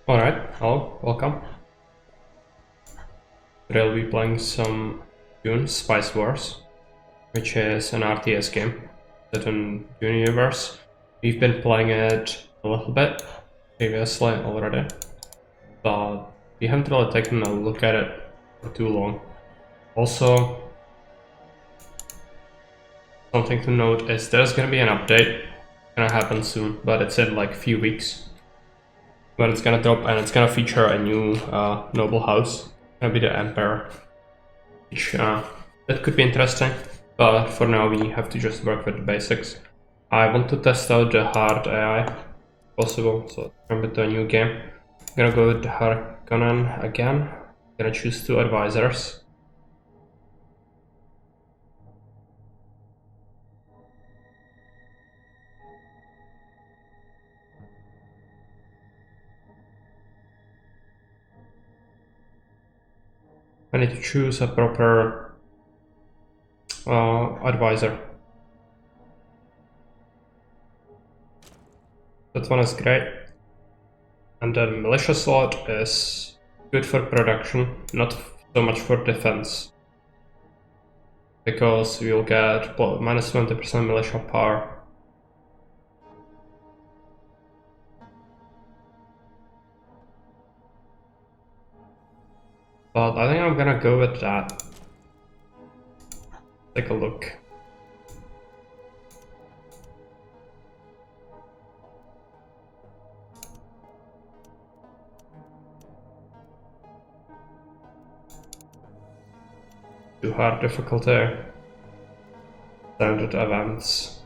Alright, hello, welcome. Today I'll be playing some Dune Spice Wars, which is an RTS game set in Dune universe. We've been playing it a little bit previously already, but we haven't really taken a look at it for too long. Also, something to note is there's gonna be an update, gonna happen soon, but it's in like a few weeks. When it's gonna drop, and it's gonna feature a new noble house. It's gonna be the Emperor, which that could be interesting, but for now we have to just work with the basics. I want to test out the hard AI if possible, so jump into a new game. I'm gonna go with the Harkonnen again. I'm gonna choose 2 advisors. I need to choose a proper advisor. That one is great. And then militia slot is good for production, not so much for defense. Because we will get minus 20% militia power. But I think I'm gonna go with that. Take a look. Too hard difficulty. Standard events.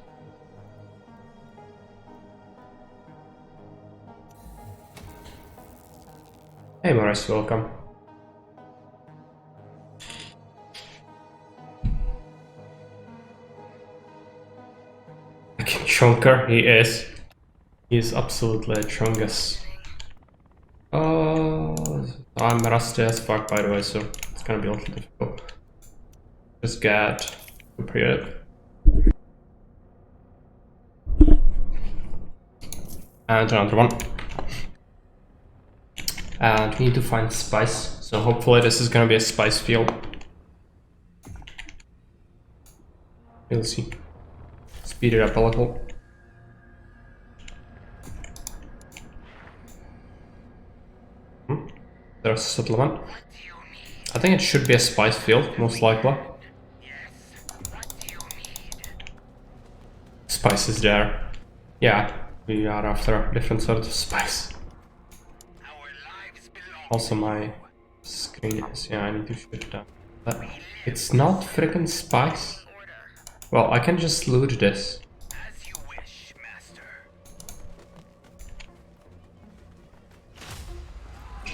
Hey Morris, welcome. Chunker, he is. He is absolutely a chungus. I'm rusty as fuck by the way, so it's gonna be a little difficult. Just get prepared. And another one. And we need to find spice, so hopefully this is gonna be a spice field. We'll see. Speed it up a little. There's a settlement. I think it should be a spice field, most likely. Spice is there. Yeah, we are after a different sort of spice. Also my screen is, yeah, I need to shut it down. But it's not freaking spice. Well, I can just loot this.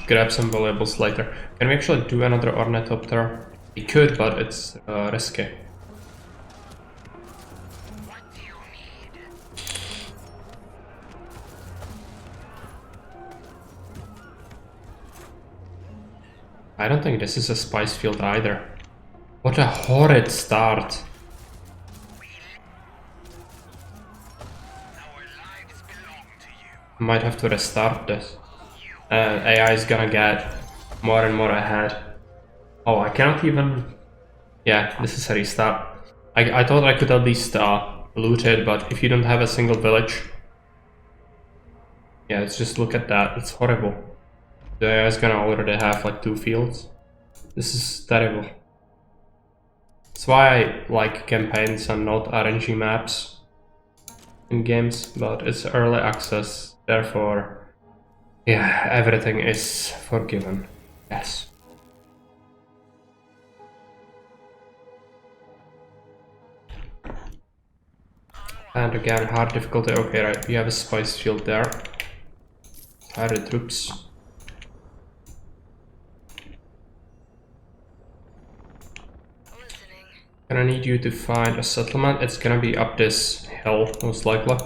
Grab some valuables later. Can we actually do another ornithopter? We could, but it's risky. I don't think this is a spice field either. What a horrid start. Might have to restart this. AI is gonna get more and more ahead. Oh, I cannot even... Yeah, this is a restart. I thought I could at least loot it, but if you don't have a single village... Yeah, let's just look at that. It's horrible. The AI is gonna already have like 2 fields. This is terrible. That's why I like campaigns and not RNG maps in games, but it's early access, therefore... Yeah, everything is forgiven. Yes. And again, hard difficulty. Okay, right, we have a spice field there. Fire the troops. Gonna need you to find a settlement. It's gonna be up this hill, most likely.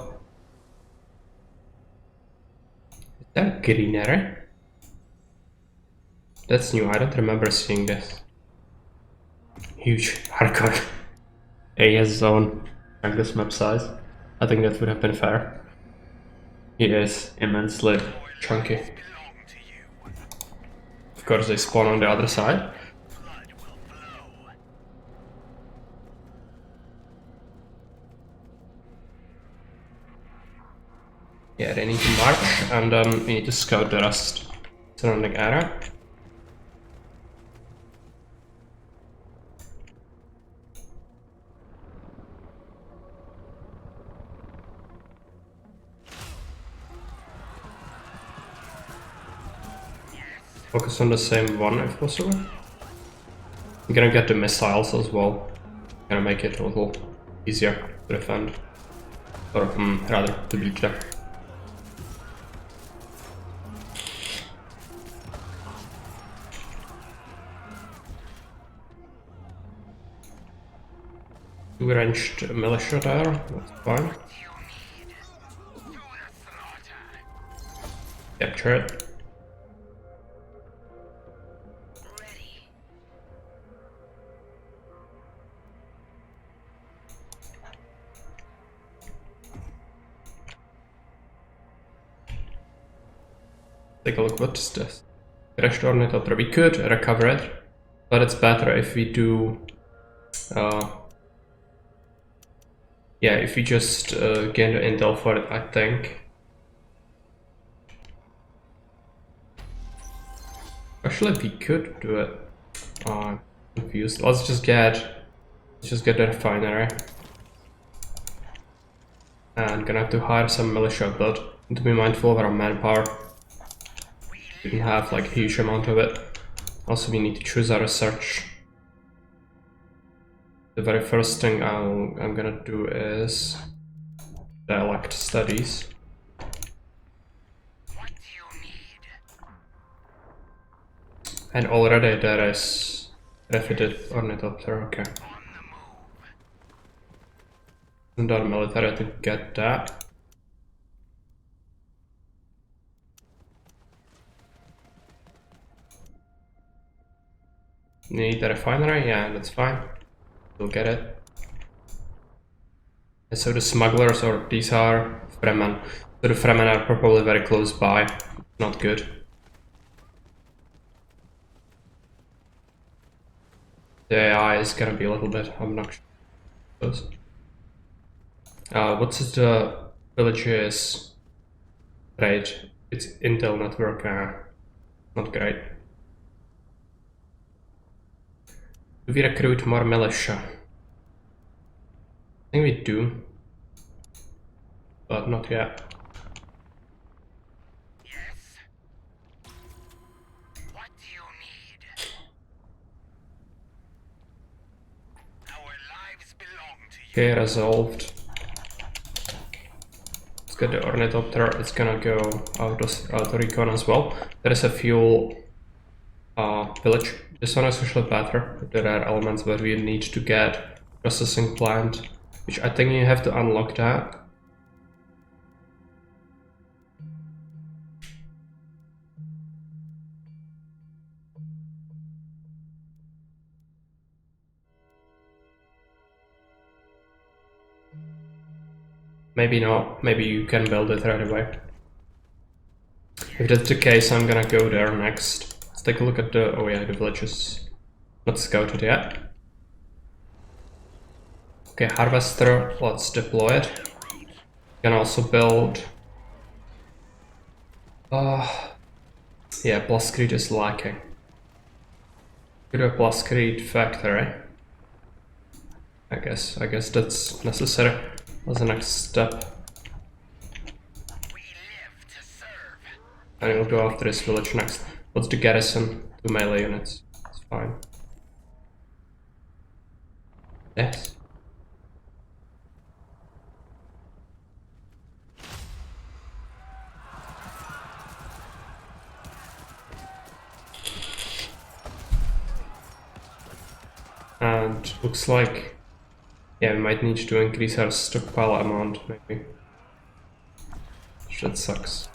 Is that greenery? That's new, I don't remember seeing this. Huge hardcore. AS zone. Check this map size. I think that would have been fair. He is immensely chunky. Of course, they spawn on the other side. Yeah, they need to march, and we need to scout the rest surrounding area. Focus on the same one if possible. I'm gonna get the missiles as well. Gonna make it a little easier to defend. Or rather, to beat them. Two ranged militia there, that's fine. Capture it. Take a look, what's this? Crashed ornithopter. We could recover it, but it's better if we do... yeah, if we just gain the intel for it, I think. Actually, we could do it. I'm confused. Let's just get the refinery. And gonna have to hire some militia, but need to be mindful of our manpower. We don't have like a huge amount of it. Also, we need to choose our research. The very first thing I'm gonna do is dialect studies. What do you need? And already there is refitted ornithopter, okay. And our military to get that. Need a refinery? Yeah, that's fine. We'll get it. And so the smugglers, or these are Fremen. So the Fremen are probably very close by. Not good. The AI is gonna be a little bit obnoxious. What's the village's rate? It's Intel network, not great. Do we recruit more militia? I think we do, but not yet. Yes. What do you need? Our lives belong to you. Okay, resolved. Let's get the ornithopter. It's gonna go out of recon as well. There is a fuel village. This one is actually better. There are elements where we need to get processing plant, which I think you have to unlock that. Maybe not. Maybe you can build it right away. If that's the case, I'm gonna go there next. Let's take a look at the... oh yeah, the village is not scouted yet. Okay, harvester, let's deploy it. Can also build... yeah, Plascrete is lacking. Could do a Plascrete factory. I guess that's necessary as the next step. And we'll go after this village next. What's the garrison? 2 melee units. It's fine. Yes. And looks like, yeah, we might need to increase our stockpile amount, maybe. That sucks.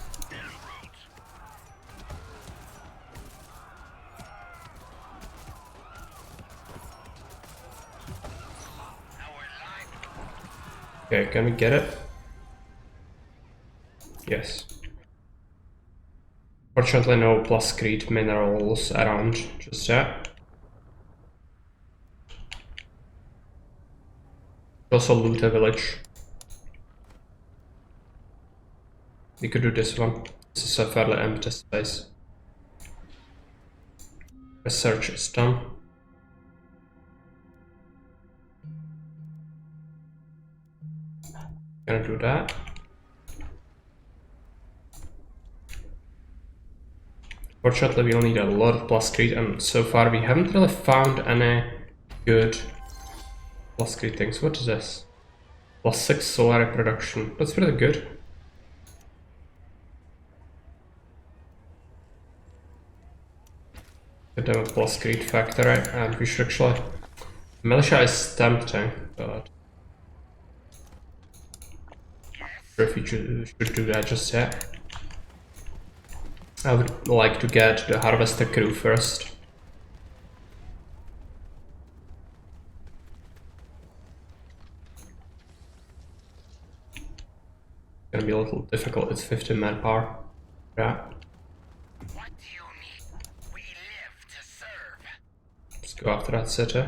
Okay, can we get it? Yes. Fortunately, no pluscrete minerals around just yet. Also loot a village. We could do this one. This is a fairly empty space. Research is done. Gonna do that. Fortunately, we'll need a lot of pluscrete, and so far we haven't really found any good pluscrete things. What is this? +6 solar production. That's pretty good. Get them a pluscrete factory, and we should actually... Militia is tempting, but... if we should do that just yet. I would like to get the harvester crew first. Gonna be a little difficult, it's 50 manpower. Yeah. What do you need? We live to serve. Let's go after that city.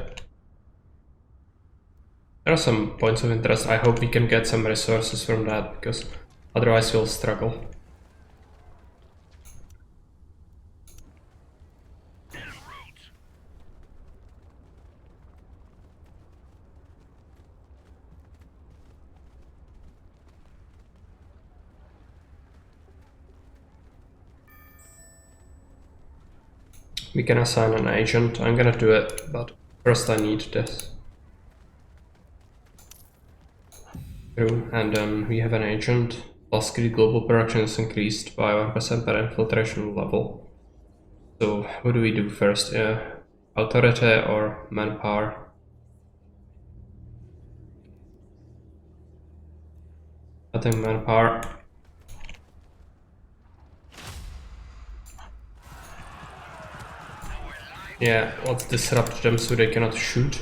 There are some points of interest. I hope we can get some resources from that, because otherwise we'll struggle. We can assign an agent. I'm gonna do it, but first I need this. And then we have an agent. Pluscrete global production is increased by 1% per infiltration level. So what do we do first? Authority or manpower? I think manpower. Yeah, let's disrupt them so they cannot shoot.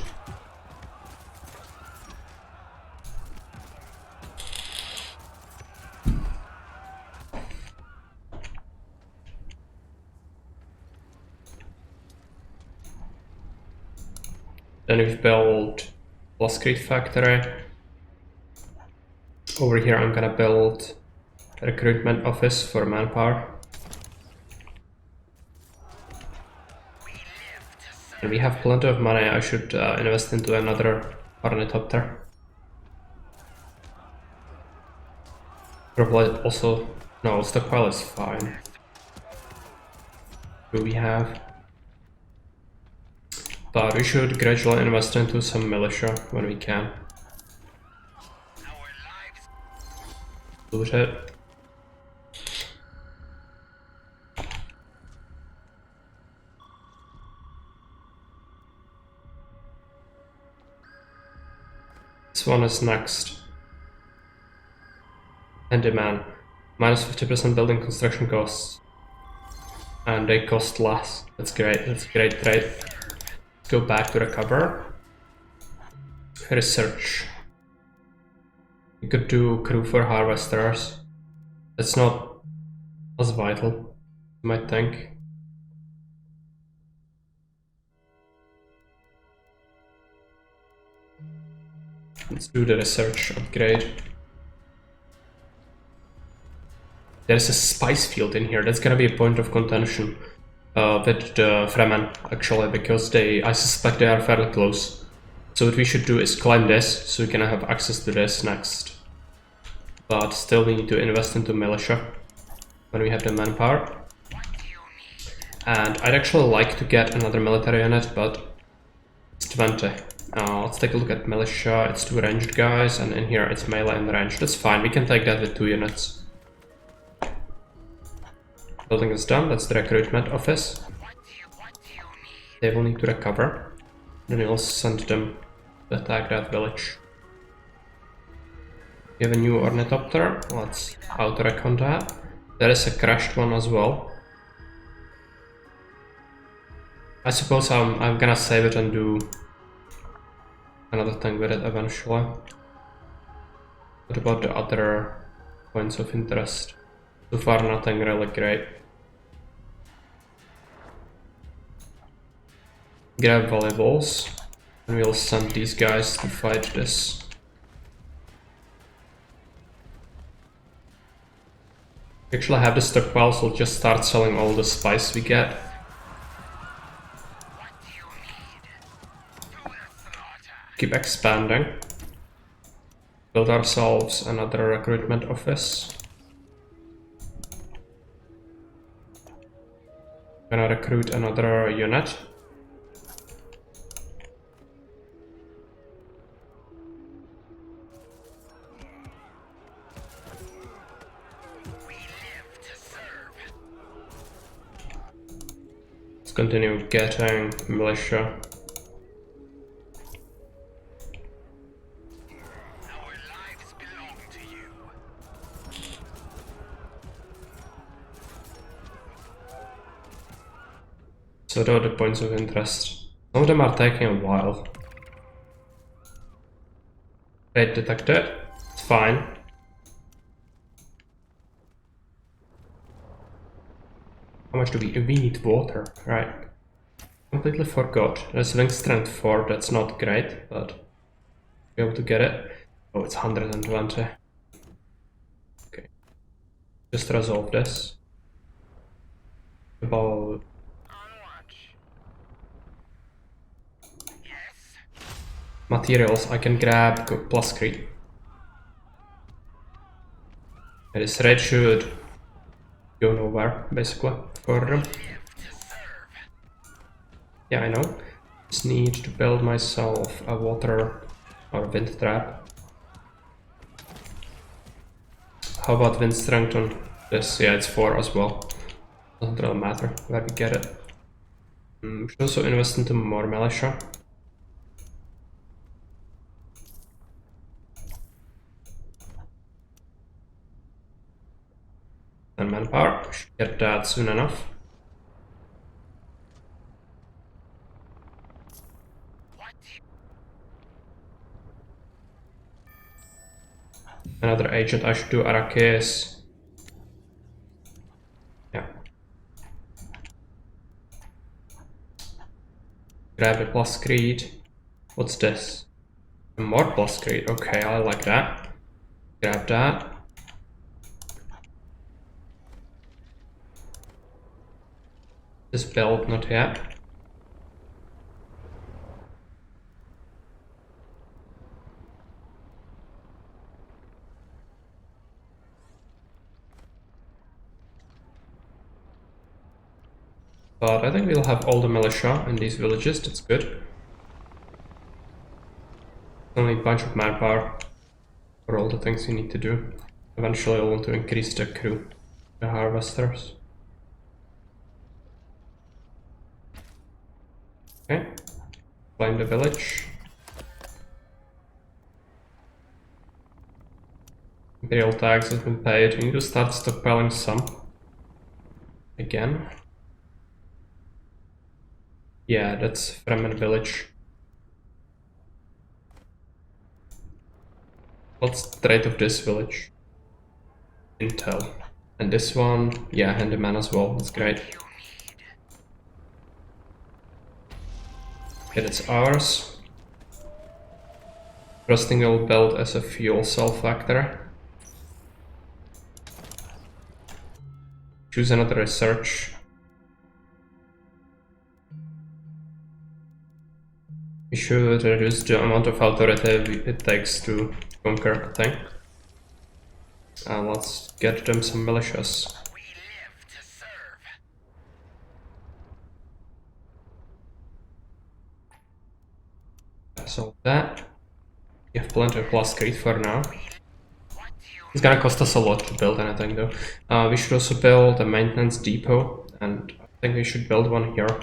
Then we've built pluscrete factory. Over here I'm gonna build a recruitment office for manpower. And we have plenty of money. I should invest into another ornithopter. Probably also... no, stockpile is fine. Do we have? But we should gradually invest into some militia when we can. Loot it. This one is next. And demand. Minus 50% building construction costs. And they cost less. That's great. That's a great trade. Let's go back to recover. Research. We could do crew for harvesters. It's not as vital, you might think. Let's do the research upgrade. There's a spice field in here. That's gonna be a point of contention with the Fremen, actually, because I suspect they are fairly close. So what we should do is climb this, so we can have access to this next. But still we need to invest into militia when we have the manpower. And I'd actually like to get another military unit, but it's 20. Let's take a look at militia. It's 2 ranged guys, and in here it's melee and range. That's fine, we can take that with 2 units. Building is done, that's the recruitment office. They will need to recover. Then we'll send them to attack that village. We have a new ornithopter, let's auto-recon that. There is a crashed one as well. I suppose I'm gonna save it and do another thing with it eventually. What about the other points of interest? So far nothing really great. grab volleyballs, and we'll send these guys to fight this. We actually have the stockpile, so we'll just start selling all the spice we get. Keep expanding. Build ourselves another recruitment office. Gonna recruit another unit. Let's continue getting militia. So those are the points of interest. Some of them are taking a while. Rate detected. It's fine. How much do we need water? Right. Completely forgot. There's link strength 4, that's not great, but be able to get it. Oh, it's 120. Okay. Just resolve this. About materials, I can grab plus creep. This red should go nowhere, basically, for them. Yeah, I know. Just need to build myself a water or wind trap. How about wind strength on this? Yeah, it's 4 as well. Doesn't really matter where we get it. We should also invest into more militia. And manpower, should get that soon enough. Another agent, I should do Arrakis. Yeah. Grab a plus creed. What's this? More plus creed. Okay, I like that. Grab that. This build, not yet. But I think we'll have all the militia in these villages, that's good. Only a bunch of manpower for all the things you need to do. Eventually I'll want to increase the crew, the harvesters. Okay, claim the village. Imperial tax has been paid. We need to start stockpiling some. Again. Yeah, that's Fremen village. What's the rate of this village? Intel. And this one, yeah, handyman as well, that's great. Okay, that's ours. First thing I'll build as a fuel cell factory. Choose another research. We should reduce the amount of authority it takes to conquer a thing. Let's get them some militias. We live to serve. So that. We have plenty of plus creed for now. It's gonna cost us a lot to build anything though. We should also build a maintenance depot, and I think we should build one here.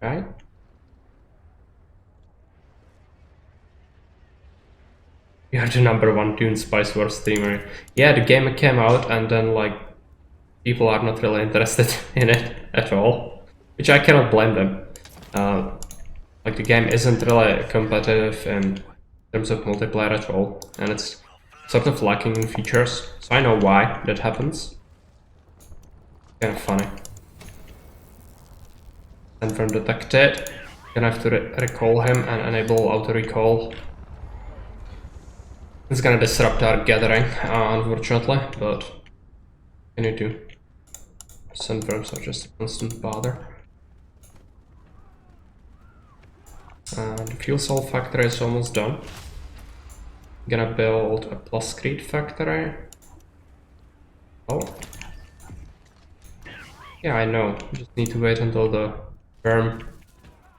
Right? We are the #1 Dune Spice Wars streamer. Yeah, the game came out and then like people are not really interested in it at all, which I cannot blame them. Like the game isn't really competitive in terms of multiplayer at all, and it's sort of lacking in features, so I know why that happens. Kind of funny. Send from detected. Gonna have to recall him and enable auto recall. It's gonna disrupt our gathering, unfortunately, but what can you do? Sunfirms are just a constant bother. And the fuel cell factory is almost done. Gonna build a pluscrete factory. Oh. Yeah, I know. Just need to wait until the worm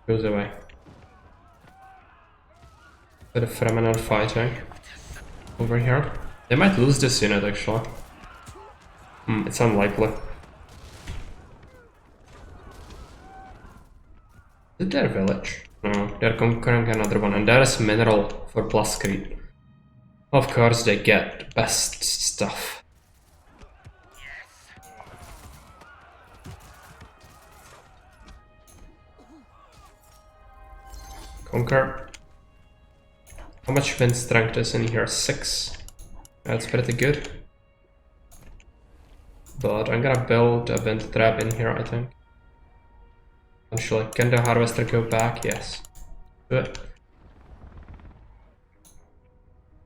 goes away. Bit of phenomenal fighting over here. They might lose this unit actually. It's unlikely. Is it their village? No, they're conquering another one, and there is mineral for pluscrete. Of course, they get the best stuff. Conquer. How much wind strength is in here? 6. That's pretty good. But I'm gonna build a wind trap in here, I think. Actually, can the harvester go back? Yes. Do it.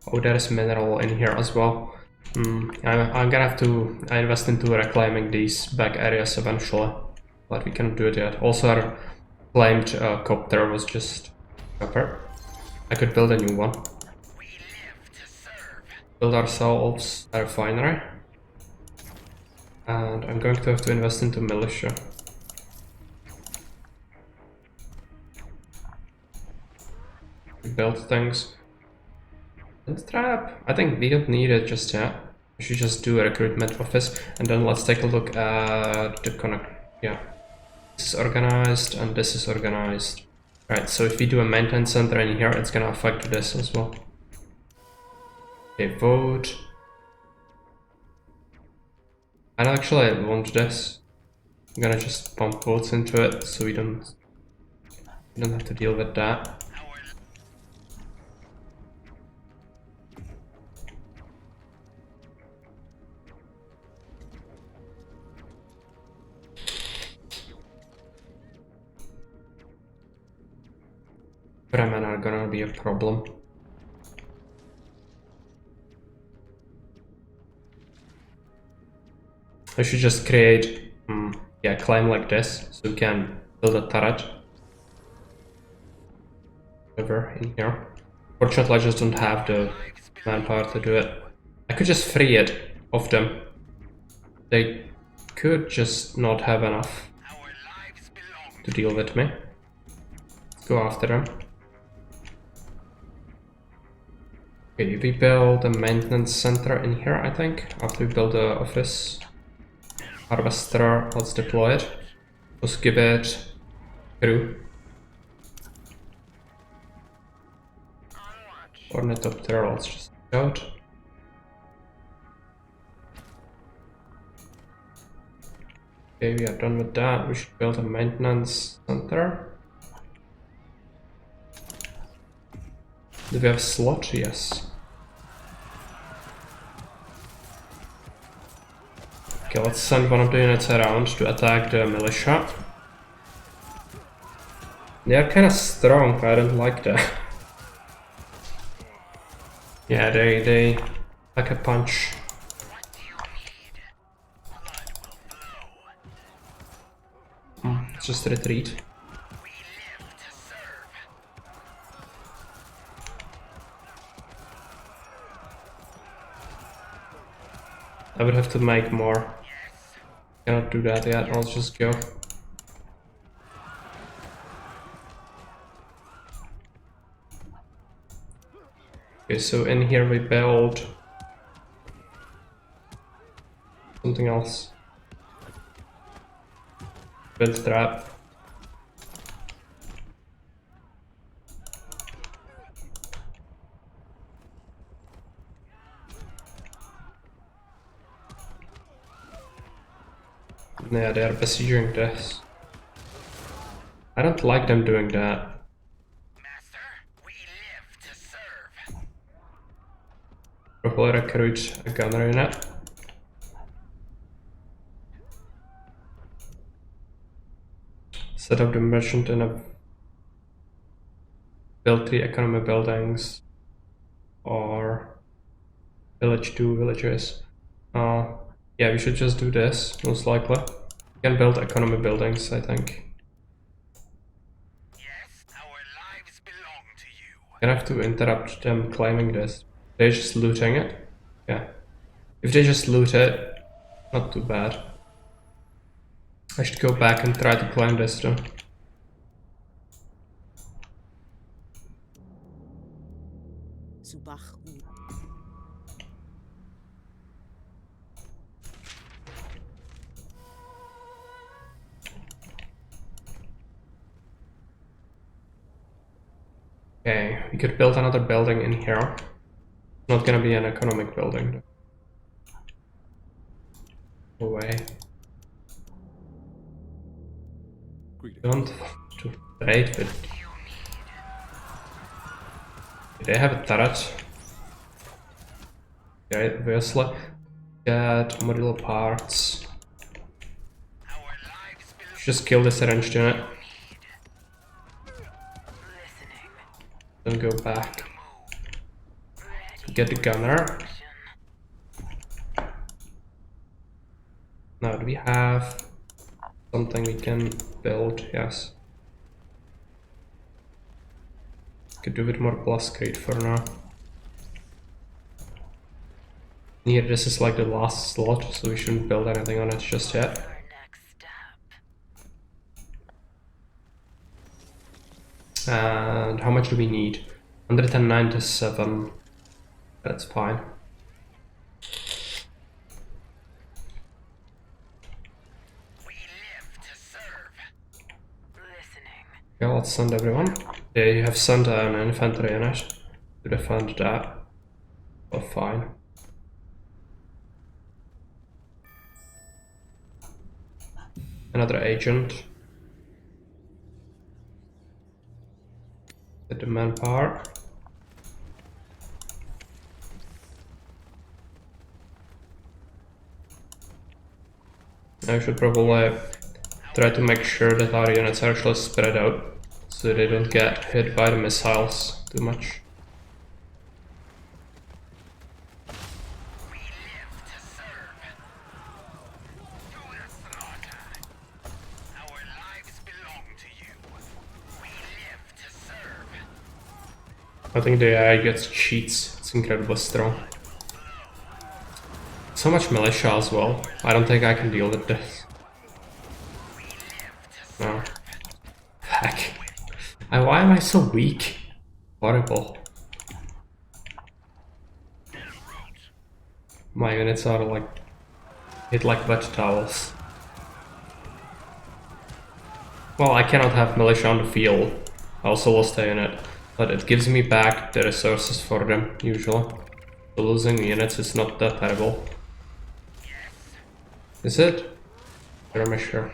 Oh, there is mineral in here as well. I'm gonna have to invest into reclaiming these back areas eventually. But we cannot do it yet. Also, our claimed copter was just copper. I could build a new one. Build ourselves a refinery. And I'm going to have to invest into militia. Build things. Build trap. I think we don't need it just yet. We should just do a recruitment office, and then let's take a look at the connect. Yeah, this is organized and this is organized. Right. So if we do a maintenance center in here, it's gonna affect this as well. Okay, vote. I don't actually want this. I'm gonna just pump votes into it so we don't have to deal with that. Bremen are gonna be a problem. I should just create yeah, climb like this so we can build a turret over in here. Fortunately, I just don't have the manpower to do it. I could just free it of them. They could just not have enough to deal with me. Let's go after them. Okay, we build a maintenance center in here, I think. After we build the office. Harvester, let's deploy it. Let's give it crew. Ornithopter, let's just out. Okay, we are done with that. We should build a maintenance center. Do we have a slot? Yes. Okay, let's send one of the units around to attack the militia. They are kind of strong, I don't like that. Yeah, they like a punch. Let's just retreat. I would have to make more. Cannot do that yet, I'll just go. Okay, so in here we build something else. Build trap. Yeah, they are besieging this. I don't like them doing that. Master, we live to serve. Probably recruit a gunner unit. set up the merchant in a build 3 economy buildings or village 2 villages. Yeah, we should just do this, most likely. We can build economy buildings, I think. Yes, our lives belong to you. I'm gonna have to interrupt them claiming this. They're just looting it. Yeah. If they just loot it, not too bad. I should go back and try to claim this though. Okay, we could build another building in here. Not gonna be an economic building though. Away. Don't want to trade with. Do they have a turret? Okay, obviously. Get modular parts. Just kill this ranged unit. Then go back. Get the gunner. Now, do we have something we can build? Yes. Could do with more plascrete for now. Here, this is like the last slot, so we shouldn't build anything on it just yet. And how much do we need? 197. That's fine. We live to serve. Listening. Okay, let's send everyone. Yeah, you have sent an infantry unit to defend that. Oh, fine. Another agent. Get the manpower. I should probably try to make sure that our units are actually spread out so they don't get hit by the missiles too much. We live to serve. To the slaughter. Our lives belong to you. We live to serve. I think the AI gets cheats, it's incredibly strong. So much militia as well. I don't think I can deal with this. No. Heck. Why am I so weak? Horrible. My units are like hit like wet towels. Well, I cannot have militia on the field. I also lost a unit, but it gives me back the resources for them usually. So losing units is not that terrible. Is it? I'm sure.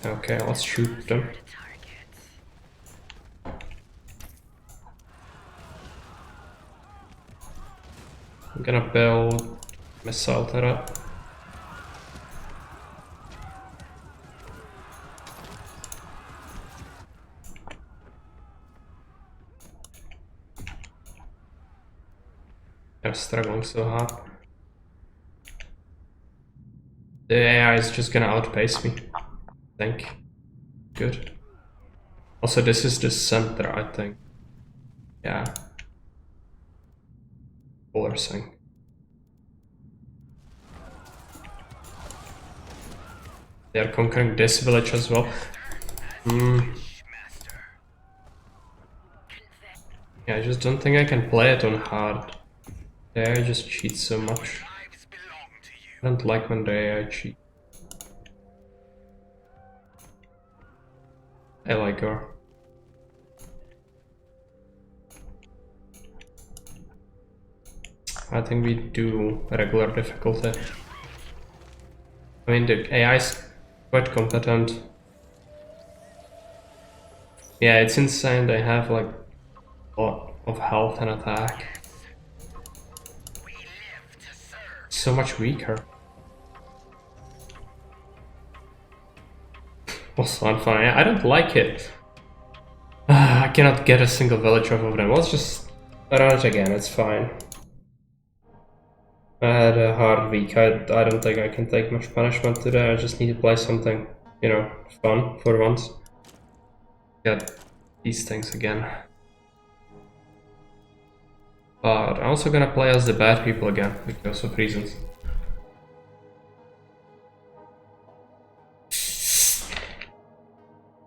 Okay, let's shoot them. I'm gonna build missile turret. They're struggling so hard. The AI is just gonna outpace me, I think. Good. Also, this is the center, I think. Yeah. Polar thing. They are conquering this village as well. Yeah, I just don't think I can play it on hard. The AI just cheats so much. I don't like when the AI cheats. I like her. I think we do regular difficulty. I mean, the AI is quite competent. Yeah, it's insane. They have like a lot of health and attack. So much weaker. Also unfunny. I don't like it. I cannot get a single village off of them. Let's just run it again, it's fine. I had a hard week. I don't think I can take much punishment today. I just need to play something, you know, fun for once. Get these things again. But I'm also gonna play as the bad people again, because of reasons.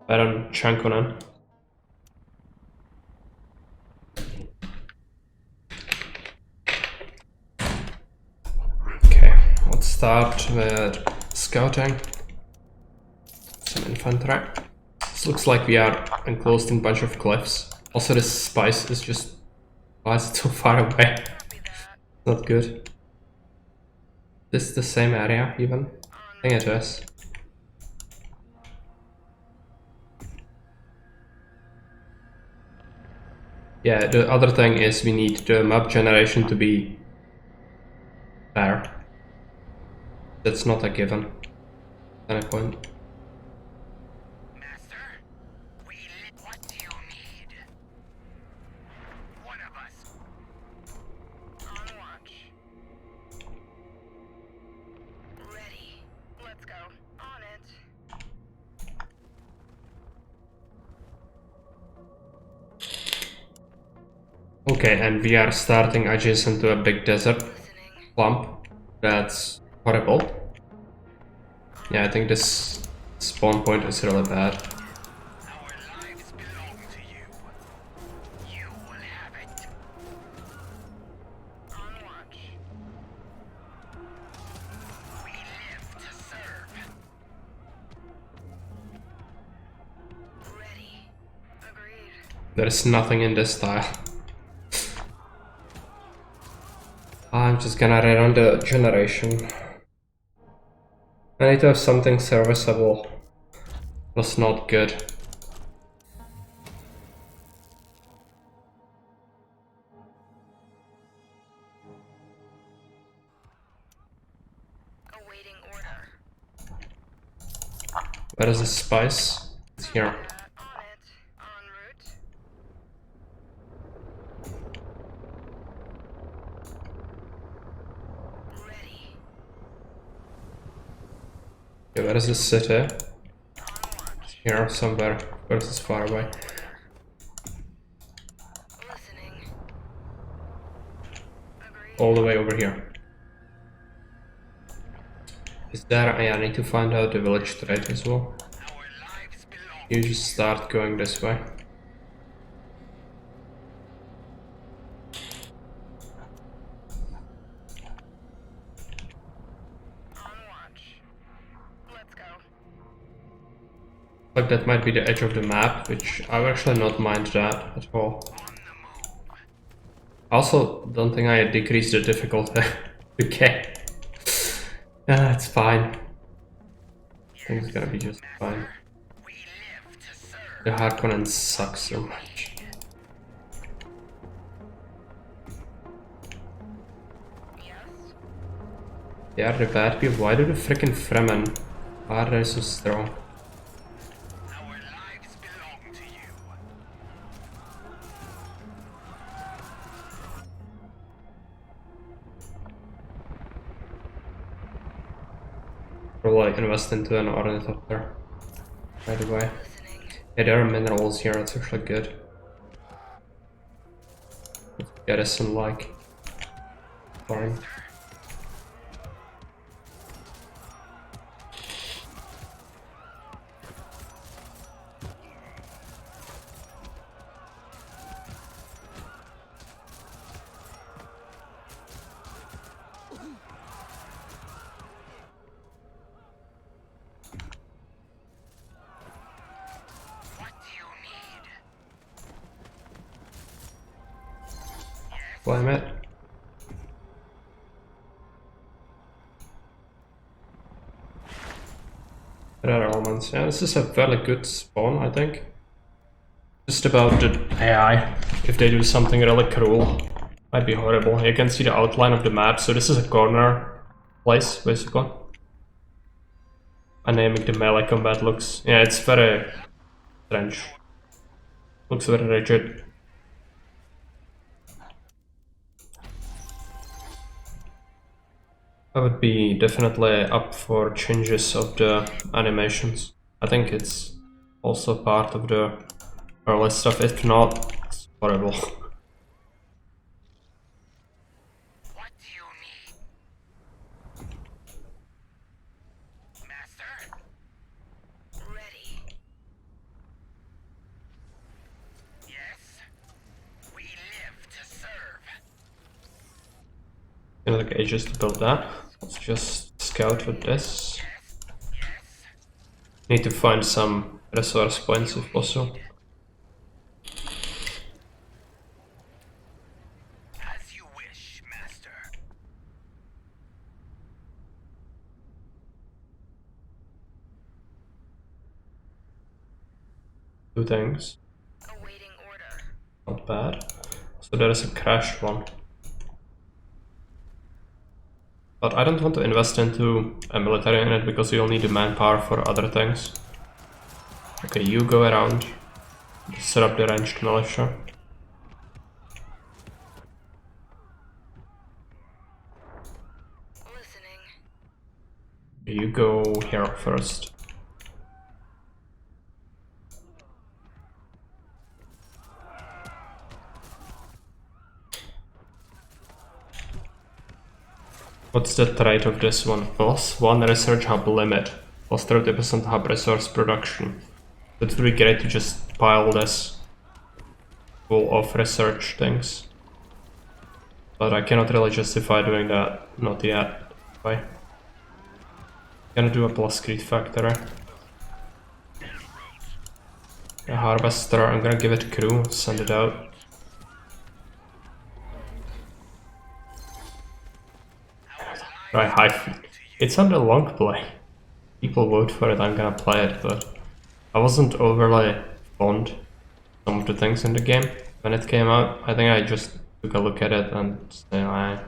I don't chunk on it. Okay, let's start with scouting. Some infantry. This looks like we are enclosed in a bunch of cliffs. Also, this spice is just... why is it so far away? Not good. This is the same area, even? I think it is. Yeah, the other thing is we need the map generation to be there. That's not a given at any point. Master, what do you need? One of us. On watch. Ready. Let's go. On it. Okay, and we are starting adjacent to a big desert Listening. clump. That's horrible. Yeah, I think this spawn point is really bad. Our lives belong to you. You will have it. On watch. We live to serve. Ready. Agreed. There is nothing in this style. I'm just gonna rerun the generation. I need to have something serviceable. Was not good. Awaiting order. Where is the spice? It's here. On it. En route. Ready. Okay, where is the city? On watch. Here somewhere. Of course it's far away. Listening. Agreed. All the way over here. Is there? I need to find out the village trade as well. Our lives belong. You just start going this way. On watch. Let's go. Like that might be the edge of the map, which I would actually not mind that at all. On the move. I also don't think I decreased the difficulty. Okay. Yeah, it's fine. I think it's gonna be just fine. We live to serve. The Harkonnen sucks so much. Yes. They are the bad people. Why do the frickin' Fremen? Why are they so strong? Our lives belong to you. Probably invest into an ornithopter. By the way. Listening. Yeah, there are minerals here, it's actually good. Get us some like. Fine. What do you need? Well, I met. Rare elements. Yeah, this is a fairly good spawn, I think. Just about the AI. If they do something really cruel, might be horrible. You can see the outline of the map. So this is a corner place, basically. naming the melee combat looks. Yeah, it's very strange. Looks very rigid. I would be definitely up for changes of the animations. I think it's also part of the early stuff. If not, it's horrible. What do you need? Master? Ready. Yes. We live to serve. Gonna take ages to build that. Let's just scout with this. Yes. Need to find some resource points if possible. As you wish, Master. Two things. Awaiting order. Not bad. So there is a crashed one. But I don't want to invest into a military unit because you'll need the manpower for other things. Okay, you go around. Set up the ranged militia. Listening. You go here first. What's the trait of this one? +1 research hub limit. +30% hub resource production. It would be great to just pile this full of research things. But I cannot really justify doing that. Not yet. Why? Gonna do a plus greed factory. A harvester, I'm gonna give it crew, send it out. Right, high. It's under long play. People vote for it, I'm gonna play it, but I wasn't overly fond of some of the things in the game when it came out. I think I just took a look at it and said,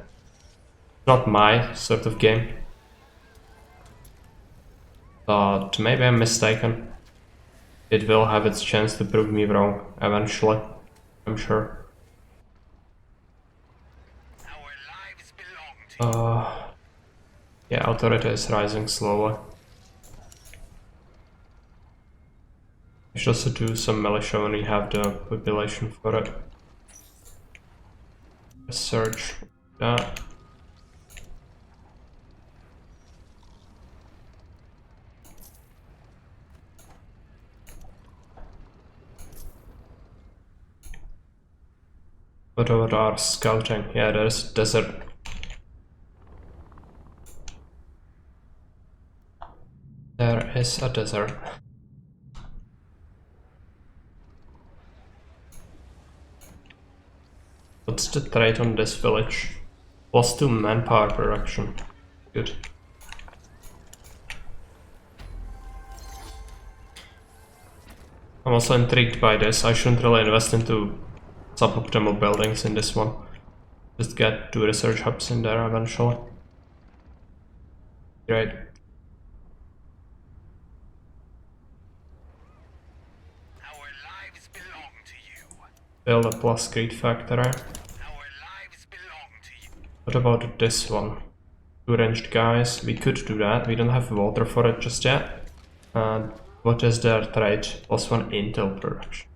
not my sort of game. But maybe I'm mistaken. It will have its chance to prove me wrong eventually, I'm sure. Our lives belong to you. Yeah, authority is rising slowly. I should also do some militia when we have the population for it. Research that. What about our scouting? Yeah, there's a desert. There is a desert. What's the trait on this village? +2 manpower production. Good. I'm also intrigued by this. I shouldn't really invest into suboptimal buildings in this one. Just get 2 research hubs in there eventually. Great. Our lives belong to you. Build a plus greed factory. Our lives belong to you. What about this one? 2 ranged guys. We could do that. We don't have water for it just yet. And what is their trait? +1 intel production.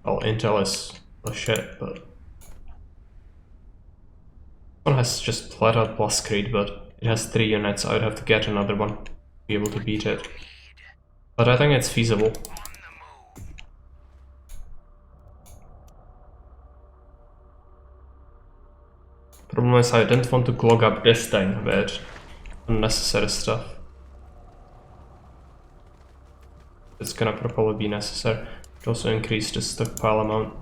Well, intel is shit, but one has just flat out plus greed, but it has 3 units. I would have to get another one to be able to beat it. But I think it's feasible. On the move. Problem is I didn't want to clog up this thing with unnecessary stuff. It's gonna probably be necessary to also increase the stockpile amount.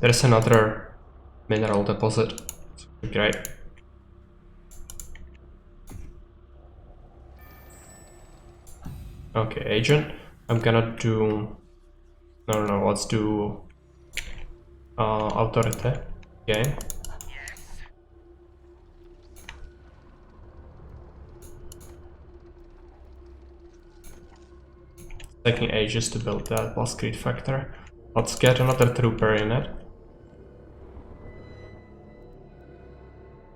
There's another mineral deposit. Great. Okay, agent. I'm gonna do... No, let's do... authority. Okay. Yes. ages to build that Blascrete factory. Let's get another trooper in it.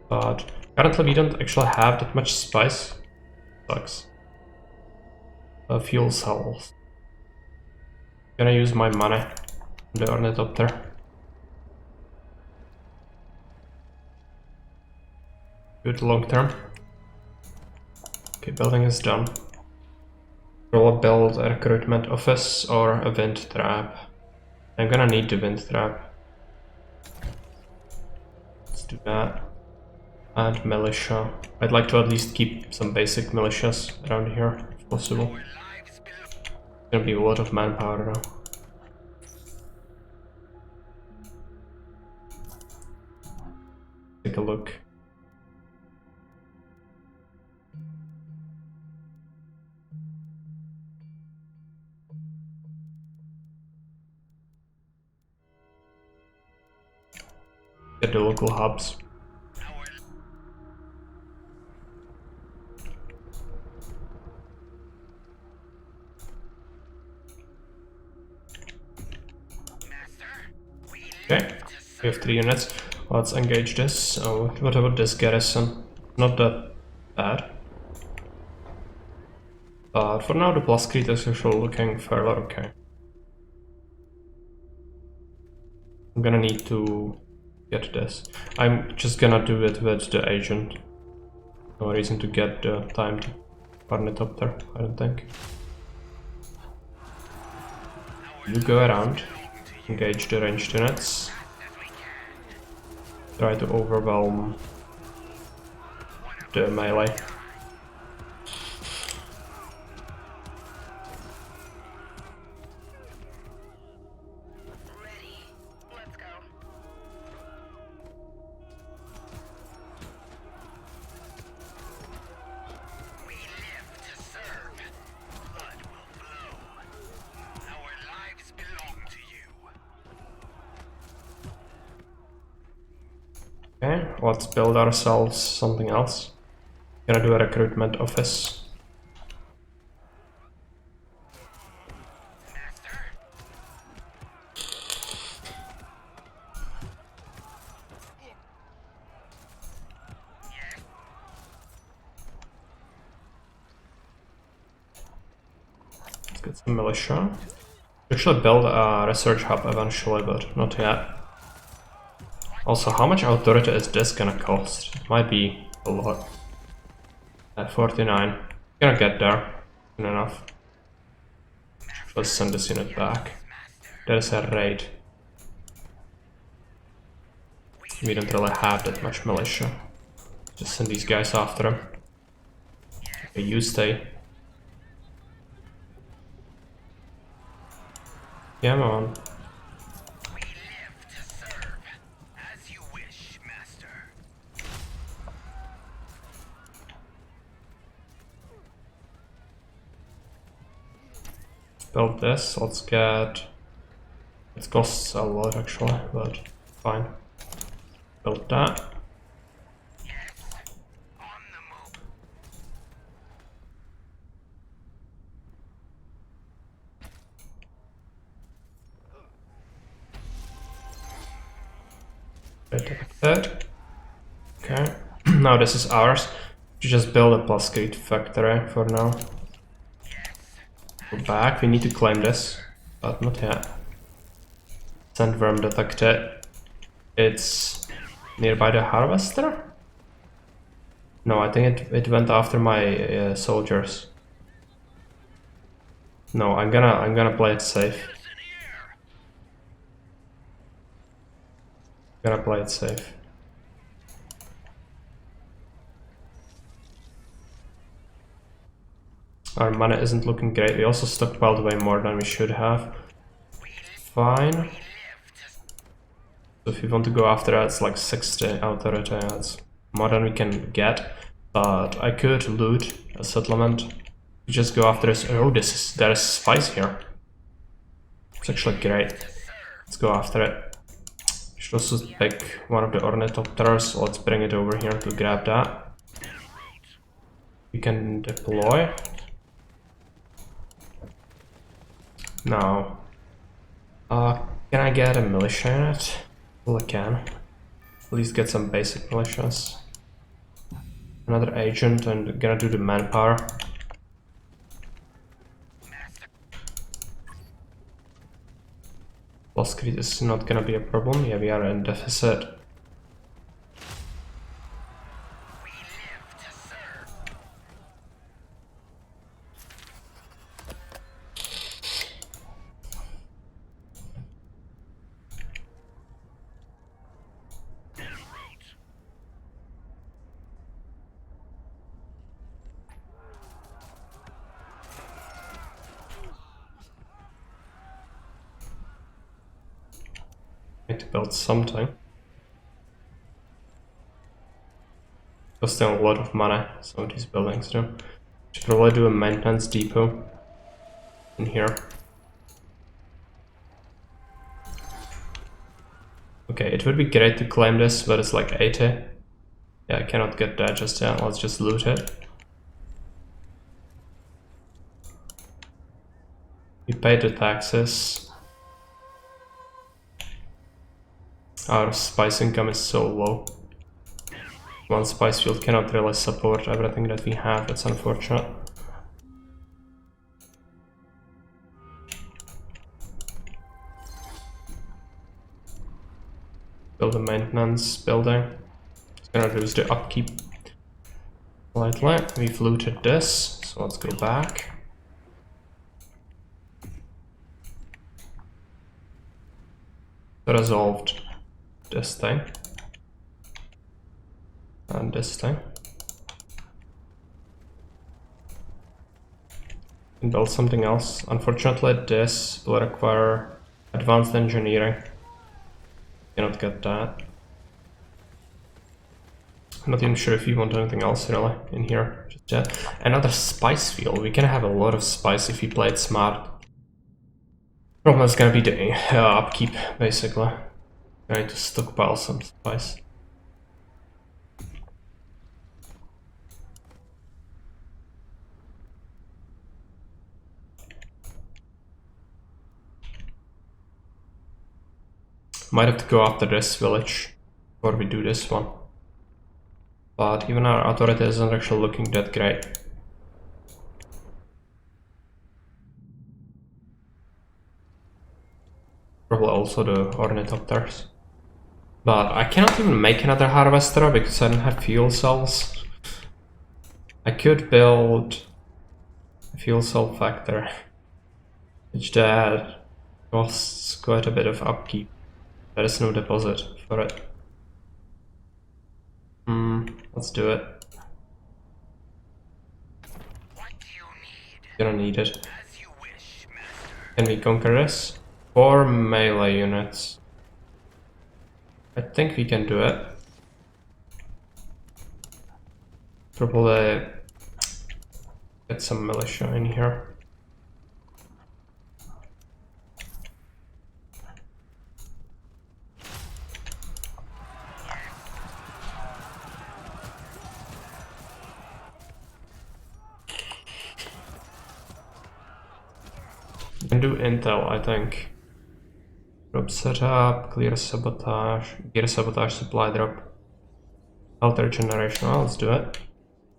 But currently we don't actually have that much spice. Sucks. Fuel cells. Gonna use my money on the ornithopter. Good long term. Okay, building is done. Will I build a recruitment office or a wind trap? I'm gonna need the wind trap. Let's do that. And militia. I'd like to at least keep some basic militias around here, if possible. It's gonna be a lot of manpower now. Take a look. Get the local hubs. Okay, we have 3 units. Let's engage this. Oh, what about this garrison? Not that bad. But for now the Blascrete is actually looking fairly okay. I'm gonna need to get this. I'm just gonna do it with the agent. No reason to get the timed ornithopter, I don't think. You go around, engage the ranged units, try to overwhelm the melee. Okay, let's build ourselves something else. Gonna do a recruitment office. Let's get some militia. Actually build a research hub eventually, but not yet. Also, how much authority is this gonna cost? It might be a lot. At 49. Gonna get there soon enough. Let's send this unit back. There's a raid. We don't really have that much militia. Just send these guys after him. Okay, you stay. Come on. Build this, let's get... It costs a lot actually, but fine. Build that. That. Okay, now this is ours. Just build a Blascrete factory for now. Go back, we need to claim this, but not yet. Sandworm detected. It's nearby the harvester? No, I think it went after my soldiers. No, I'm gonna play it safe. Gonna play it safe. Our money isn't looking great. We also stockpiled way more than we should have. Fine. So if we want to go after that, it's like 60 authority. That's more than we can get. But I could loot a settlement. We just go after this. Oh, there is spice here. It's actually great. Let's go after it. We should also pick one of the ornithopters. Let's bring it over here to grab that. We can deploy. Now, can I get a militia in it? Well, I can. At least get some basic militias. Another agent, and gonna do the manpower. Plus crit is not gonna be a problem. Yeah, we are in deficit. Need to build something. Costing a lot of money, some of these buildings do. Should probably do a maintenance depot in here. Okay, it would be great to claim this, but it's like 80. Yeah, I cannot get that just yet. Let's just loot it. We paid the taxes. Our spice income is so low. One spice field cannot really support everything that we have. It's unfortunate. Build a maintenance building. It's gonna reduce the upkeep slightly. We've looted this, so let's go back. Resolved this thing. And this thing. And build something else. Unfortunately, this will require advanced engineering. Cannot get that. I'm not even sure if you want anything else really in here just yet. Another spice field. We can have a lot of spice if we play it smart. Problem is gonna be the upkeep, basically. I need to stockpile some spice. Might have to go after this village before we do this one. But even our authority isn't actually looking that great. Probably also the ornithopters. But I cannot even make another harvester because I don't have fuel cells. I could build a fuel cell factory, which that costs quite a bit of upkeep. There is no deposit for it. Let's do it. What do you need? Gonna need it. As you wish, master. Can we conquer this? 4 melee units. I think we can do it. Probably get some militia in here. We can do intel, I think. Drop setup, clear sabotage, gear sabotage, supply drop, alter generation. Well, let's do it.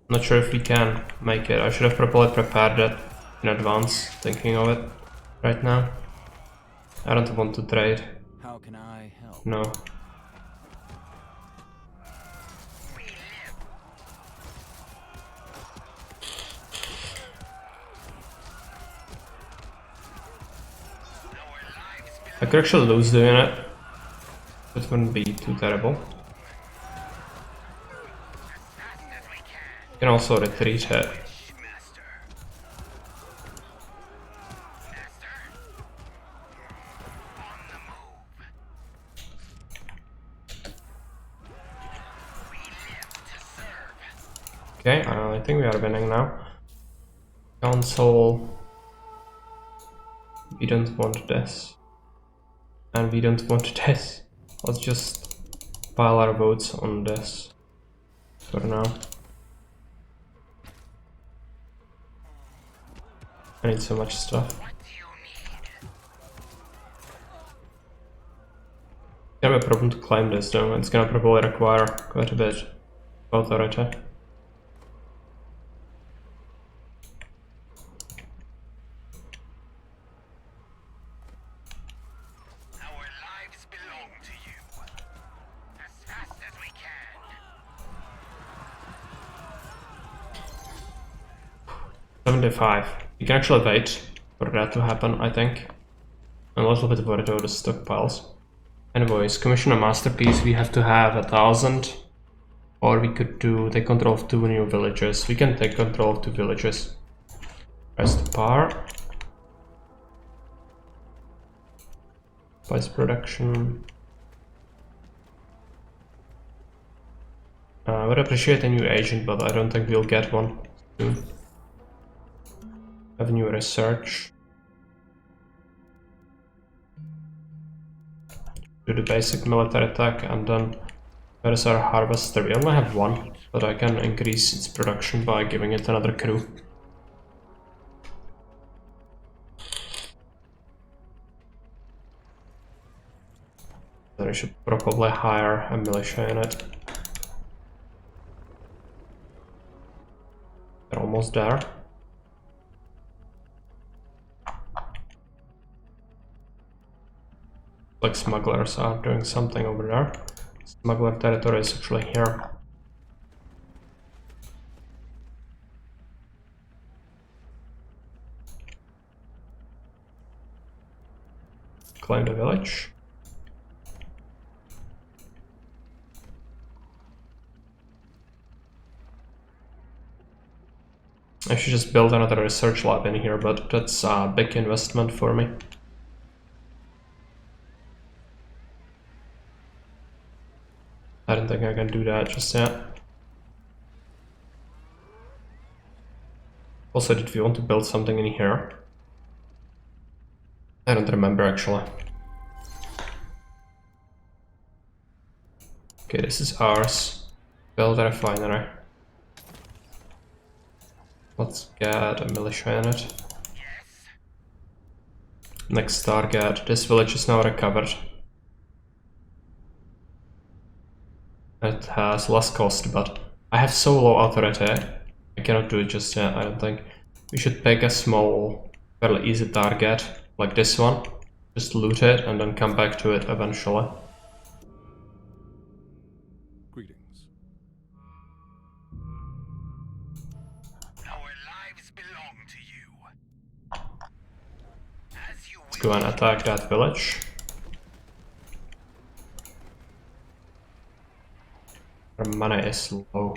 Not sure if we can make it. I should have probably prepared that in advance, thinking of it right now. I don't want to trade. How can I help? No. I could actually lose the unit. It wouldn't be too terrible. You can also retreat it. Okay, I think we are winning now. Council. We don't want this. And we don't want this. Let's just pile our votes on this for now. I need so much stuff. What do you need? Gonna be a problem to climb this though. It's gonna probably require quite a bit of authority. Our lives belong to you. As fast as we can. 75. You can actually wait for that to happen, I think. I'm a little bit worried about the stockpiles. Anyways, commission a masterpiece, we have to have 1,000. Or we could do take control of 2 new villages. We can take control of 2 villages. Rest par. Spice production. I would appreciate a new agent, but I don't think we'll get one soon. Have new research. Do the basic military attack, and then where is our harvester? We only have one, but I can increase its production by giving it another crew. Then I should probably hire a militia in it. They're almost there. Like smugglers are doing something over there. Smuggler territory is actually here. Claim the village. I should just build another research lab in here, but that's a big investment for me. I don't think I can do that just yet. Also, did we want to build something in here? I don't remember actually. Okay, this is ours. Build a refinery. Let's get a militia in it. Next target. This village is now recovered. It has less cost, but I have so low authority, I cannot do it just yet, I don't think. We should pick a small, fairly easy target, like this one. Just loot it and then come back to it eventually. Greetings. Our lives belong to you. As you Let's go and attack that village. Our mana is low.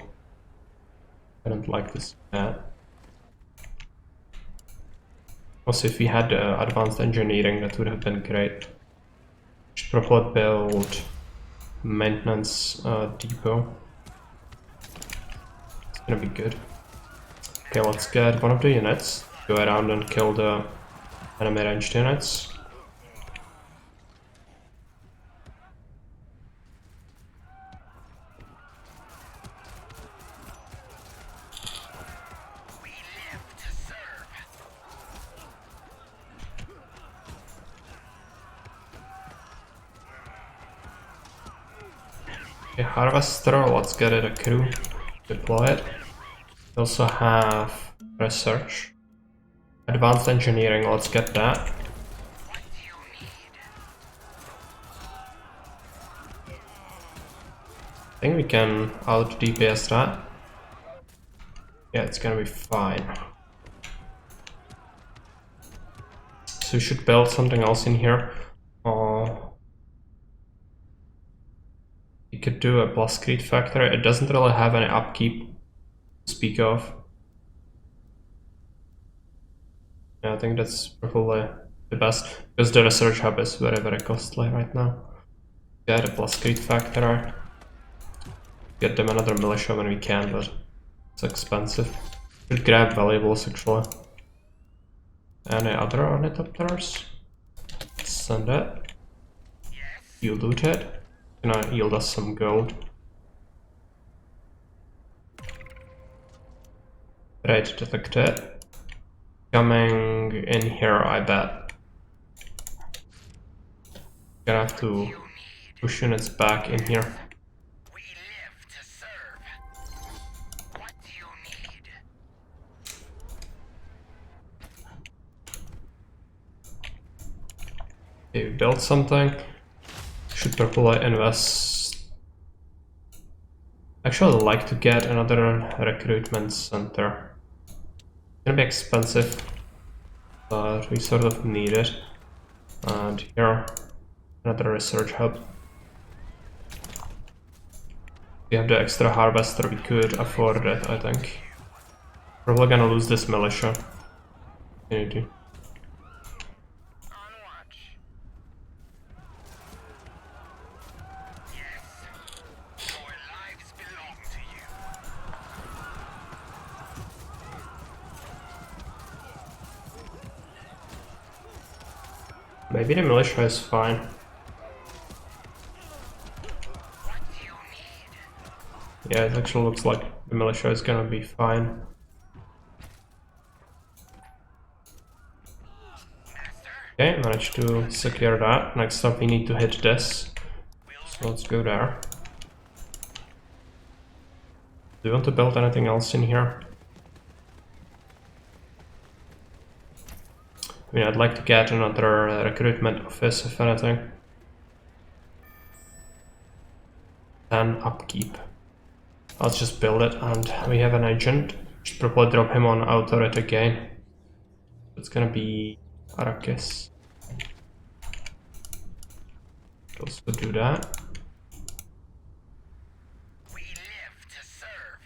I don't like this yet. Also, if we had advanced engineering, that would have been great. Should probably build maintenance depot. It's gonna be good. Okay, let's get one of the units. Go around and kill the enemy ranged units. Okay, harvester, let's get it a crew. Deploy it. We also have research. Advanced engineering, let's get that. I think we can out DPS that. Yeah, it's gonna be fine. So we should build something else in here. You could do a Blascrete factory. It doesn't really have any upkeep to speak of. Yeah, I think that's probably the best, because the research hub is very, very costly right now. Get a Blascrete factory. Get them another militia when we can, but it's expensive. Should grab valuables actually. Any other ornithopters? Send it. You loot it. Gonna yield us some gold. Right, detected. Coming in here, I bet. Gonna have to push units back in here. We live to serve. What do you need? Okay, we built something. Should probably invest. Actually, I'd like to get another recruitment center. It's gonna be expensive, but we sort of need it. And here, another research hub. We have the extra harvester, we could afford it, I think. Probably gonna lose this militia unity. On watch. Yes. Your lives belong to you. Maybe the militia is fine. What do you need? Yeah, it actually looks like the militia is gonna be fine. Okay, managed to secure that. Next up we need to hit this. So let's go there. Do you want to build anything else in here? I mean, I'd like to get another recruitment office, if anything. And upkeep. Let's just build it, and we have an agent. Should probably drop him on authority again. It's gonna be Arrakis. Also do that. We live to serve.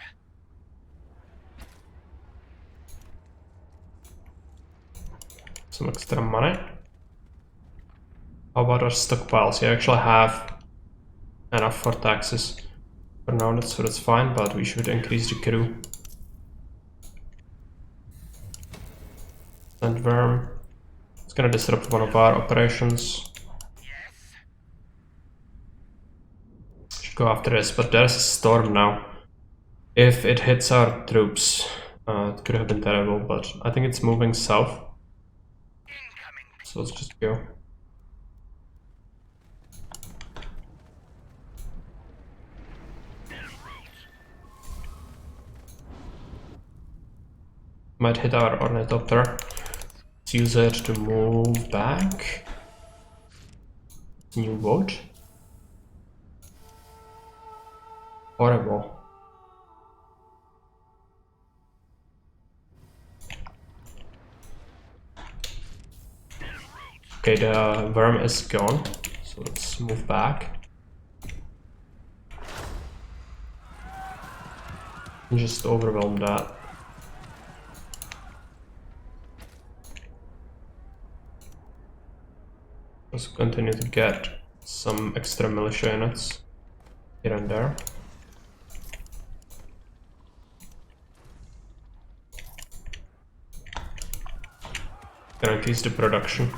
Some extra money. How about our stockpiles? You actually have enough for taxes. For now, so that's fine, but we should increase the crew. And worm. It's gonna disrupt one of our operations. Yes. Should go after this, but there's a storm now. If it hits our troops, it could have been terrible, but I think it's moving south. Incoming. So let's just go. Might hit our ornithopter. Let's use it to move back. New boat. Horrible. Okay, the worm is gone. So let's move back. And just overwhelm that. Let's continue to get some extra militia units here and there. Gonna increase the production.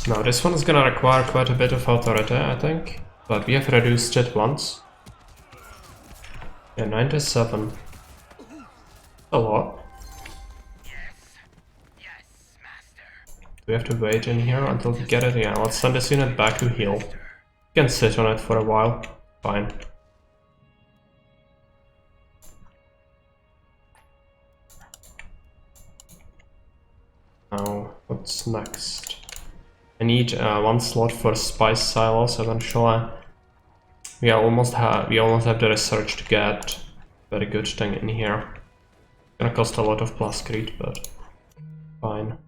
Now this one is gonna require quite a bit of authority, I think, but we have reduced it once. Yeah, 97. A lot. Yes, master. Do we have to wait in here until we get it? Yeah, let's send this unit back to heal. You can sit on it for a while. Fine. Now, what's next? I need one slot for spice silos eventually. We almost have the research to get a very good thing in here. It's gonna cost a lot of plascrete, but fine.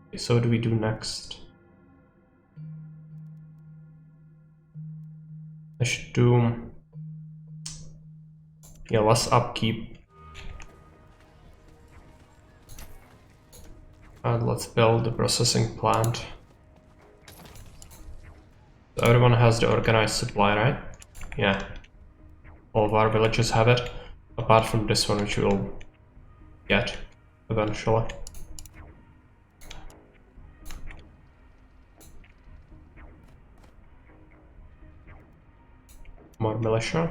Okay, so what do we do next? I should do less upkeep. And let's build the processing plant. So everyone has the organized supply, right? Yeah. All of our villages have it, apart from this one, which we'll get eventually. More militia.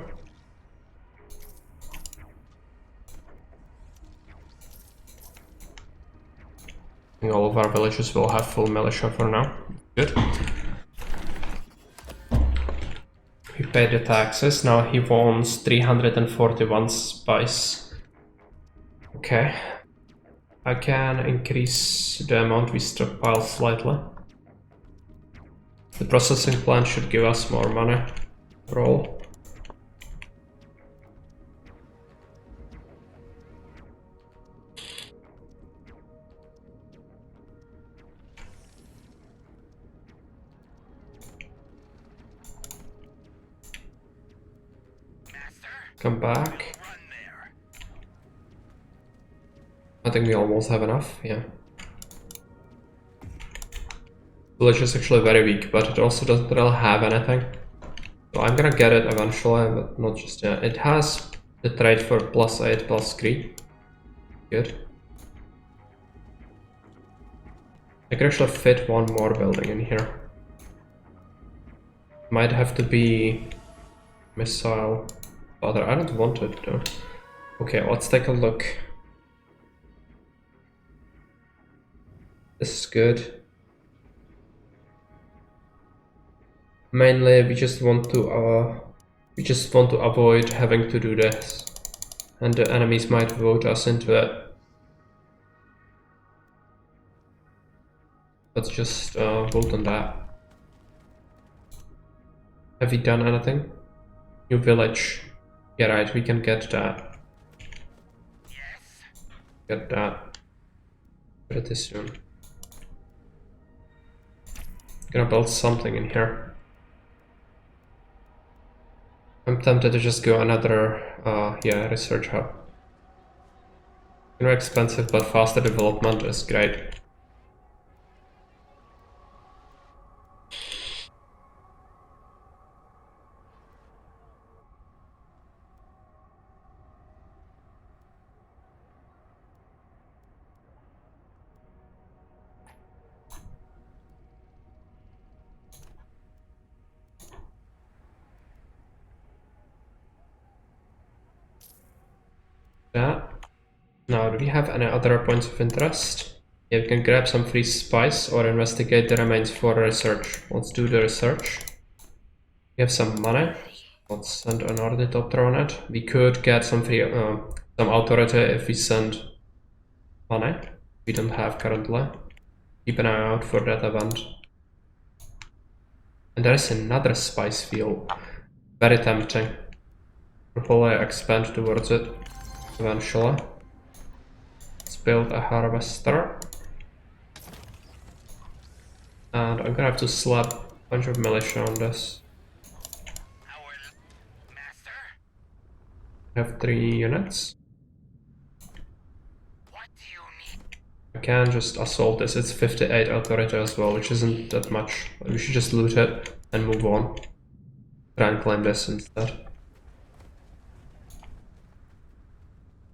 think all of our villages will have full militia for now. Good. We paid the taxes, now he wants 341 spice. Okay. I can increase the amount we stockpile slightly. The processing plant should give us more money overall. Come back. I think we almost have enough, yeah. Village is actually very weak, but it also doesn't really have anything. So I'm gonna get it eventually, but not just yet. It has the trade for +8, +3. Good. I could actually fit one more building in here. Might have to be missile fodder. I don't want it though. Okay, let's take a look. This is good. Mainly, we just want to avoid having to do this, and the enemies might vote us into it. Let's just vote on that. Have we done anything? New village. Yeah, right. We can get that. Yes. Get that pretty soon. Gonna build something in here. I'm tempted to just go another, research hub. Expensive, but faster development is great. That. Now, do we have any other points of interest? Yeah, we can grab some free spice or investigate the remains for research. Let's do the research. We have some money. Let's send an ornithopter on it. We could get some free, some authority if we send money. We don't have currently. Keep an eye out for that event. And there is another spice field. Very tempting. We'll probably expand towards it eventually. Let's build a harvester. And I'm gonna have to slap a bunch of militia on this. Our master? I have 3 units. What do you need? I can just assault this. It's 58 authority as well, which isn't that much. We should just loot it and move on. Try and claim this instead.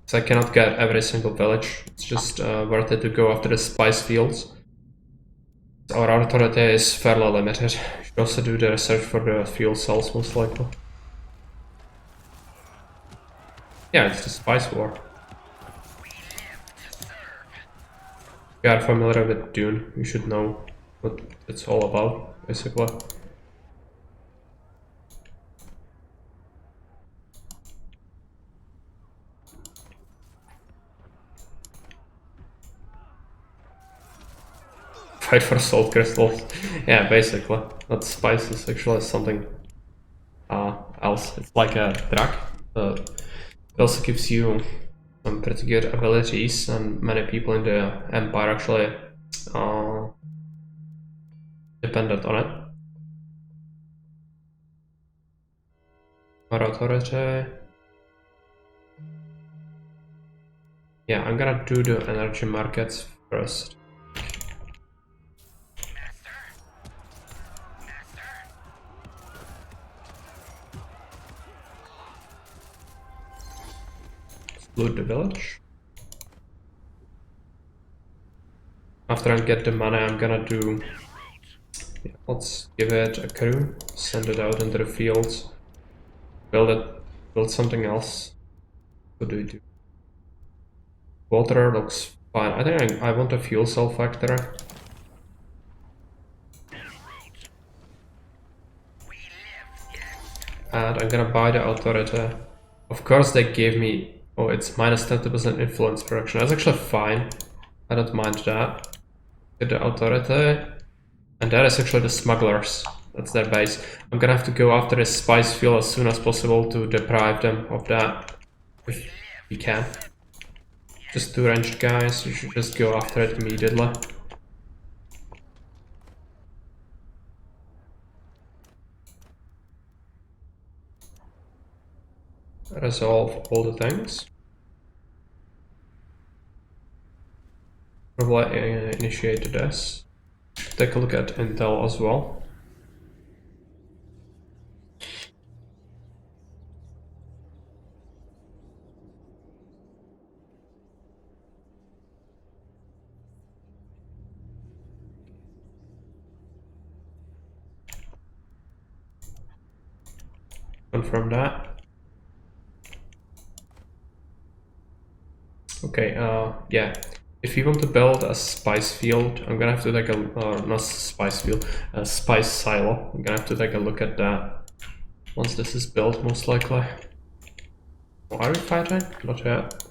So I cannot get every single village. It's just worth it to go after the spice fields. Our authority is fairly limited. We should also do the research for the fuel cells, most likely. Yeah, it's the spice war. We live to serve. If you are familiar with Dune, you should know what it's all about, basically. Fight for salt crystals. Yeah, basically. That spice is actually something else. It's like a drug. It also gives you some pretty good abilities, and many people in the Empire actually depended on it. Our authority. Yeah, I'm gonna do the energy markets first. Loot the village. After I get the money, I'm gonna do. Yeah, let's give it a crew, send it out into the fields, build something else. What do we do? Water looks Fine, I think I want a fuel cell factory. And I'm gonna buy the authority. Of course they gave me, oh, it's minus 20% influence production. That's actually fine. I don't mind that. Get the authority. And that is actually the smugglers. That's their base. I'm gonna have to go after this spice fuel as soon as possible to deprive them of that. If we can. Just two ranged guys, you should just go after it immediately. Resolve all the things. Probably initiate this. Take a look at intel as well. Confirm that. Okay, yeah. If you want to build a spice field, I'm gonna have to take a, not spice field, a spice silo. I'm gonna have to take a look at that once this is built, most likely. Oh, are we fighting? Not yet.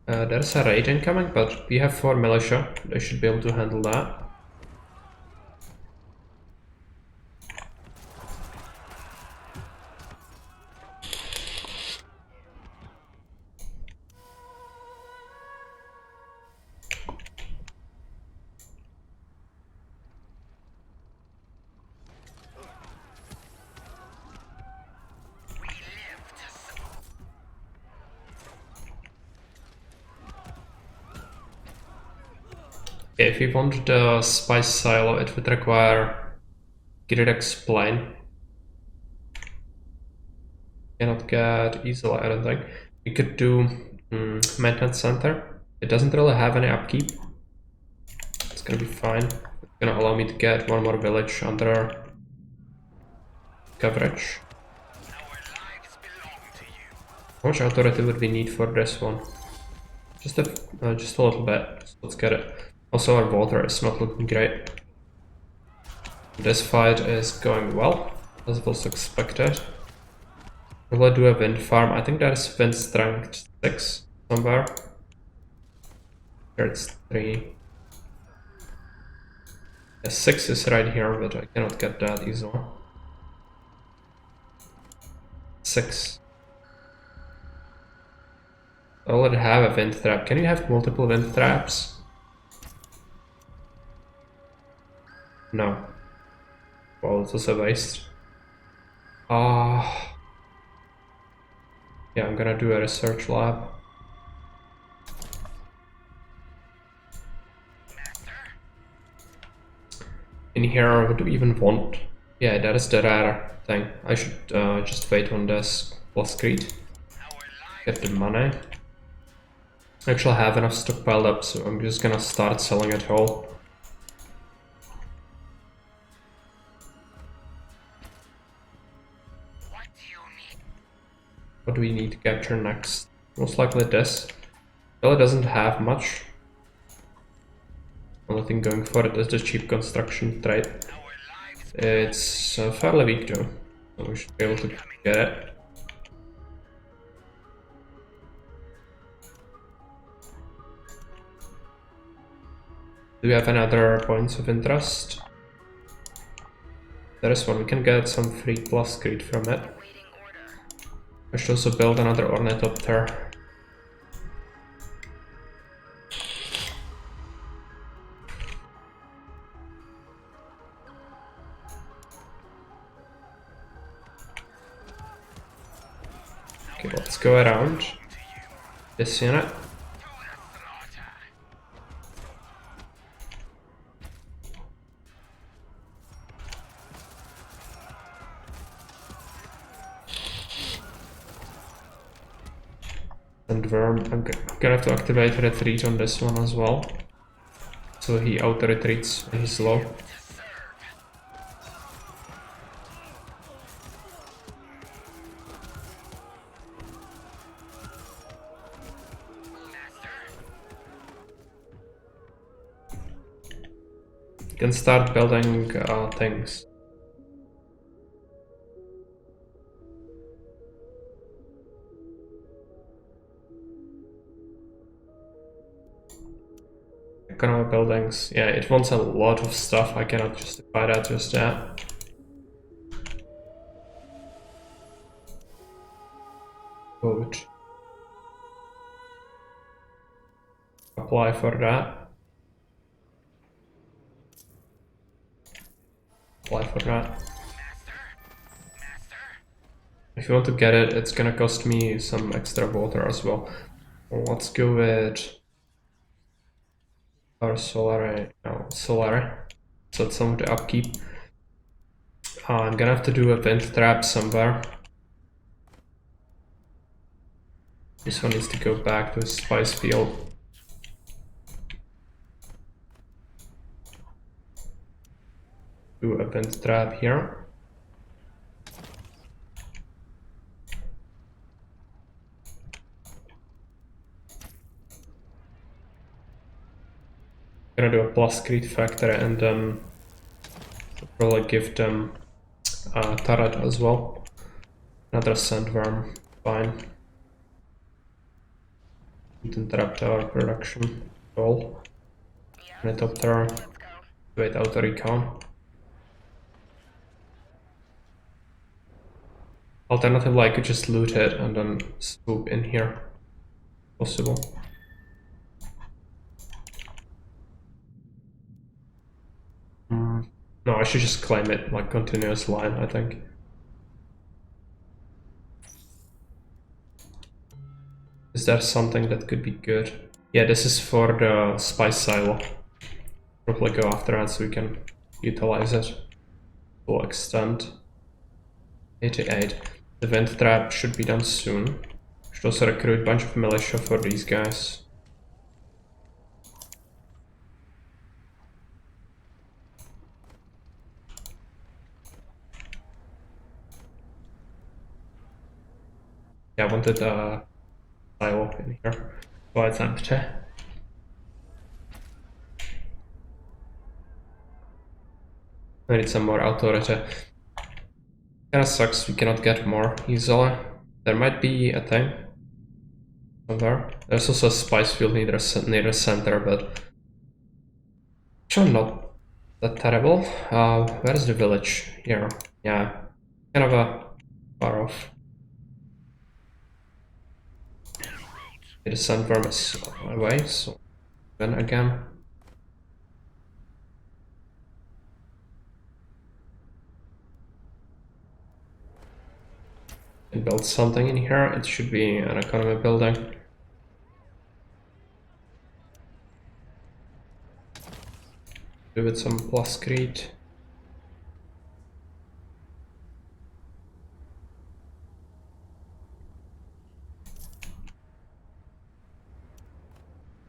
There's a raid incoming, but we have 4 militia. They should be able to handle that. If we want the spice silo, it would require grid explain. Cannot get easily, I don't think. We could do maintenance center. It doesn't really have any upkeep. It's gonna be fine. It's gonna allow me to get one more village under coverage. How much authority would we need for this one? Just a little bit. So let's get it. Also, our water is not looking great. This fight is going well, as was expected. Will I do a wind farm? I think there's wind strength 6 somewhere. Here it's 3. Yeah, 6 is right here, but I cannot get that easily. 6. I already have a wind trap. Can you have multiple wind traps? No. Well, it was a waste. Yeah, I'm gonna do a research lab. In here, what do we even want? Yeah, that is the rare thing. I should just wait on this plus greed. Get the money. I actually have enough stockpiled up, so I'm just gonna start selling it all. What do we need to capture next? Most likely this. Well, it doesn't have much. Only thing going for it is the cheap construction trade. It's fairly weak though, so we should be able to get it. Do we have any other points of interest? There is one. We can get some free plus greed from it. I should also build another ornithopter. Okay, let's go around this unit. And Worm, I'm gonna have to activate retreat on this one as well. So he auto retreats when he's low. You can start building things. Economic buildings. Yeah, it wants a lot of stuff. I cannot justify that just yet. Code. Apply for that. Apply for that. If you want to get it, it's gonna cost me some extra water as well. Let's go with our solar. No, solar. So that's some of the upkeep. I'm gonna have to do a wind trap somewhere. This one needs to go back to a spice field. Do a wind trap here. Gonna do a plus creed factory and then probably give them a turret as well. Another sandworm, fine. Interrupt our production goal. Ornithopter, wait auto recon. Alternatively, I could just loot it and then swoop in here. Possible. No, I should just claim it like continuous line, I think. Is there something that could be good? Yeah, this is for the spice silo. Probably go after that so we can utilize it to full extent. 88. The vent trap should be done soon. Should also recruit a bunch of militia for these guys. Yeah, I wanted a silo in here. Why it's empty. I need some more authority. Kinda sucks we cannot get more easily. There might be a thing somewhere. There's also a spice field near the center, but actually not that terrible. Where's the village? Here. Yeah, kind of a far off. The sandworm is away, so then again. And build something in here. It should be an economy building. Do it some plus creed.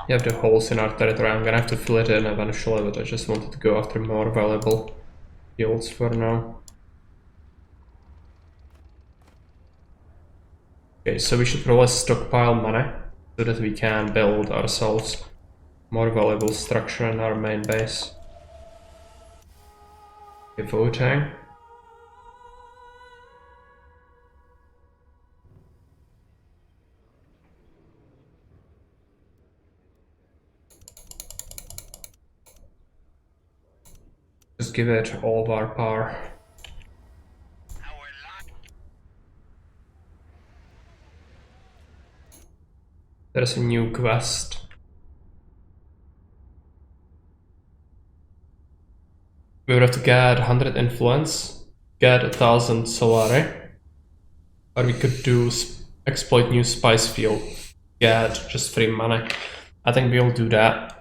You have the holes in our territory. I'm gonna have to fill it in eventually, but I just wanted to go after more valuable fields for now. Okay, so we should probably stockpile money so that we can build ourselves more valuable structure in our main base. Okay, voting. Just give it all of our power. There's a new quest. We would have to get 100 influence, get 1000 solari, or we could do exploit new spice field, get just free money. I think we'll do that.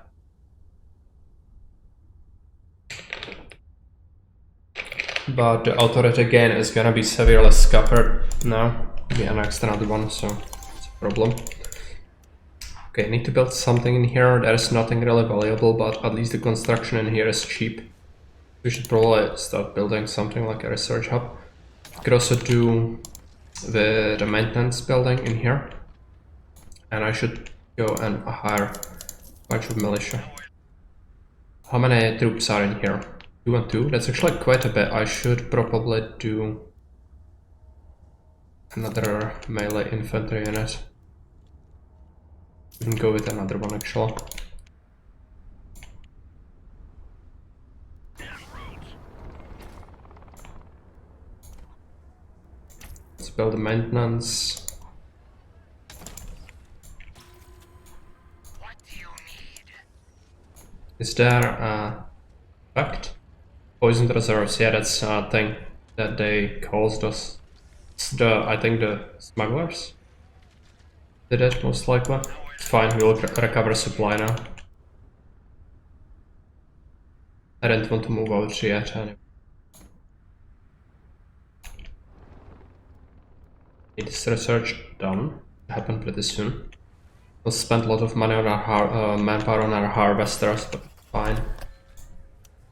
But the authority again is gonna be severely scuppered now. We annexed another one, so it's a problem. Okay, I need to build something in here. There is nothing really valuable, but at least the construction in here is cheap. We should probably start building something like a research hub. Could also do the maintenance building in here. And I should go and hire a bunch of militia. How many troops are in here? 2 and 2? That's actually quite a bit. I should probably do another melee infantry unit. We can go with another one actually. Let's build the maintenance. What do you need? Is there a fact? Poisoned reserves, yeah, that's a thing that they caused us. It's I think the smugglers did it, most likely. It's fine, we'll recover supply now. I didn't want to move out yet anyway. Need this research done. Happen pretty soon. We'll spend a lot of money on our manpower on our harvesters, but fine.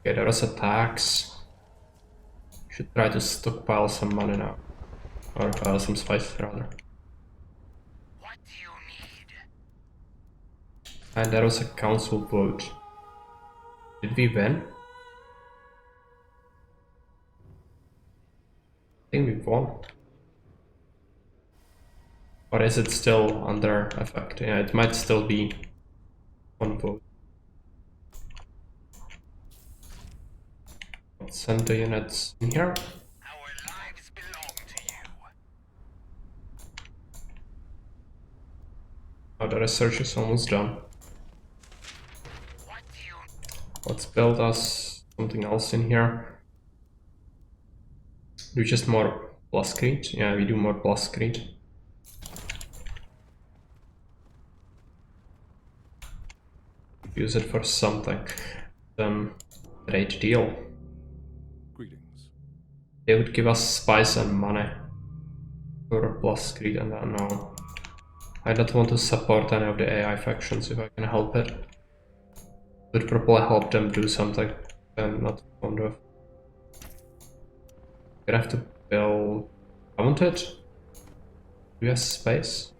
Okay, there is a tax. Should try to stockpile some money now. Or some spice rather. What do you need? And there was a council vote. Did we win? I think we won. Or is it still under effect? Yeah, it might still be one vote. Let's send the units in here. Our lives belong to you. Oh, the research is almost done. What do you Let's build us something else in here. Do just more plascrete? Yeah, we do more plascrete. Use it for something. Trade deal. Greetings. They would give us spice and money for plascrete, and no. I don't want to support any of the AI factions if I can help it. Would probably help them do something I'm not fond of. Gonna have to build. I wanted. Do we have space?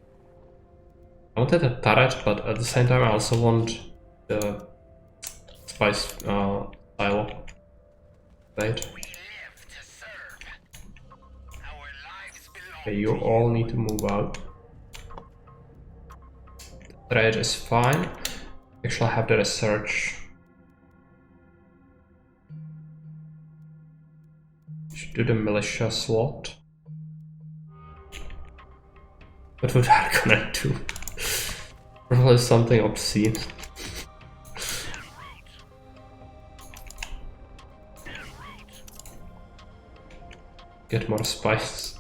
I wanted a turret, but at the same time I also want the spice silo. Right? We live to serve. Our lives belong Okay, you all need to move out. The trade is fine. Actually, I have the research. Should do the militia slot. What would I gonna do? Probably something obscene. Get more spice.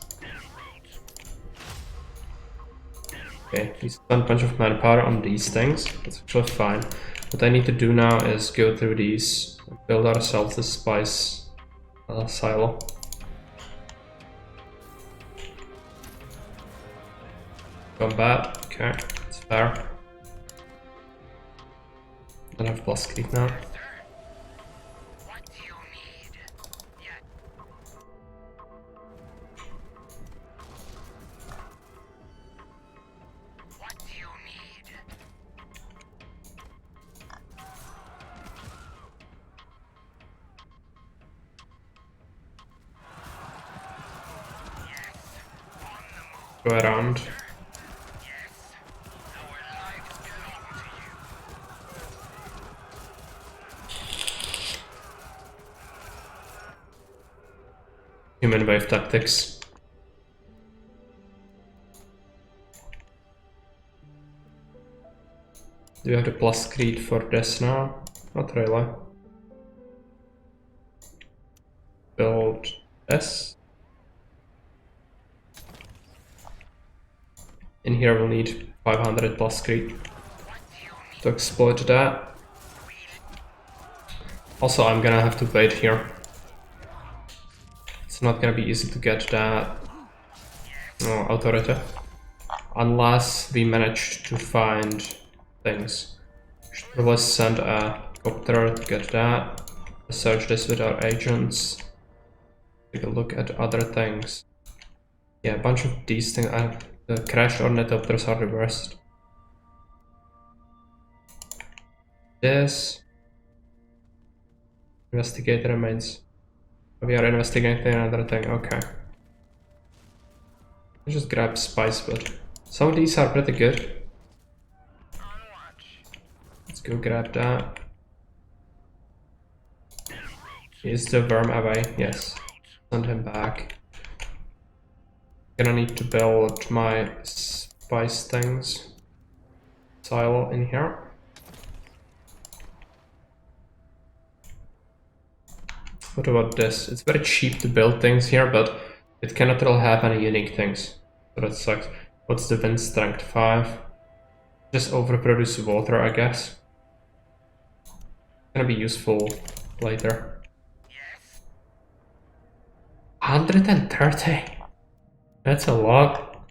Okay, we spent a bunch of manpower on these things. That's actually fine. What I need to do now is go through these and build ourselves a spice silo. Combat, okay, it's fair. Don't have plascrete now. What do you need? Yeah. What do you need? Go around. Yes. Our lives belong to you. Human wave tactics. Do we have the plascrete for this now? Not really. Build this. In here we'll need 500 plascrete to exploit that. Also, I'm gonna have to wait here. It's not gonna be easy to get that authority unless we manage to find things. Should probably send a copter to get that. Research this with our agents. Take a look at other things. Yeah, a bunch of these things. The crash ornithopters are reversed. This. Investigate remains. We are investigating another thing, okay. Let's just grab spice wood. Some of these are pretty good. Let's go grab that. Is the worm away? Yes. Send him back. Gonna need to build my spice things. Silo in here. What about this? It's very cheap to build things here, but it cannot really have any unique things. So that sucks. What's the wind strength? 5. Just overproduce water, I guess. Gonna be useful later. 130? That's a lot.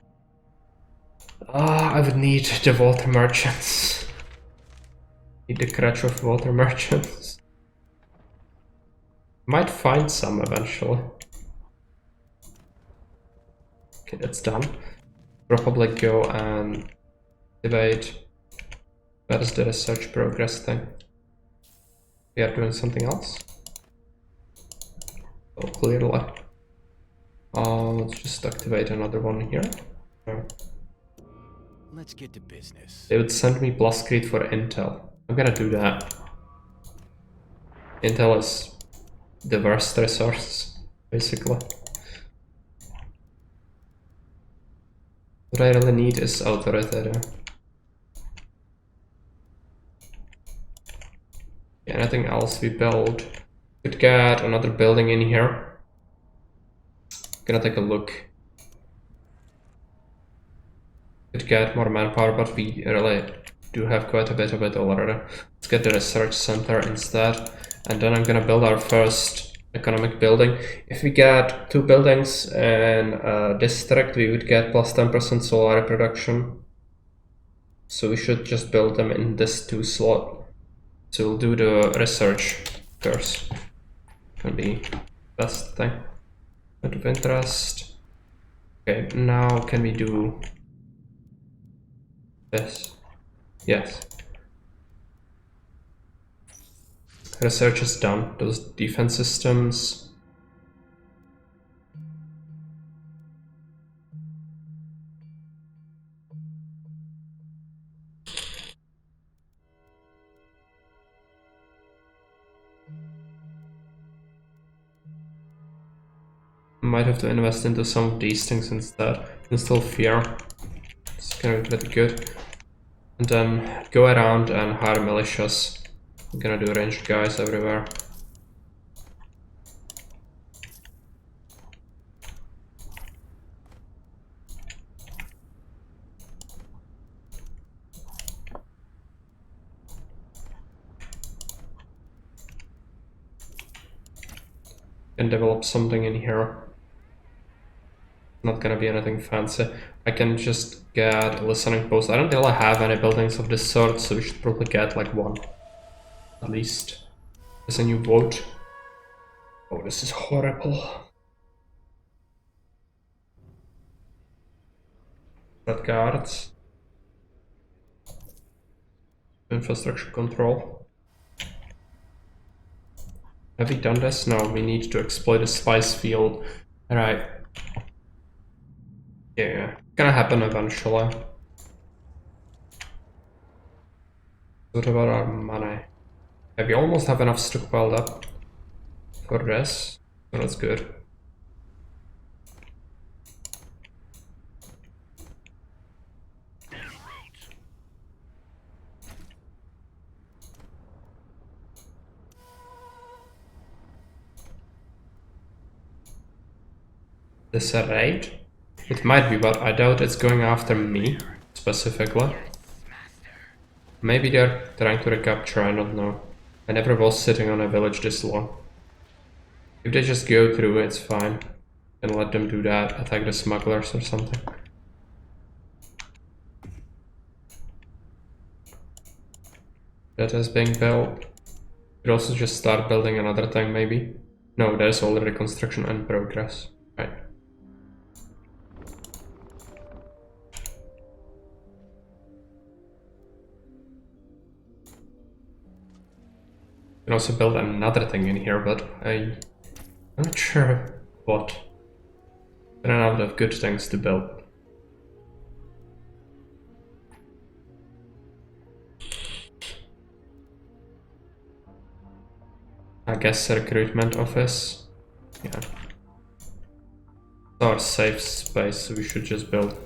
I would need the water merchants. Need the crutch of water merchants. Might find some eventually. Okay, that's done. Probably go and activate. That is the research progress thing. We are doing something else. Oh, clearly. Let's just activate another one here. No. Let's get to business. They would send me Pluscrete for intel. I'm gonna do that. Intel is the worst resource, basically. What I really need is authority. Anything else we build? Could get another building in here. Gonna take a look. Could get more manpower, but we really do have quite a bit of it already. Let's get the research center instead. And then I'm gonna build our first economic building. If we get 2 buildings in a district, we would get plus 10% solar production. So we should just build them in this 2 slot. So we'll do the research first. Can be best thing. Point of interest. Okay, now can we do this? Yes. Research is done. Those defense systems. Might have to invest into some of these things instead. Instill fear. It's gonna be pretty good. And then go around and hire militias. I'm gonna do ranged guys everywhere. Can develop something in here. Not gonna be anything fancy. I can just get a listening post. I don't really have any buildings of this sort, so we should probably get like 1. At least. There's a new boat. Oh, this is horrible. Red guards. Infrastructure control. Have we done this? No, we need to exploit a spice field. Alright. Yeah, gonna happen eventually. What about our money? Yeah, we almost have enough stockpiled up for this, so that's good. This a raid? It might be, but I doubt it's going after me, specifically. Maybe they're trying to recapture, I don't know. I never was sitting on a village this long. If they just go through, it's fine. And let them do that, attack the smugglers or something. That is being built. Could also just start building another thing, maybe. No, there's already construction in progress. Right. can also build another thing in here, but I'm not sure what. I don't have enough good things to build. I guess recruitment office. Yeah. It's our safe space, so we should just build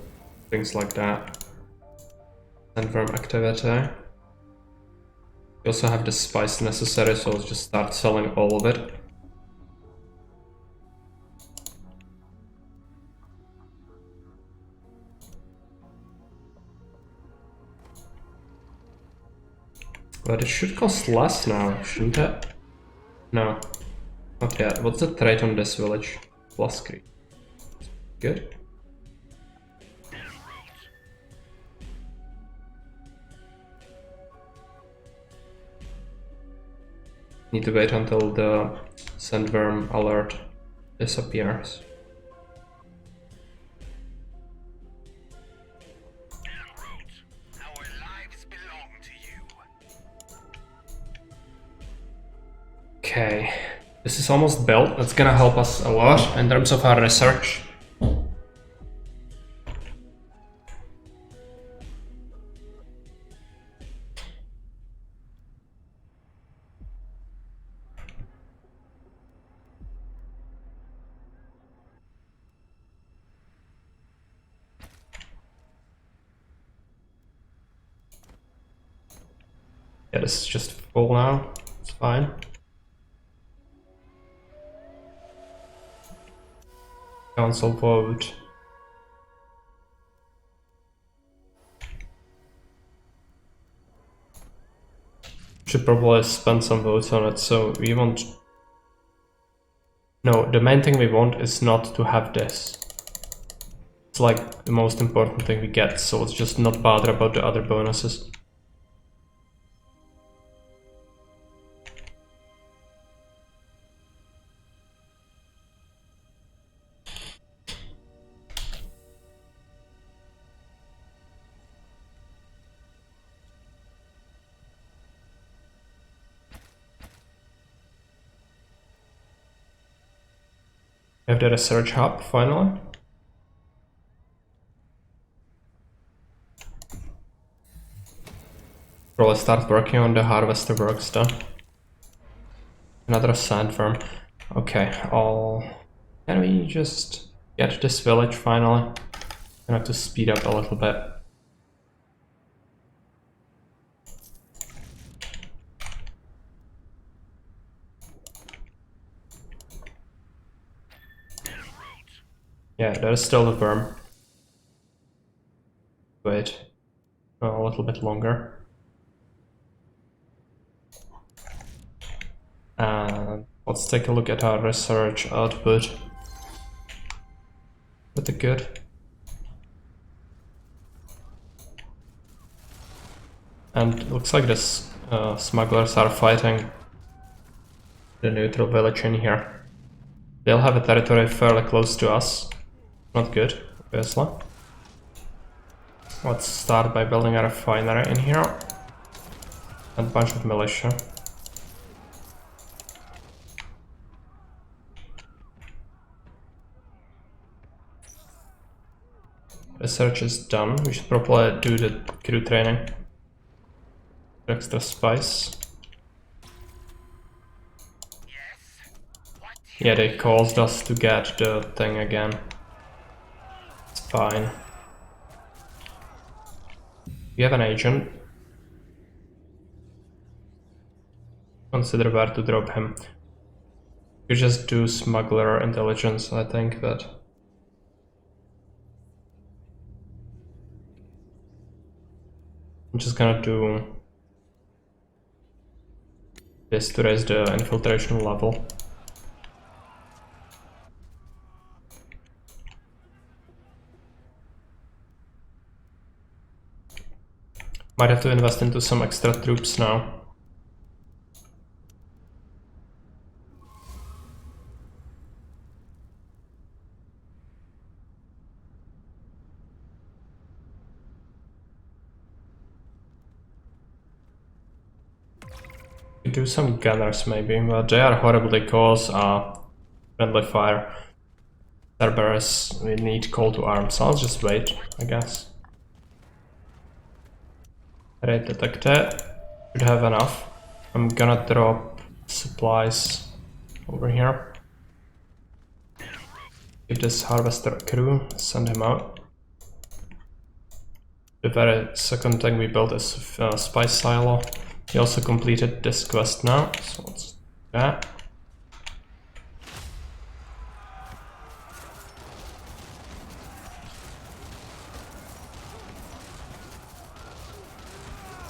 things like that. Confirm activity. We also have the spice necessary, so let's just start selling all of it. But it should cost less now, shouldn't it? No, not yet. What's the trade on this village? Plus 3. Good. Need to wait until the sandworm alert disappears. Our lives belong to you. Okay, this is almost built. That's gonna help us a lot in terms of our research. Yeah, this is just full now. It's fine. Council vote. Should probably spend some votes on it, so we want... No, the main thing we want is not to have this. It's like the most important thing we get, so let's just not bother about the other bonuses. We have the research hub, finally. Probably start working on the harvester works then. Another sandworm. Okay, can we just get this village finally? Gonna have to speed up a little bit. Yeah, there's still the worm. Wait. Oh, a little bit longer. And let's take a look at our research output. Pretty good. And it looks like this smugglers are fighting the neutral village in here. They'll have a territory fairly close to us. Not good, obviously. Let's start by building a refinery in here. And a bunch of militia. Research is done. We should probably do the crew training. Extra spice. Yes? What? Yeah, they caused us to get the thing again. It's fine. We have an agent. Consider where to drop him. You just do smuggler intelligence, I think, but... I'm just gonna do this to raise the infiltration level. Might have to invest into some extra troops now. We do some gunners maybe, but they are horribly close. Friendly fire. Cerberus, we need call to arms, so I'll just wait, I guess. Raid detected. Should have enough. I'm gonna drop supplies over here. Give this harvester a crew, send him out. The very second thing we built is a spice silo. We also completed this quest now, so let's do that.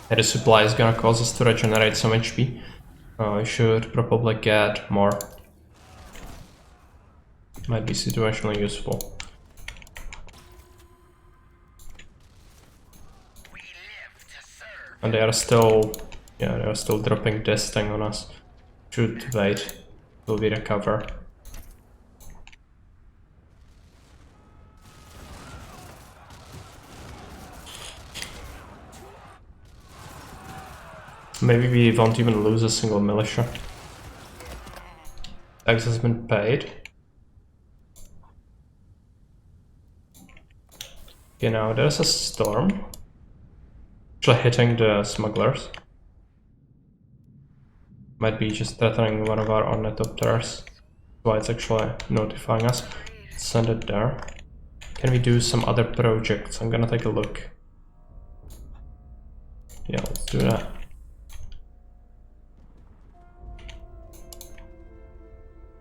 The supply is gonna cause us to regenerate some HP. I should probably get more. Might be situationally useful. We live to serve. And they are still, yeah, they are still dropping this thing on us. Should wait till we recover. Maybe we won't even lose a single militia. Tax has been paid. Okay, now there's a storm. Actually hitting the smugglers. Might be just threatening one of our ornithopters. Why it's actually notifying us. Send it there. Can we do some other projects? I'm gonna take a look. Yeah, let's do that.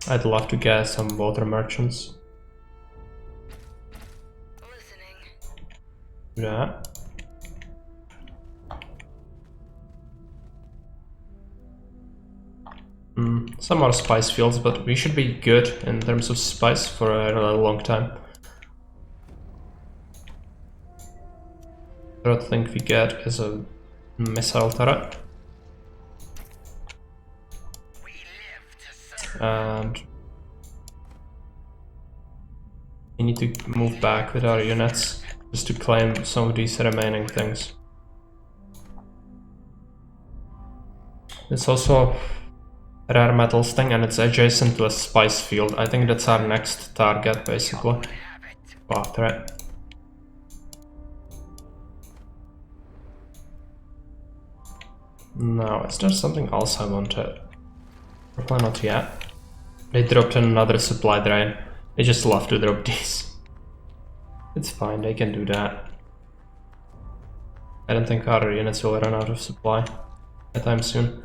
I'd love to get some water merchants. Listening. Do that. Some more spice fields, but we should be good in terms of spice for a really long time. Third thing we get is a missile turret. We live to serve. And we need to move back with our units just to claim some of these remaining things. It's also a rare metals thing and it's adjacent to a spice field. I think that's our next target basically. Have it. Go after it. Now, is there something else I wanted? Probably not yet. They dropped another supply drain. They just love to drop these. It's fine, they can do that. I don't think our units will run out of supply anytime soon.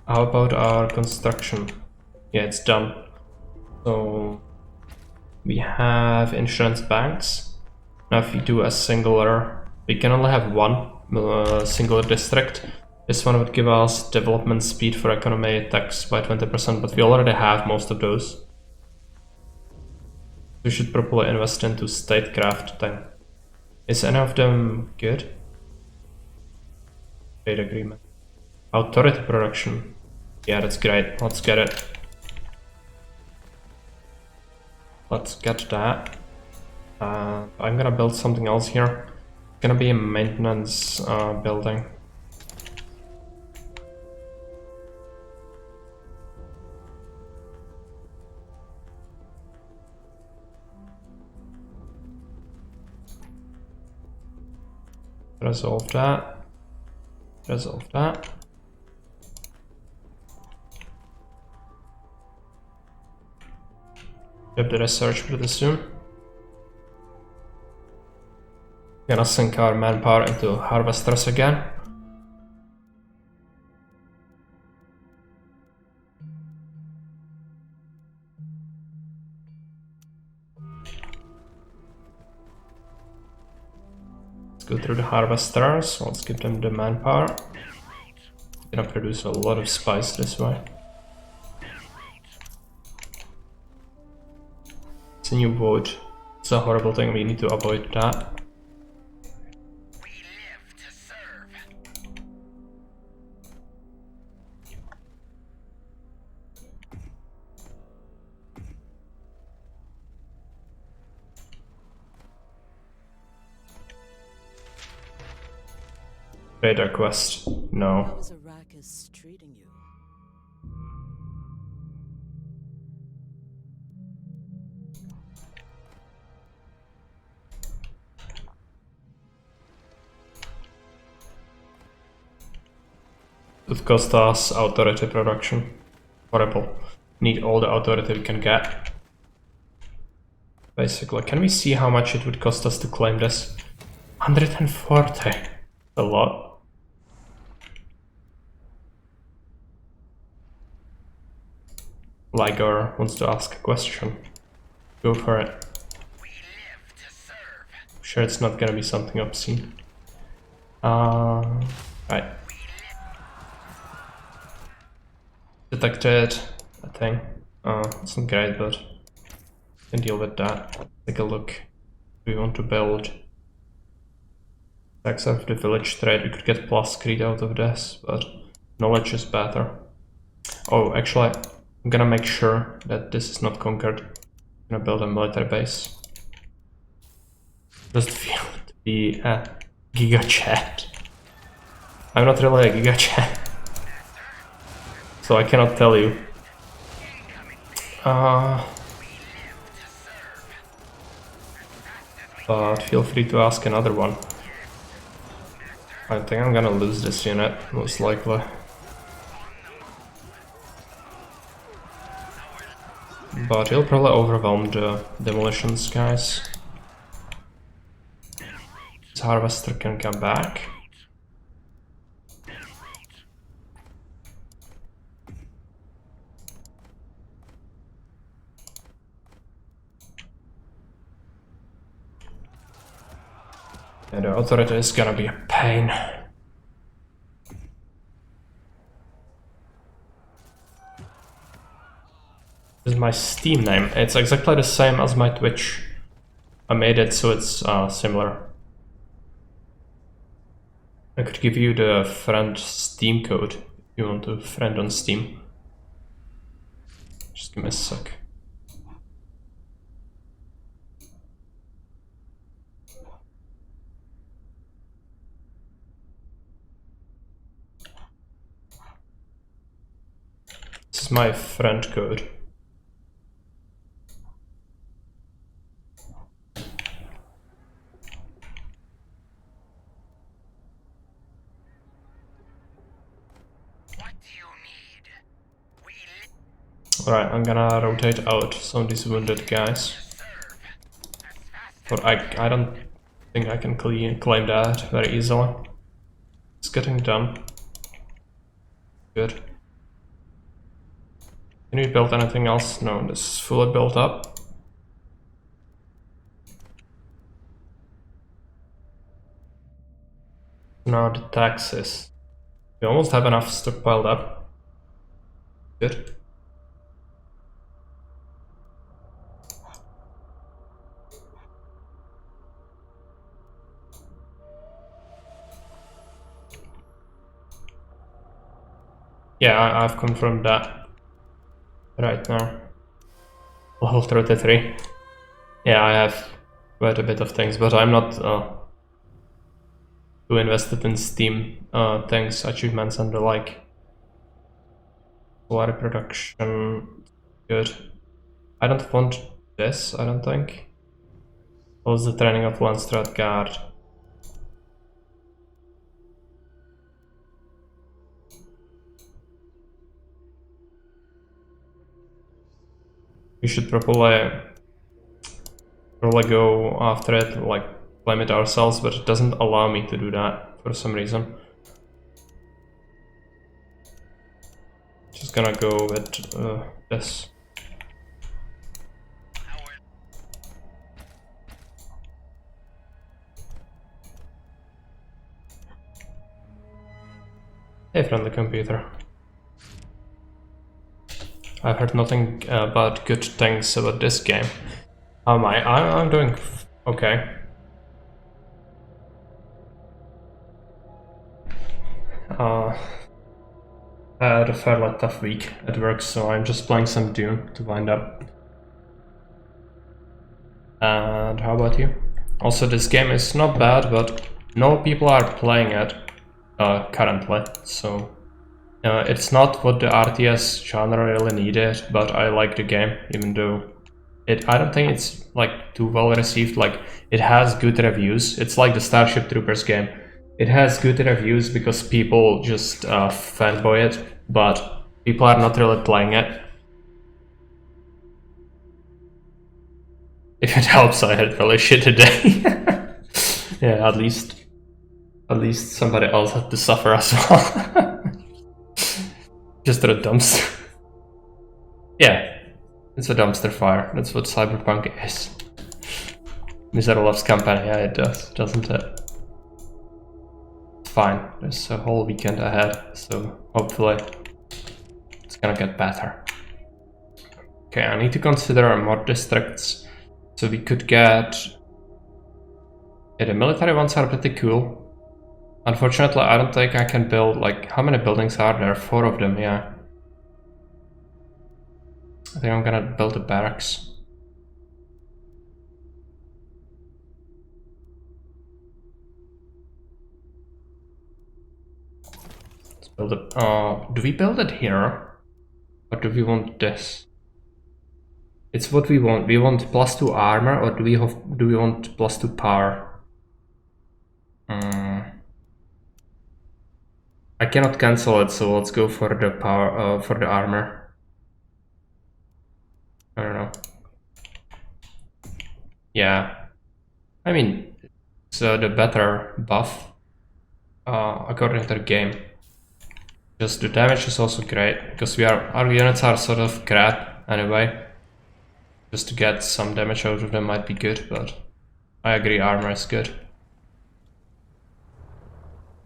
How about our construction? Yeah, it's done. So we have insurance banks. Now if we do a singular, we can only have one singular district. This one would give us development speed for economy tax by 20%, but we already have most of those. We should probably invest into statecraft thing. Is any of them good? Trade agreement. Authority production. Yeah, that's great. Let's get it. Let's get that. I'm gonna build something else here. It's gonna be a maintenance building. Resolve that. Resolve that. Have the research pretty soon. Gonna sink our manpower into harvesters again. Let's go through the harvesters. Let's give them the manpower. Gonna produce a lot of spice this way. It's a new wood. It's a horrible thing. We need to avoid that. We live to serve. Trader quest. No. How's Arrakis treating you? It cost us authority production. Horrible. Need all the authority we can get. Basically, can we see how much it would cost us to claim this? 140. A lot. Liger wants to ask a question. Go for it. We live to serve. I'm sure it's not gonna be something obscene. Right. Detected a thing. It's not great, but can deal with that. Take a look. We want to build tax of the village trade. We could get plus greed out of this, but knowledge is better. Oh, actually, I'm gonna make sure that this is not conquered. I'm gonna build a military base. Does it feel to be a giga chat? I'm not really a giga chat, so I cannot tell you. But feel free to ask another one. I think I'm gonna lose this unit, most likely. But he'll probably overwhelm the demolitions, guys. This harvester can come back. Yeah, the authority is gonna be a pain. This is my Steam name. It's exactly the same as my Twitch. I made it so it's similar. I could give you the friend Steam code if you want to friend on Steam. Just give me a sec. This is my friend code. Alright, I'm gonna rotate out some of these wounded guys. But I don't think I can claim that very easily. It's getting done. Good. Can we build anything else? No, this is fully built up. Now the taxes. We almost have enough stockpiled up. Good. Yeah, I've confirmed that right now. Level 33. Yeah, I have quite a bit of things, but I'm not too invested in Steam things, achievements and the like. Water production, good. I don't want this, I don't think. What was the training of Landstrat Guard? We should probably go after it, like claim it ourselves, but it doesn't allow me to do that for some reason. Just gonna go with this. Hey, friendly computer. I've heard nothing but good things about this game. I'm doing okay. I had a fairly tough week at work, so I'm just playing some Dune to wind up. And how about you? Also, this game is not bad, but no people are playing it. currently. So it's not what the RTS genre really needed, but I like the game, even though I don't think it's like too well received. Like, it has good reviews. It's like the Starship Troopers game. It has good reviews because people just fanboy it, but people are not really playing it. If it helps, I had really shit today. Yeah, at least somebody else had to suffer as well. Just a dumpster. Yeah, it's a dumpster fire. That's what Cyberpunk is. Mr. loves company. Yeah, it does, doesn't it? It's fine. There's a whole weekend ahead, so hopefully it's gonna get better. Okay, I need to consider more districts. So we could get... Yeah, the military ones are pretty cool. Unfortunately, I don't think I can build, like, how many buildings are there? 4 of them, yeah. I think I'm gonna build a barracks. Let's build it. Do we build it here? Or do we want this? It's what we want. We want +2 armor, or do we want +2 power? I cannot cancel it, so let's go for the power, for the armor. I don't know. Yeah, I mean, it's the better buff according to the game. Just the damage is also great because our units are sort of crap anyway. Just to get some damage out of them might be good, but I agree, armor is good.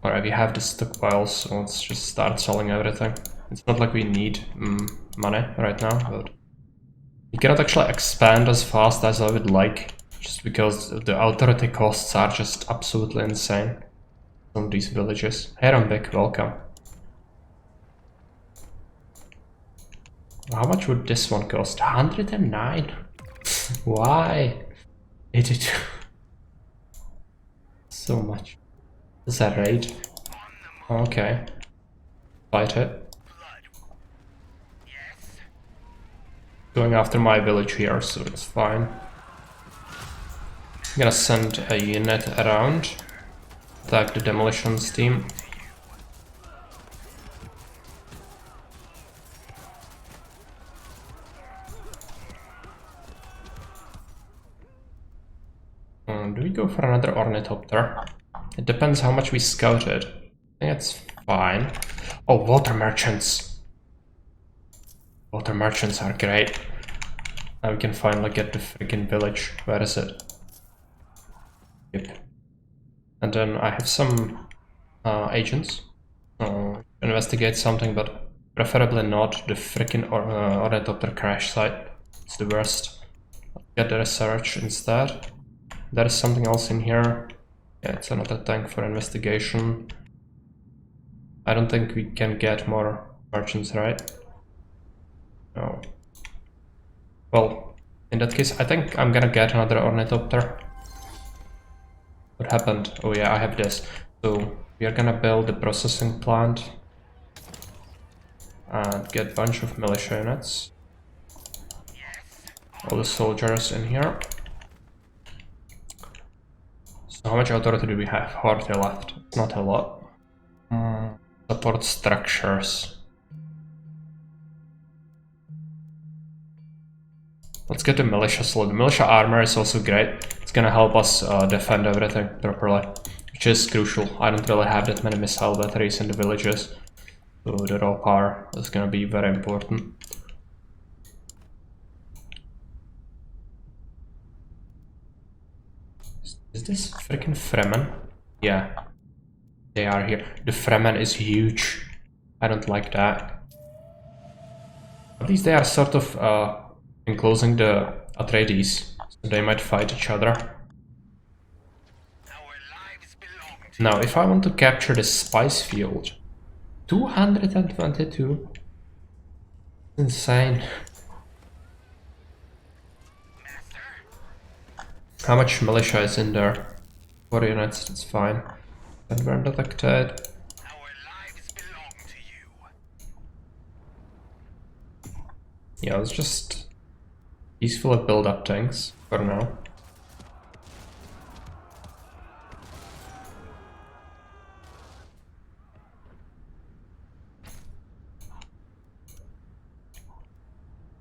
Alright, we have the stockpiles, so let's just start selling everything. It's not like we need money right now, but we cannot actually expand as fast as I would like, just because the authority costs are just absolutely insane on these villages. Hey Rambik, welcome. How much would this one cost? 109? Why? 82. So much. Is that raid? Okay. Fight it. Going after my village here, so it's fine. I'm gonna send a unit around. Attack the demolitions team. Do we go for another ornithopter? It depends how much we scouted. I think it's fine. Oh, water merchants! Water merchants are great. Now we can finally get the freaking village. Where is it? Yep. And then I have some agents. Investigate something, but preferably not the freaking ornithopter crash site. It's the worst. Get the research instead. There is something else in here. Yeah, it's another tank for investigation. I don't think we can get more merchants, right? No. Well, in that case, I think I'm gonna get another ornithopter. What happened? Oh yeah, I have this. So we are gonna build a processing plant and get a bunch of militia units. All the soldiers in here. So how much authority do we have? 40 left. Not a lot. Support structures. Let's get the militia slot. The militia armor is also great. It's gonna help us defend everything properly, which is crucial. I don't really have that many missile batteries in the villages, so the raw power is gonna be very important. Is this freaking Fremen? Yeah, they are here. The Fremen is huge. I don't like that. At least they are sort of enclosing the Atreides, so they might fight each other. Now, if I want to capture the spice field, 222? Insane. How much militia is in there? 4 units, that's fine. And we're detected. Yeah, let's just peacefully build up things for now.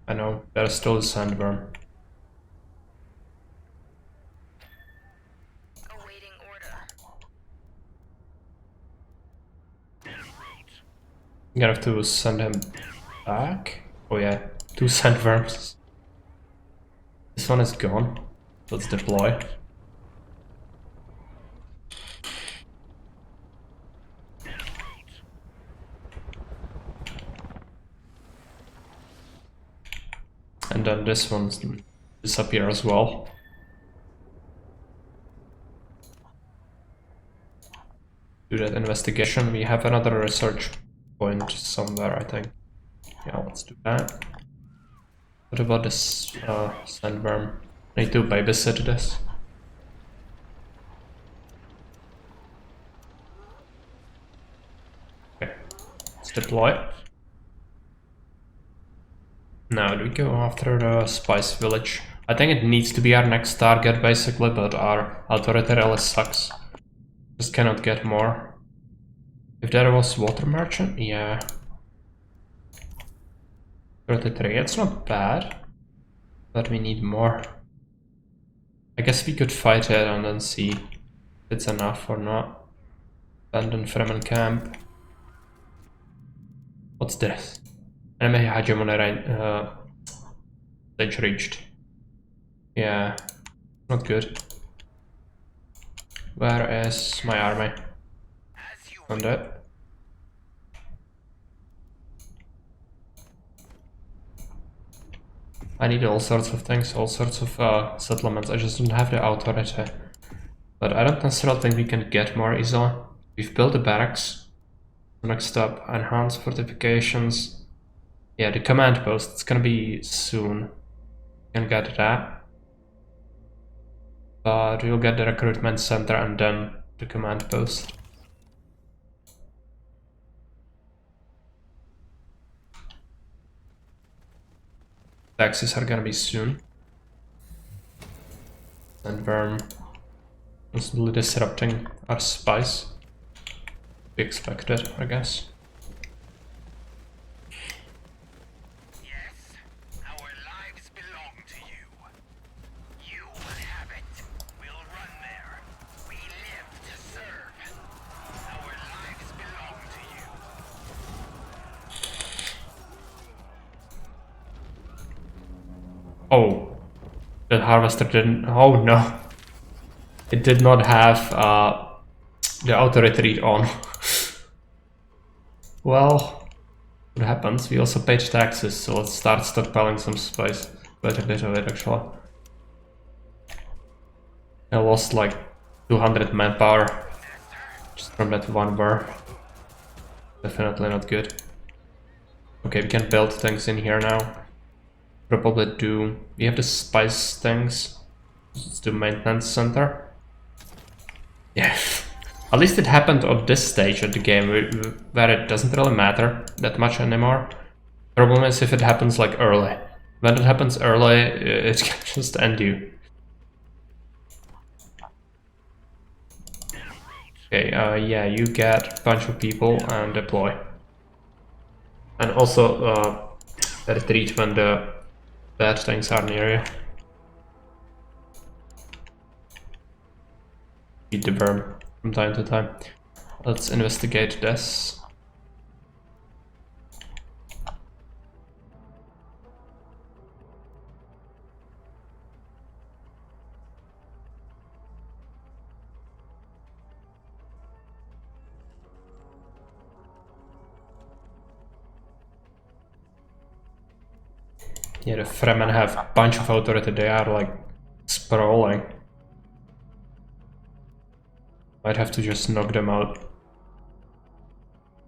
I know, there's still a sandworm. Awaiting order. I'm gonna have to send him back. Oh yeah, 2 sandworms. This one is gone. Let's deploy. And then this one disappear as well. Do that investigation. We have another research point somewhere, I think. Yeah, let's do that. What about this sandworm? I need to babysit this. Okay, let's deploy. Now, do we go after the Spice Village? I think it needs to be our next target, basically, but our authority really sucks. Just cannot get more. If there was Water Merchant, yeah. 33, it's not bad. But we need more. I guess we could fight it and then see if it's enough or not. Abandoned Fremen camp. What's this? Enemy hegemony stage reached. Yeah, not good. Where is my army? As you On that. I need all sorts of things, all sorts of settlements. I just don't have the authority. But I don't necessarily think we can get more easily. We've built the barracks. Next up, enhanced fortifications. Yeah, the command post, it's gonna be soon. Can get that. But we'll get the recruitment center and then the command post. Taxes are gonna be soon. And worm constantly disrupting our spice. We expected, I guess. Yes, our lives belong to you. You will have it. We'll run there. We live to serve. Our lives belong to you. Oh, that harvester didn't. Oh no, it did not have the auto retreat on. Well, what happens? We also paid taxes, so let's start stockpiling some spice. Quite a bit of it, actually. I lost like 200 manpower just from that one war. Definitely not good. Okay, we can build things in here now. Probably do. We have the spice things. Let's do maintenance center. Yeah. At least it happened on this stage of the game where it doesn't really matter that much anymore. Problem is if it happens like early. When it happens early, it can just end you. Okay, yeah, you get a bunch of people and deploy. And also retreat when the bad things are near you. Beat the worm from time to time. Let's investigate this. Yeah, the Fremen have a bunch of authority, they are like sprawling. Might have to just knock them out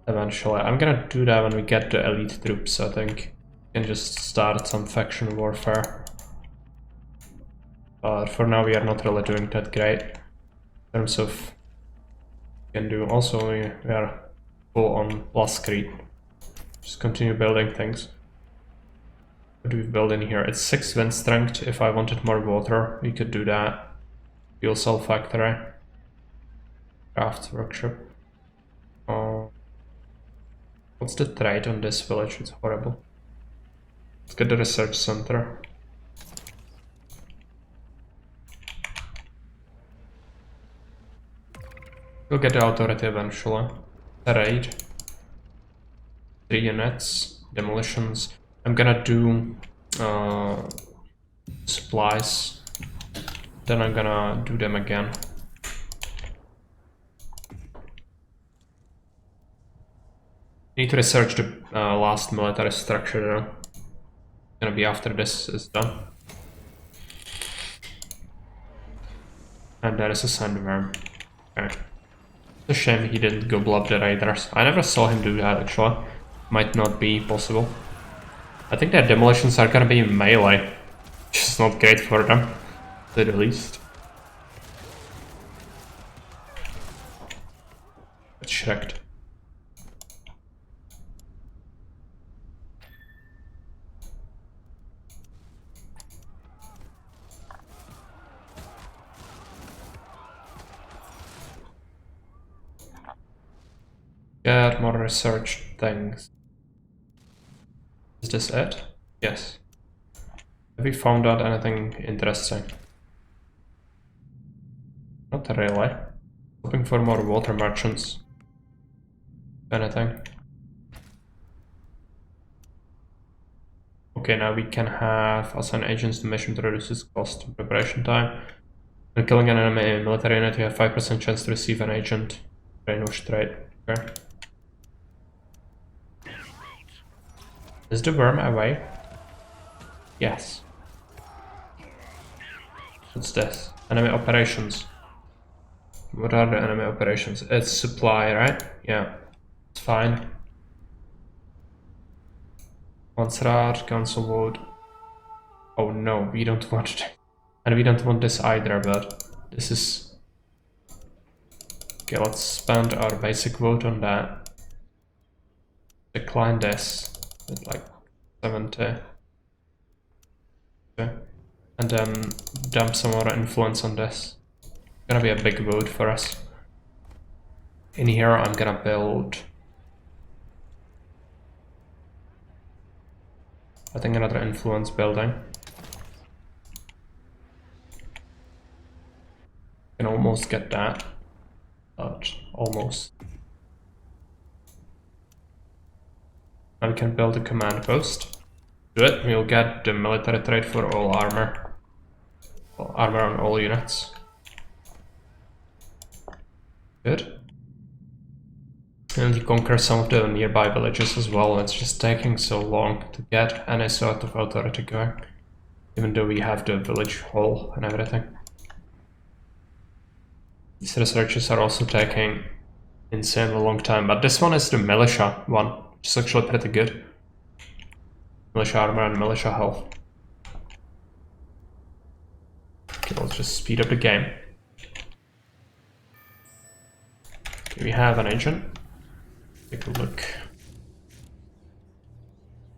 eventually. I'm gonna do that when we get the elite troops, I think. We can just start some faction warfare. But for now we are not really doing that great. In terms of we can do also we are full on Last Creed. Just continue building things. What do we build in here? It's 6 wind strength. If I wanted more water, we could do that. Fuel cell factory. Crafts workshop. What's the trade on this village? It's horrible. Let's get the research center. We'll get the authority eventually. Trade. 3 units. Demolitions. I'm gonna do supplies. Then I'm gonna do them again. Need to research the last military structure though. Gonna be after this is done. And there is a sandworm. Okay. It's a shame he didn't go blow up the raiders. I never saw him do that actually. Might not be possible. I think their demolitions are gonna be melee, which is not great for them, to say the least. It's Shreked. Get more research things. Is this it? Yes. Have we found out anything interesting? Not really. Hoping for more water merchants. Anything. Okay, now we can have assign agents to mission to reduce its cost and preparation time. When killing an enemy military unit, you have 5% chance to receive an agent. Brainwash trade. Okay. Is the worm away? Yes. What's this? Enemy operations. What are the enemy operations? It's supply, right? Yeah. It's fine. Once rar, cancel vote. Oh no, we don't want it. And we don't want this either, but this is... Okay, let's spend our basic vote on that. Decline this. With like 70. Okay. And then dump some more influence on this. Gonna be a big vote for us. In here I'm gonna build... I think another influence building. Can almost get that. But almost. And we can build a command post. Do it, we'll get the military trade for all armor. Well, armor on all units. Good. And you conquer some of the nearby villages as well. It's just taking so long to get any sort of authority going. Even though we have the village hall and everything. These researches are also taking insanely long time, but this one is the militia one, which is actually pretty good. Militia armor and militia health. Okay, let's just speed up the game. Okay, we have an agent. Take a look.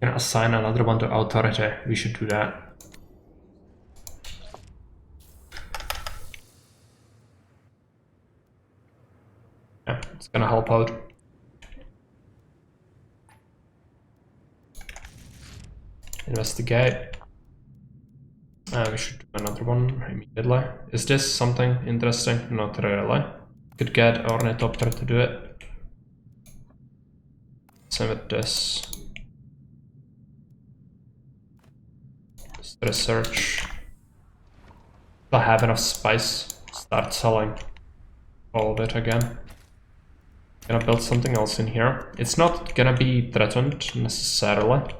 We're gonna assign another one to authority. We should do that. Yeah, it's gonna help out. Investigate. We should do another one immediately. Is this something interesting? Not really. Could get Ornithopter to do it. Same with this. Just research. If I have enough spice, start selling all of it again. Gonna build something else in here. It's not gonna be threatened necessarily.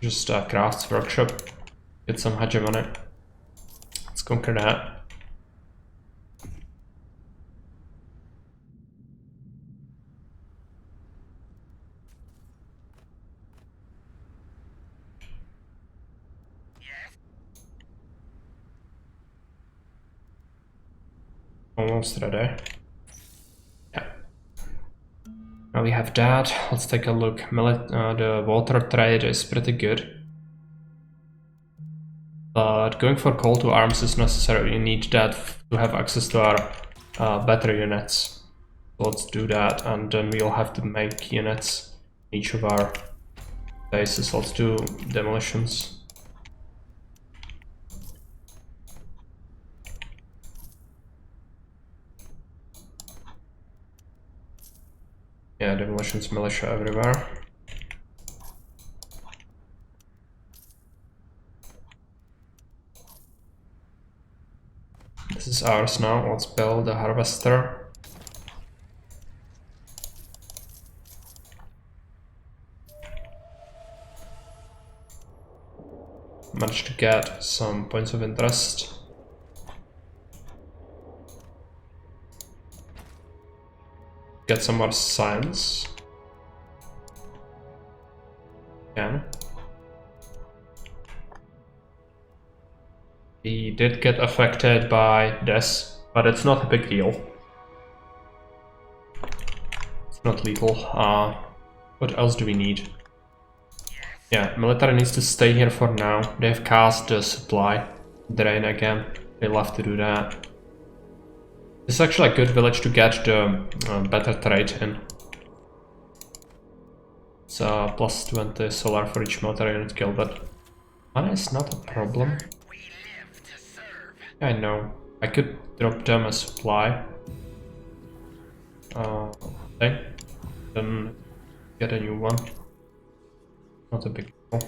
Just crafts workshop. Get some hegemony. Let's conquer that. Almost ready. Yeah. Now we have that. Let's take a look. The water trade is pretty good. But going for call to arms is necessary. You need that to have access to our battery units. So let's do that, and then we'll have to make units in each of our bases. Let's do demolitions. Yeah, demolitions, militia everywhere. This is ours now. Let's build a harvester. Managed to get some points of interest. Get some more science. Again. He did get affected by this, but it's not a big deal. It's not lethal. What else do we need? Yeah, military needs to stay here for now. They've cast the supply drain again. They love to do that. This is actually a good village to get the better trade in. It's plus 20 solar for each military unit killed, but mana is not a problem. Yeah, I know. I could drop them a supply. Okay. Then get a new one. Not a big deal.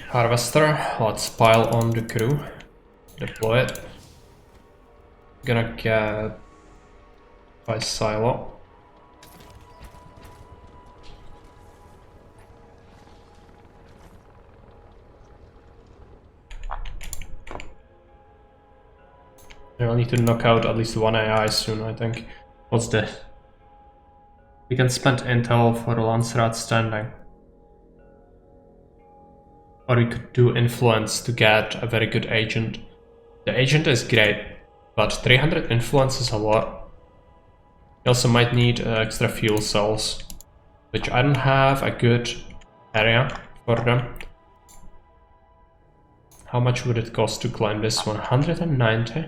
Harvester, let's pile on the crew. Deploy it. Gonna get by silo. I'll need to knock out at least one AI soon, I think. What's this? We can spend intel for the Lancerat standing. Or we could do influence to get a very good agent. The agent is great, but 300 influence is a lot. We also might need extra fuel cells, which I don't have a good area for them. How much would it cost to climb this one? 190?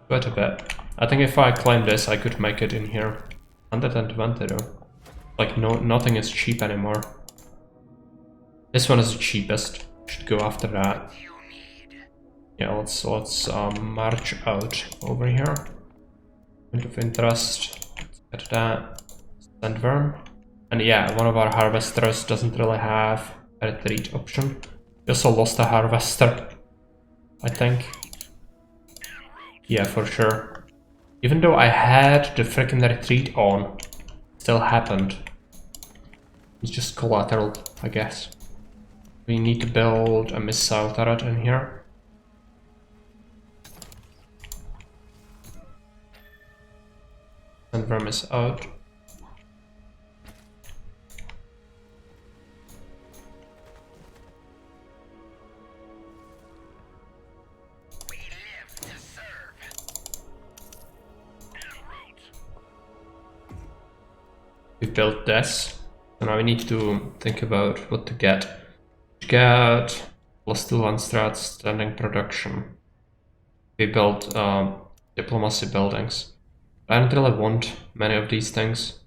Quite a bit. I think if I climb this, I could make it in here. 120 though. Like nothing is cheap anymore. This one is the cheapest. Should go after that. Yeah, let's march out over here. Point of interest. Let's get that. Sandworm. And yeah, one of our harvesters doesn't really have a retreat option. We also lost a harvester, I think. Yeah, for sure. Even though I had the freaking retreat on, it still happened. It's just collateral, I guess. We need to build a missile turret in here. Sandworm is out. We built this, so now we need to think about what to get. Get plus 2 Landstrats standing production. We built diplomacy buildings. I don't really want many of these things.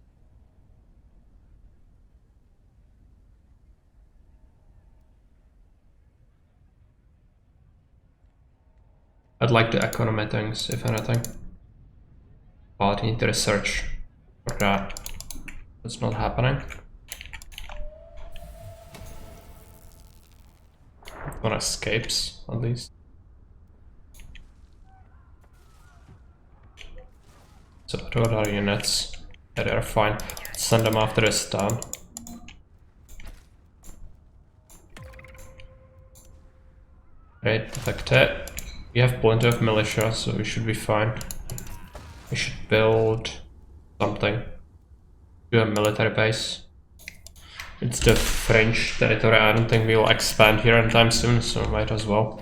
I'd like the economy things, if anything. But I need to research for that. That's not happening. One escapes, at least. So what are our units? Yeah, they're fine. Let's send them after this town. Right, detect it. We have plenty of militia, so we should be fine. We should build something. Do a military base. It's the French territory. I don't think we'll expand here anytime soon, so might as well.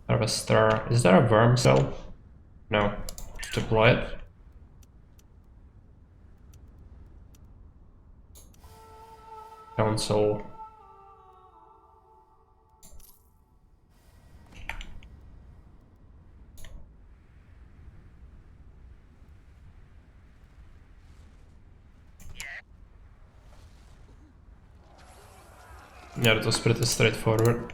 Harvester. Is there a worm cell? No. Let's deploy it. Council. Yeah, that was pretty straightforward.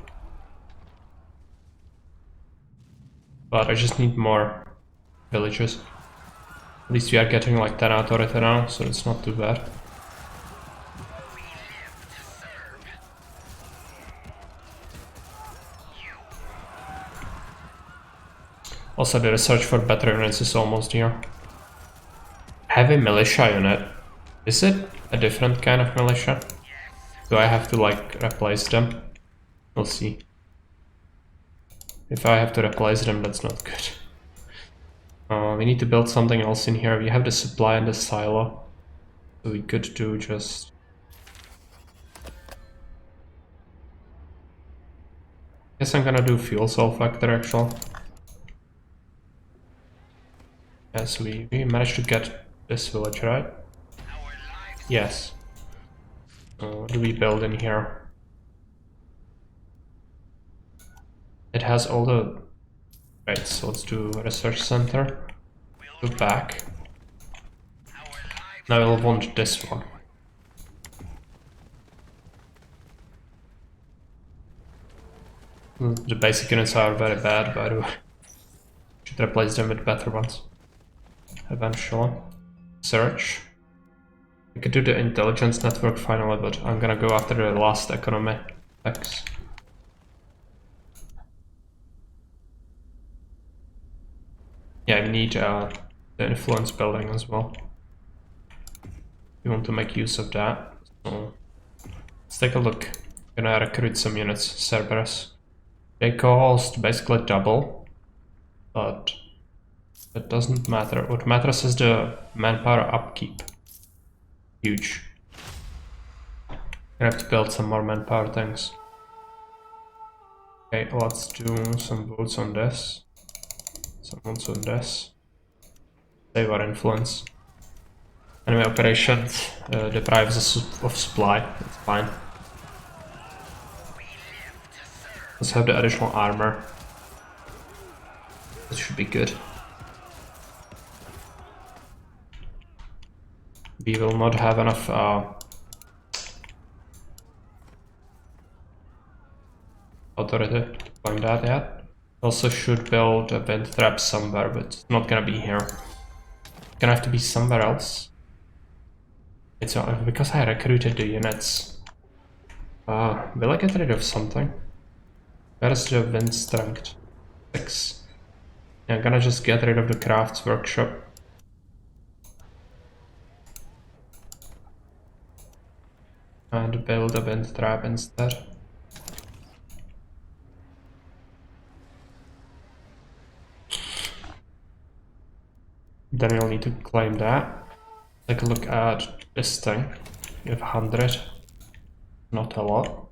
But I just need more villages. At least we are getting like 10 authority now, so it's not too bad. Also, the research for better units is almost here. Heavy militia unit. Is it a different kind of militia? Do I have to like replace them? We'll see. If I have to replace them, that's not good. We need to build something else in here. We have the supply and the silo. So we could do just... Guess I'm gonna do fuel cell factor actually. Yes, we managed to get this village, right? Yes. What do we build in here? It has all the... Right, so let's do research center. Go back. Now we'll want this one. The basic units are very bad, by the way. Should replace them with better ones. Eventually. Search. We could do the intelligence network finally, but I'm gonna go after the last economy. X. Yeah, we need the influence building as well. We want to make use of that. So let's take a look. I'm gonna recruit some units. Cerberus. They cost basically double, but that doesn't matter. What matters is the manpower upkeep. Huge. I have to build some more manpower things. Okay, let's do some votes on this. Some votes on this. Save our influence. Anyway, operations deprives us of supply. It's fine. Let's have the additional armor. This should be good. We will not have enough authority to find that yet. Also should build a wind trap somewhere, but it's not gonna be here. It's gonna have to be somewhere else. It's because I recruited the units. Will I get rid of something? Where is the wind strength? 6. Yeah, I'm gonna just get rid of the crafts workshop. And build a wind trap instead. Then we'll need to claim that. Take a look at this thing. We have 100. Not a lot.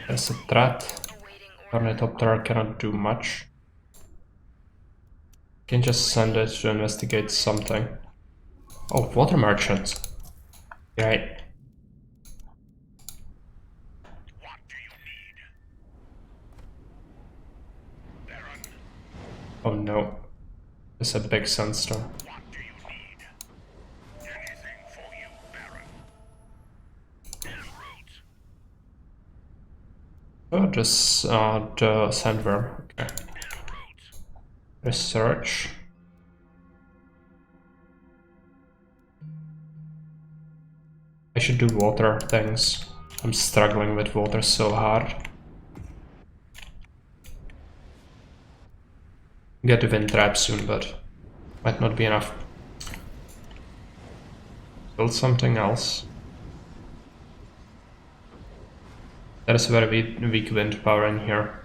There's a threat. Ornithopter cannot do much. Can just send it to investigate something. Oh, water merchants. Right. What do you need? Baron, Oh no. It's a big sandstorm. what do you need? Anything for you, Baron. En route. Oh, just the sandworm. Okay. En route. Research. I should do water things. I'm struggling with water so hard. Get the wind trap soon, but might not be enough. Build something else. There is a very weak wind power in here.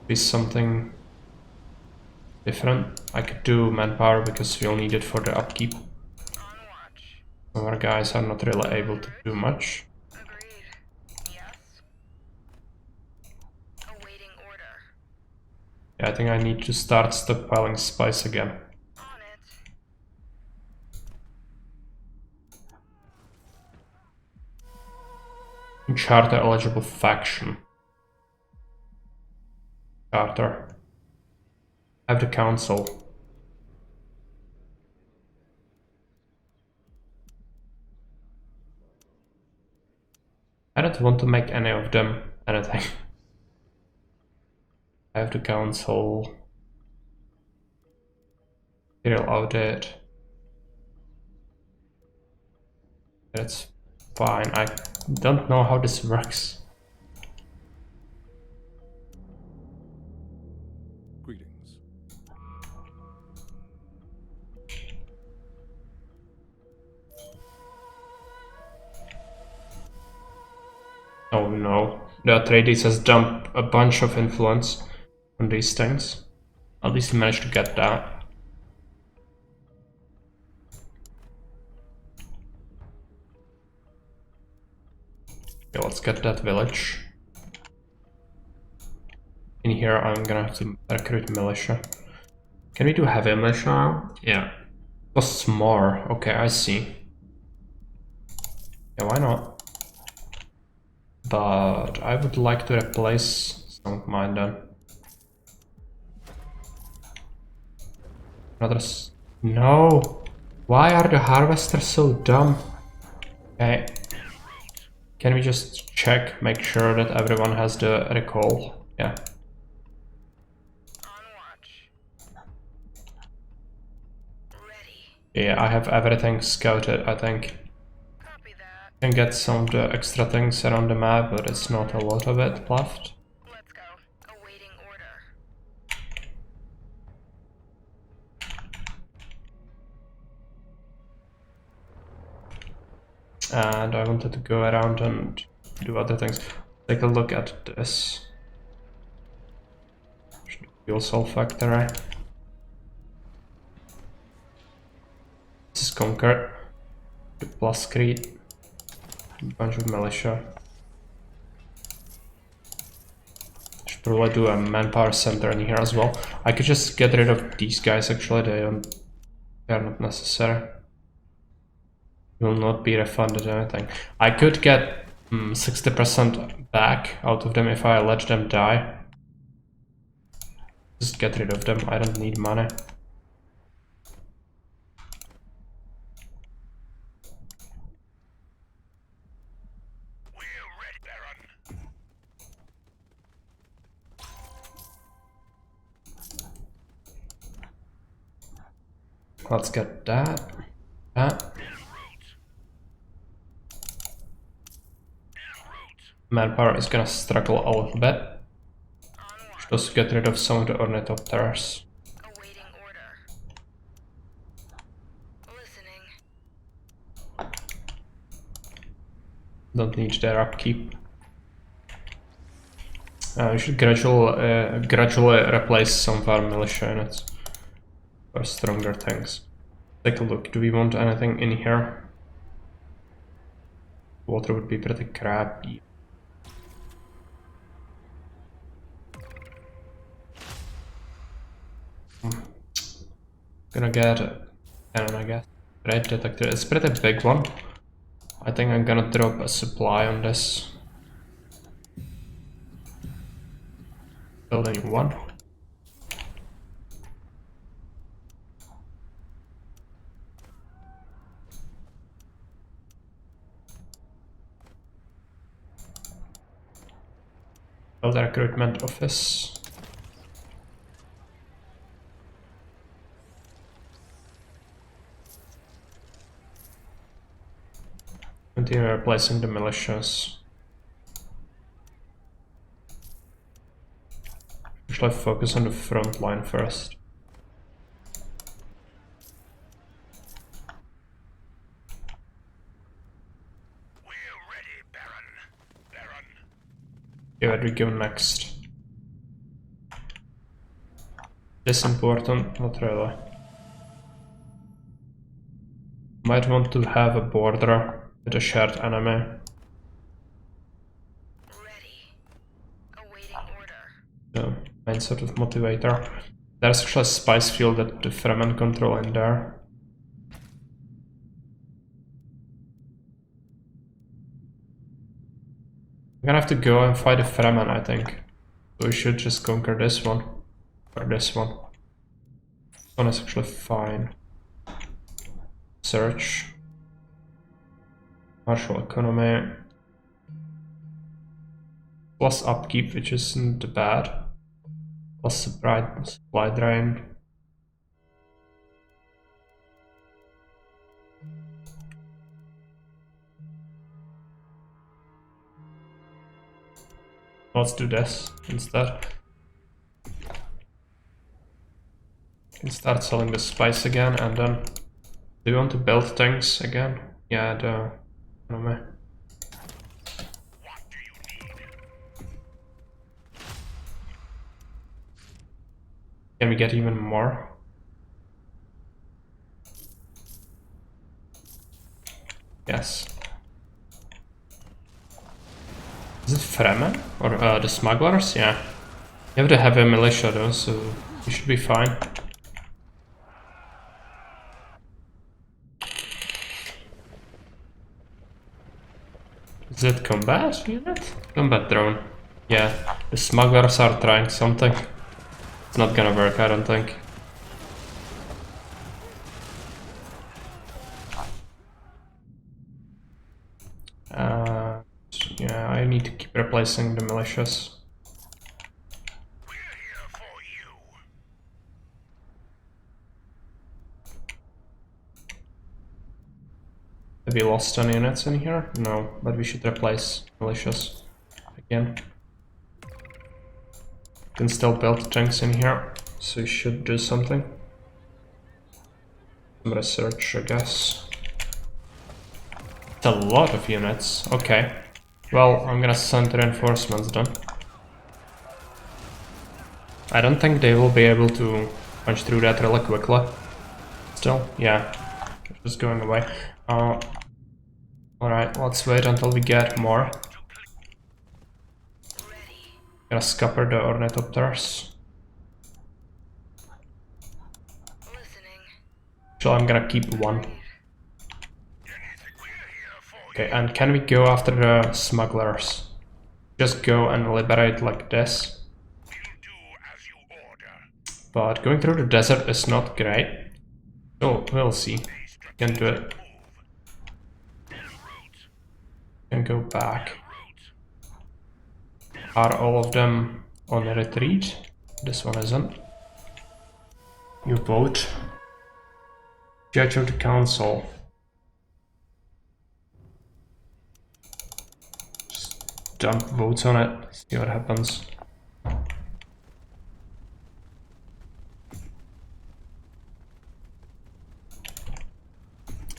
Be something different. I could do manpower because we'll need it for the upkeep. On watch. Our guys are not really able to do much. Agreed. Yes. Awaiting order. Yeah, I think I need to start stockpiling spice again. On it. Charter eligible faction. Charter. Have the council. I don't want to make any of them anything. I have the council. Serial audit. That's fine. I don't know how this works. Greetings. Oh no. The Atreides has dumped a bunch of influence on these things. At least he managed to get that. Okay, let's get that village. In here I'm gonna have to recruit militia. Can we do heavy militia now? Yeah. Costs more. Okay, I see. Yeah, why not? But I would like to replace some of mine then. No! Why are the harvesters so dumb? Okay. Can we just check, make sure that everyone has the recall? Yeah. On watch. Ready. Yeah, I have everything scouted, I think. Copy that. Can get some of the extra things around the map, but it's not a lot of it left. Let's go. Awaiting order. And I wanted to go around and do other things. Take a look at this. Fuel cell factory. This is Conquer. The Plus Creed. A bunch of militia. Should probably do a manpower center in here as well. I could just get rid of these guys actually, they are not necessary. Will not be refunded or anything. I could get 60% back out of them if I let them die. Just get rid of them, I don't need money. We're ready, Baron. Let's get that. That. Manpower is gonna struggle a little bit. Should also get rid of some of the ornithopters. Awaiting order. Listening. Don't need their upkeep. We should gradually replace some of our militia units for stronger things. Take a look. Do we want anything in here? Water would be pretty crappy. Gonna get a cannon, I guess. Red detector. It's a pretty big one. I think I'm gonna drop a supply on this. Building 1. Build a recruitment office. Continue replacing the militias. Should I focus on the front line first? We're ready, Baron. Baron. Okay, where do we go next? This important? Not really. Might want to have a border with a shared enemy. Ready. Awaiting order. So, main sort of motivator. There's actually a spice field that the Fremen control in there. I'm gonna have to go and fight a Fremen, I think. So we should just conquer this one. Or this one. This one is actually fine. Search. Martial economy. Plus upkeep, which isn't bad. Plus supply drain. Let's do this instead. Can start selling the spice again, and then do you want to build things again? Yeah, the economy. What do you need? Can we get even more? Yes. Is it Fremen? Or the smugglers? Yeah. You have the heavy militia though, so you should be fine. Is it combat unit? Combat drone. Yeah, the smugglers are trying something. It's not gonna work, I don't think. Yeah, I need to keep replacing the militias. We're here for you. Have we lost any units in here? No, but we should replace militias again. Can still build tanks in here, so you should do something. Some research, I guess. It's a lot of units. Okay. Well, I'm gonna send reinforcements then. I don't think they will be able to punch through that really quickly. Still, yeah. It's just going away. Alright, let's wait until we get more. Gonna scupper the ornithopters. Listening. So I'm gonna keep one. Okay, and can we go after the smugglers? Just go and liberate like this. We'll do as you order. But going through the desert is not great. So we'll see. Can do it. Can go back. Are all of them on a retreat? This one isn't. You vote. Judge of the council. Just dump votes on it, see what happens.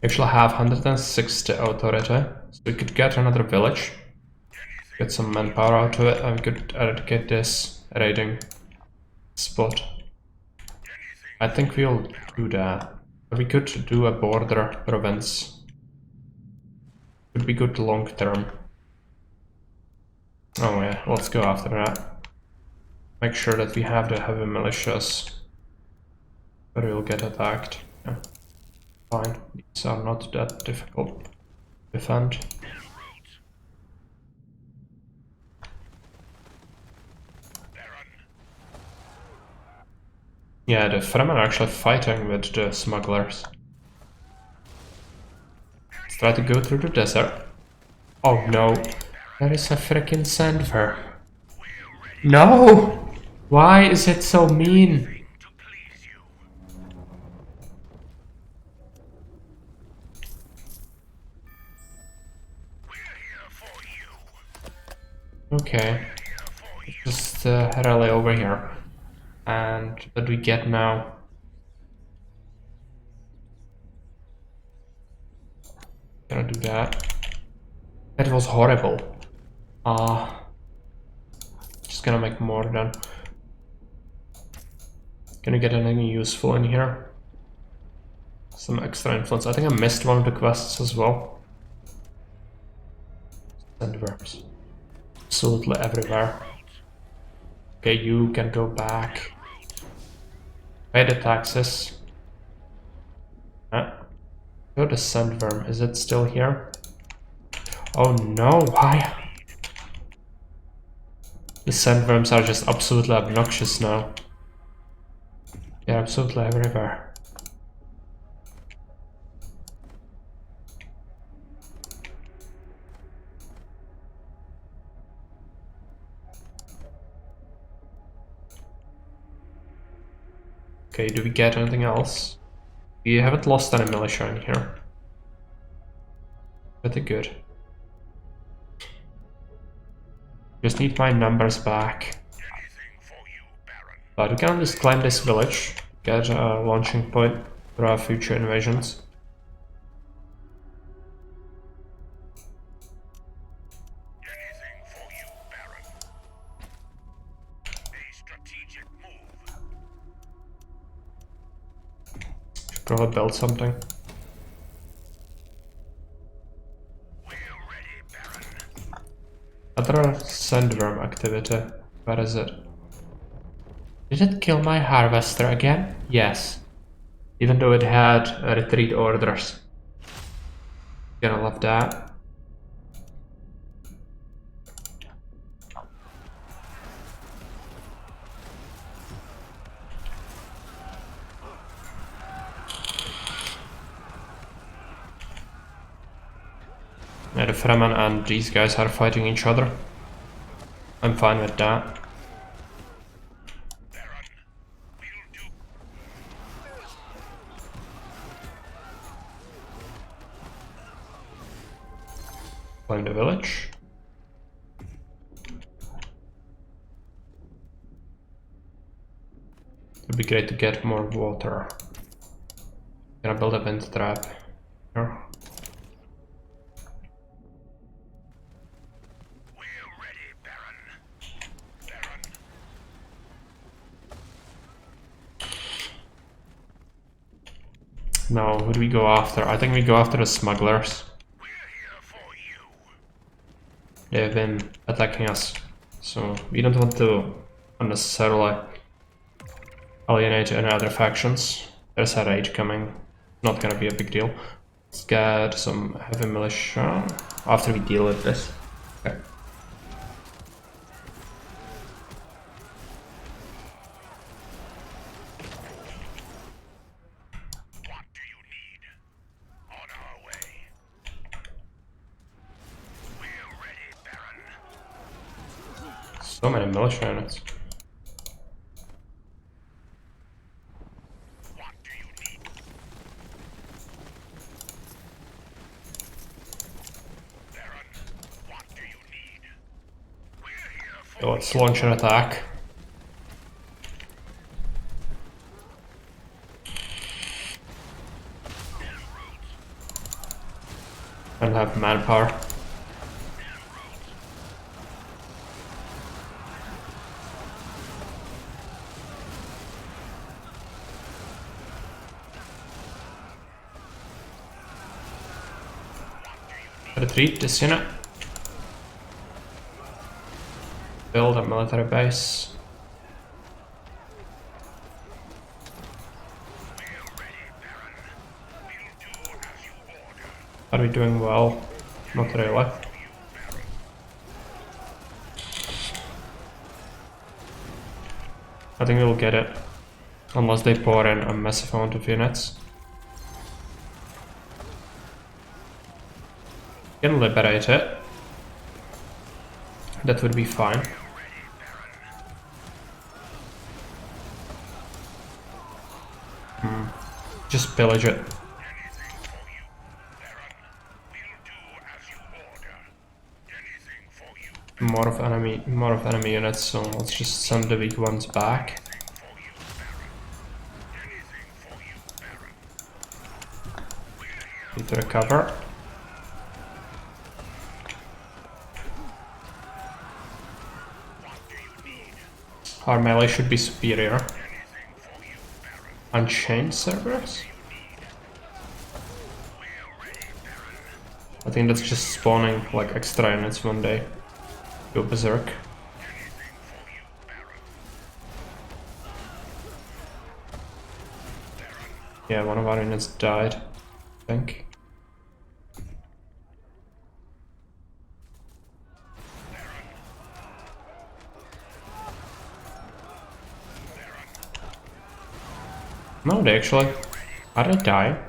Actually have 160 authority, so we could get another village. Get some manpower out of it, and we could eradicate this raiding spot. I think we'll do that. We could do a border province. Could be good long term. Oh yeah, let's go after that. Make sure that we have the heavy militias, or we'll get attacked. Yeah. Fine, these are not that difficult to defend. Yeah, the Fremen are actually fighting with the smugglers. Let's try to go through the desert. Oh no, there is a freaking sandfur. No! Why is it so mean? To please you. We're here for you. Okay, just rally over here. And what do we get now? Gonna do that. That was horrible. Just gonna make more then. Can you get anything useful in here? Some extra influence. I think I missed one of the quests as well. Sandworms. Absolutely everywhere. Okay, you can go back. Pay the taxes. Go to Sandworm. Is it still here? Oh no, why? The sandworms are just absolutely obnoxious now. They're absolutely everywhere. Okay, do we get anything else? We haven't lost any militia in here. Pretty good. Just need my numbers back. But we can just climb this village, get a launching point for our future invasions. Should probably build something. Other sandworm activity. Where is it? Did it kill my harvester again? Yes. Even though it had retreat orders. Gonna love that. Yeah, the Fremen and these guys are fighting each other. I'm fine with that. Claim the village. It'd be great to get more water. Gonna build a wind trap here. Now, who do we go after? I think we go after the smugglers. They've been attacking us, so we don't want to unnecessarily alienate any other factions. There's a raid coming, not gonna be a big deal. Let's get some heavy militia after we deal with this. Okay. So many militia units. So let's launch an attack. And have manpower. Retreat this unit. Build a military base. Are we doing well? Not really. I think we'll get it. Unless they pour in a massive amount of units. Can liberate it. That would be fine. Just pillage it. More of enemy units, so let's just send the weak ones back. Need to recover. Our melee should be superior. Unchained Cerberus? I think that's just spawning like extra units when they go berserk. Yeah, one of our units died, I think. No, they actually... How did they die?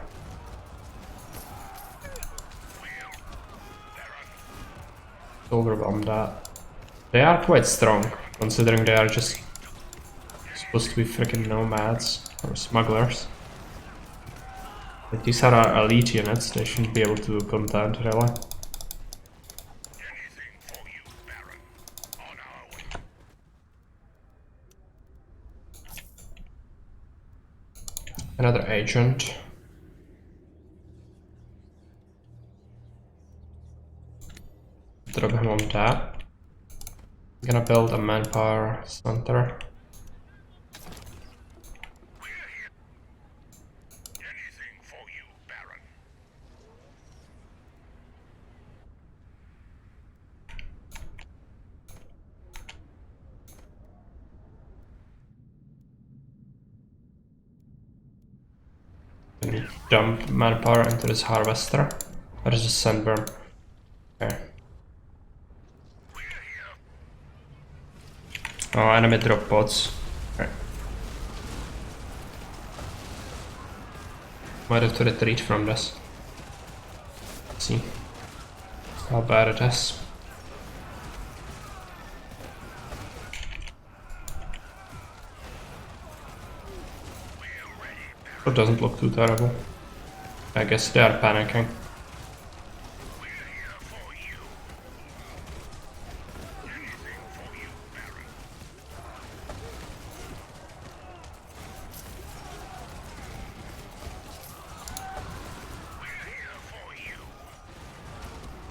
Overwhelmed that. They are quite strong, considering they are just supposed to be freaking nomads or smugglers. But these are our elite units, they shouldn't be able to contend really. Another agent. Drop him on that. I'm gonna build a manpower center. And dump manpower into this harvester. Or is this sandworm? Okay. Oh, enemy drop pods. Okay. Might have to retreat from this. Let's see how bad it is. It doesn't look too terrible. I guess they are panicking.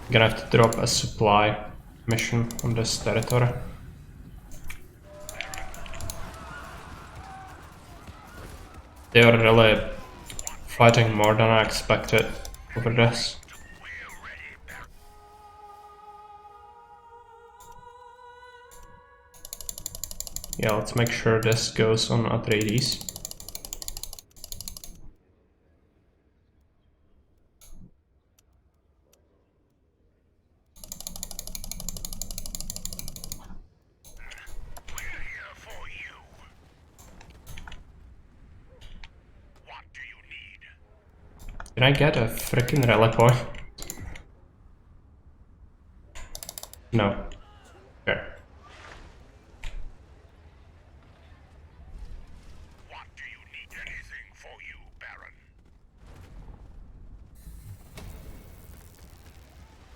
I'm gonna have to drop a supply mission on this territory. They are really fighting more than I expected over this. Yeah, let's make sure this goes on Atreides. Can I get a freaking relic point? No. Okay. What do you need? Anything for you, Baron?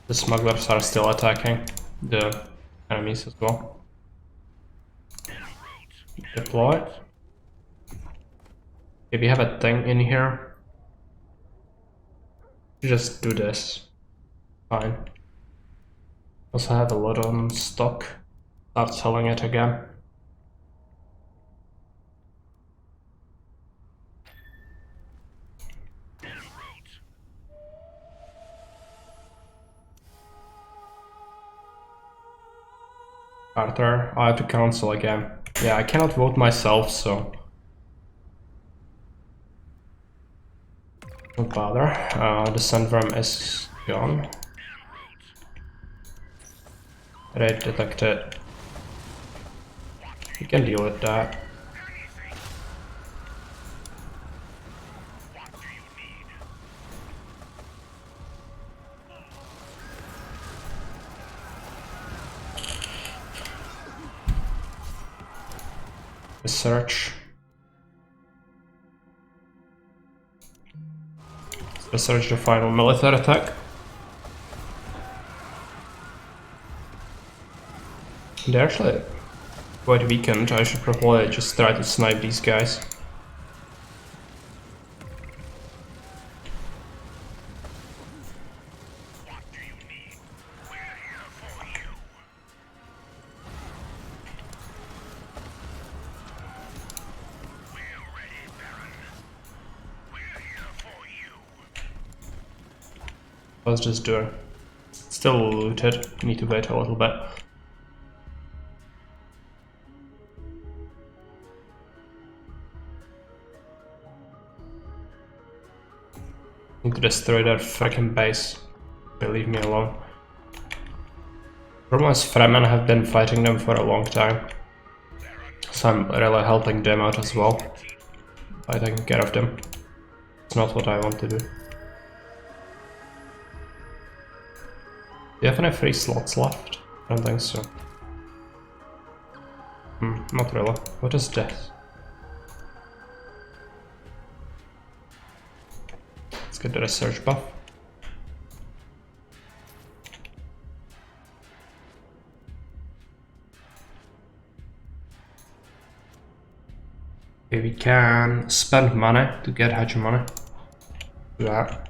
The smugglers are still attacking the enemies as well. Deploy. If you have a thing in here, just do this. Fine. Also have a lot on stock. Start selling it again. Arthur, I have to cancel again. Yeah, I cannot vote myself, so don't bother. The sandworm is gone. Raid detected. You can deal with that. Research. Research the final military attack. They're actually quite weakened. I should probably just try to snipe these guys. What's this doing? Still looted. Need to wait a little bit. Need to destroy their freaking base. They leave me alone. Problem is, Fremen have been fighting them for a long time. So I'm really helping them out as well. By taking care of them. It's not what I want to do. Do you have any free slots left? I don't think so. Not really. What is this? Let's get the research buff. Okay, we can spend money to get hegemony. Do that.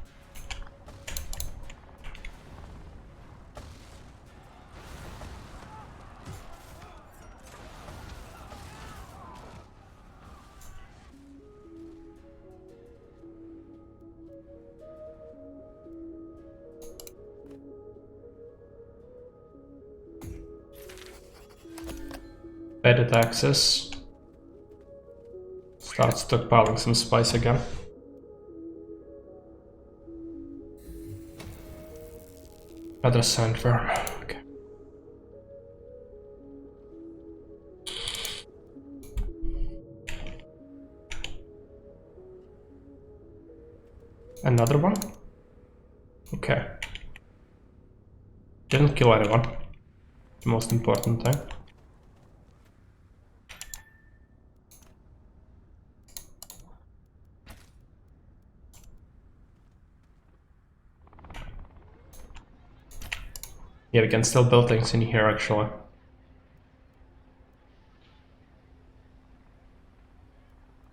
Pay the taxes. Start stockpiling some spice again. Another sandworm. Okay. Another one? Okay. Didn't kill anyone. The most important thing. Yeah, we can still build things in here actually.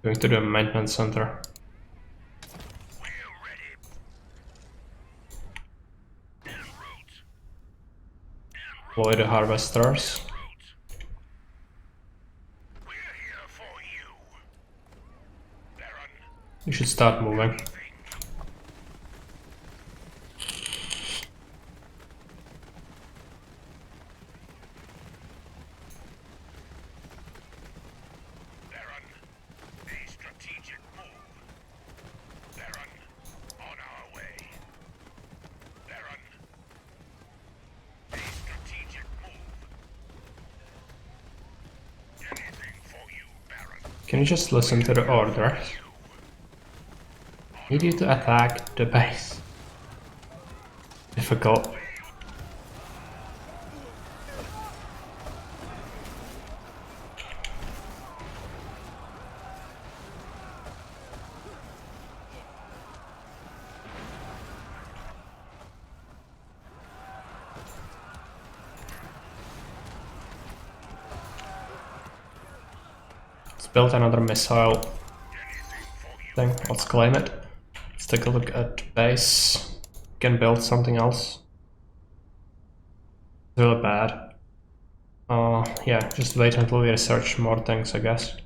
Going to the maintenance center. Deploy the harvesters. We should start moving. Can you just listen to the orders? Need you to attack the base. Difficult. Build another missile thing. Let's claim it. Let's take a look at base. Can build something else. It's really bad. Yeah, just wait until we research more things, I guess.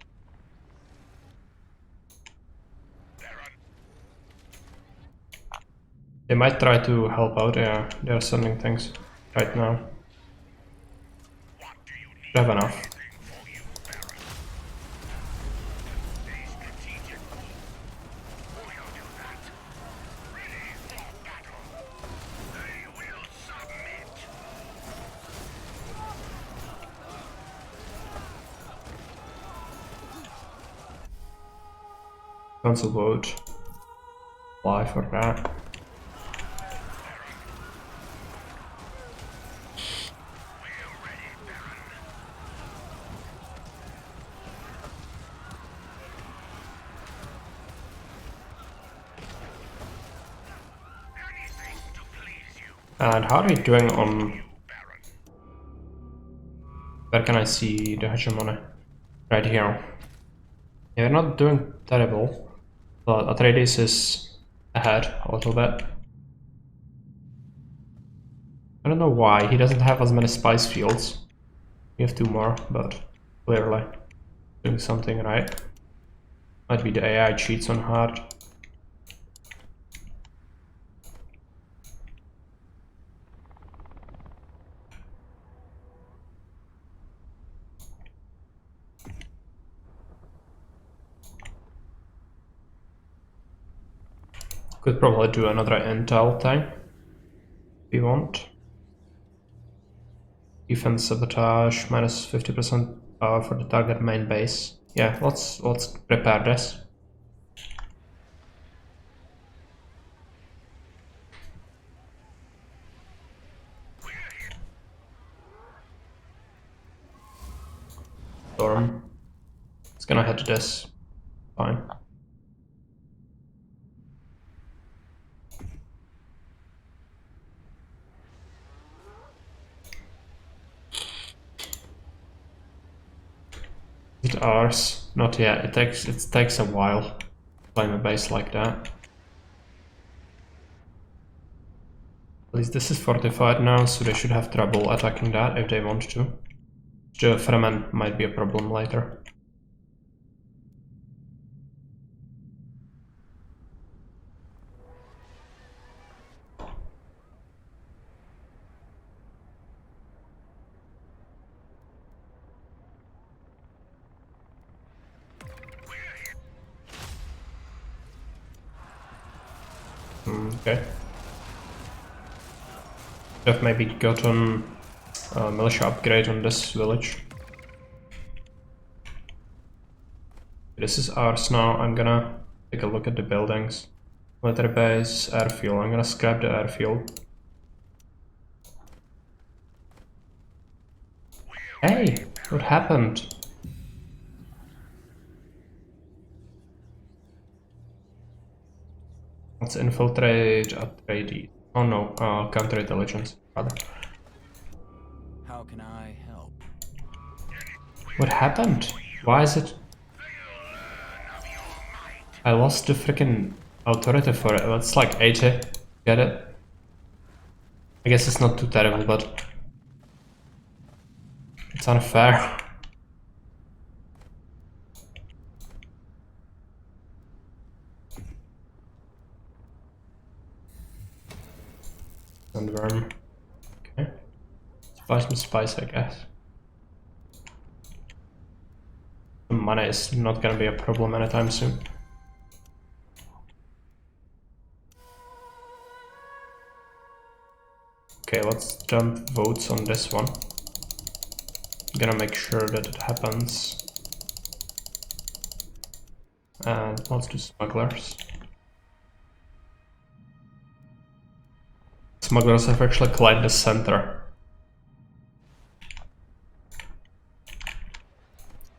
They might try to help out. Yeah, they're sending things right now. We have enough. Council vote. Apply for that. And how are we doing on... Where can I see the hegemony? Right here. Yeah, we're not doing terrible. But Atreides is ahead a little bit. I don't know why, he doesn't have as many spice fields. We have 2 more, but clearly doing something right. Might be the AI cheats on hard. Could probably do another intel thing if you want. Defense sabotage minus 50% for the target main base. Yeah, let's prepare this. Storm. It's gonna hit this. Fine. Is it ours? Not yet. It takes a while to claim a base like that. At least this is fortified now, so they should have trouble attacking that if they want to. The ferment might be a problem later. Okay. I've maybe gotten a militia upgrade on this village. This is ours now. I'm gonna take a look at the buildings. Military base, airfield. I'm gonna scrap the airfield. Hey, what happened? Let's infiltrate a trade. Oh no, counterintelligence, rather. How can I help? What happened? Why is it? I lost the freaking authority for it. It's like 80. Get it? I guess it's not too terrible, but it's unfair. And worm. Okay. Spice and spice, I guess. The money is not gonna be a problem anytime soon. Okay, let's dump votes on this one. I'm gonna make sure that it happens. And let's do smugglers. Smugglers have actually claimed the center.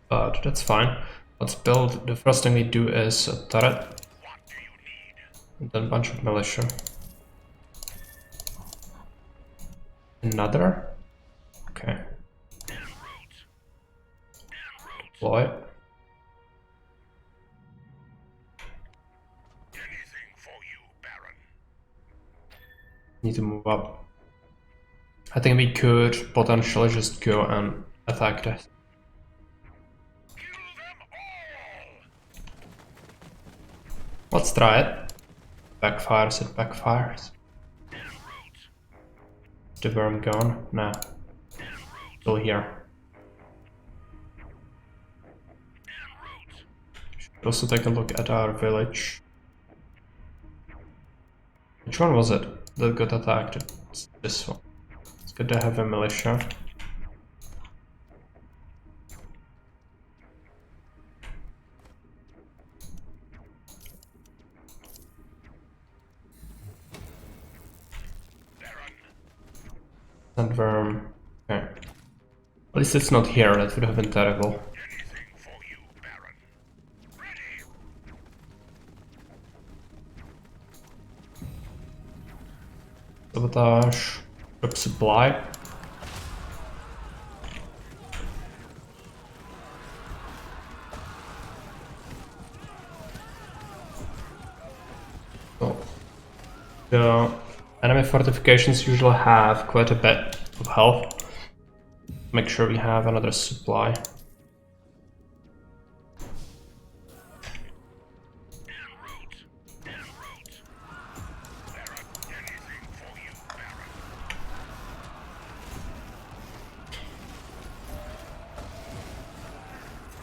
But that's fine. Let's build, the first thing we do is a turret. And then a bunch of militia. Another? Okay. Deploy. Need to move up. I think we could potentially just go and attack this. Let's try it. Backfires, it backfires. Is the worm gone? Nah. Still here. Should also take a look at our village. Which one was it that got attacked? It's this one. It's good to have a militia. And worm. Okay. At least it's not here, that would have been terrible. Sabotage. Drop supply. Oh. The enemy fortifications usually have quite a bit of health. Make sure we have another supply.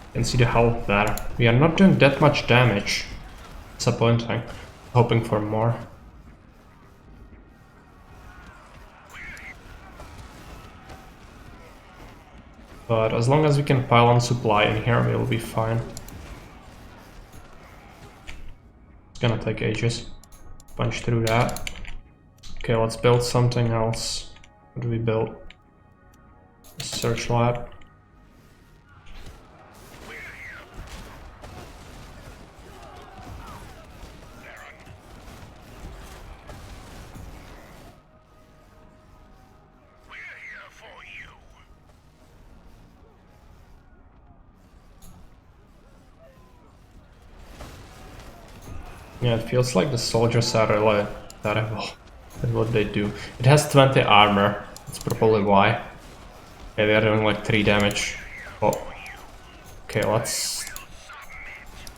You can see the health there. We are not doing that much damage. Disappointing. hoping for more. But as long as we can pile on supply in here, we'll be fine. It's gonna take ages. Punch through that. Okay, let's build something else. What do we build? Search lab. Yeah, it feels like the soldiers are really terrible at what they do. It has 20 armor, that's probably why. Yeah, they are doing like 3 damage. Oh. Okay, let's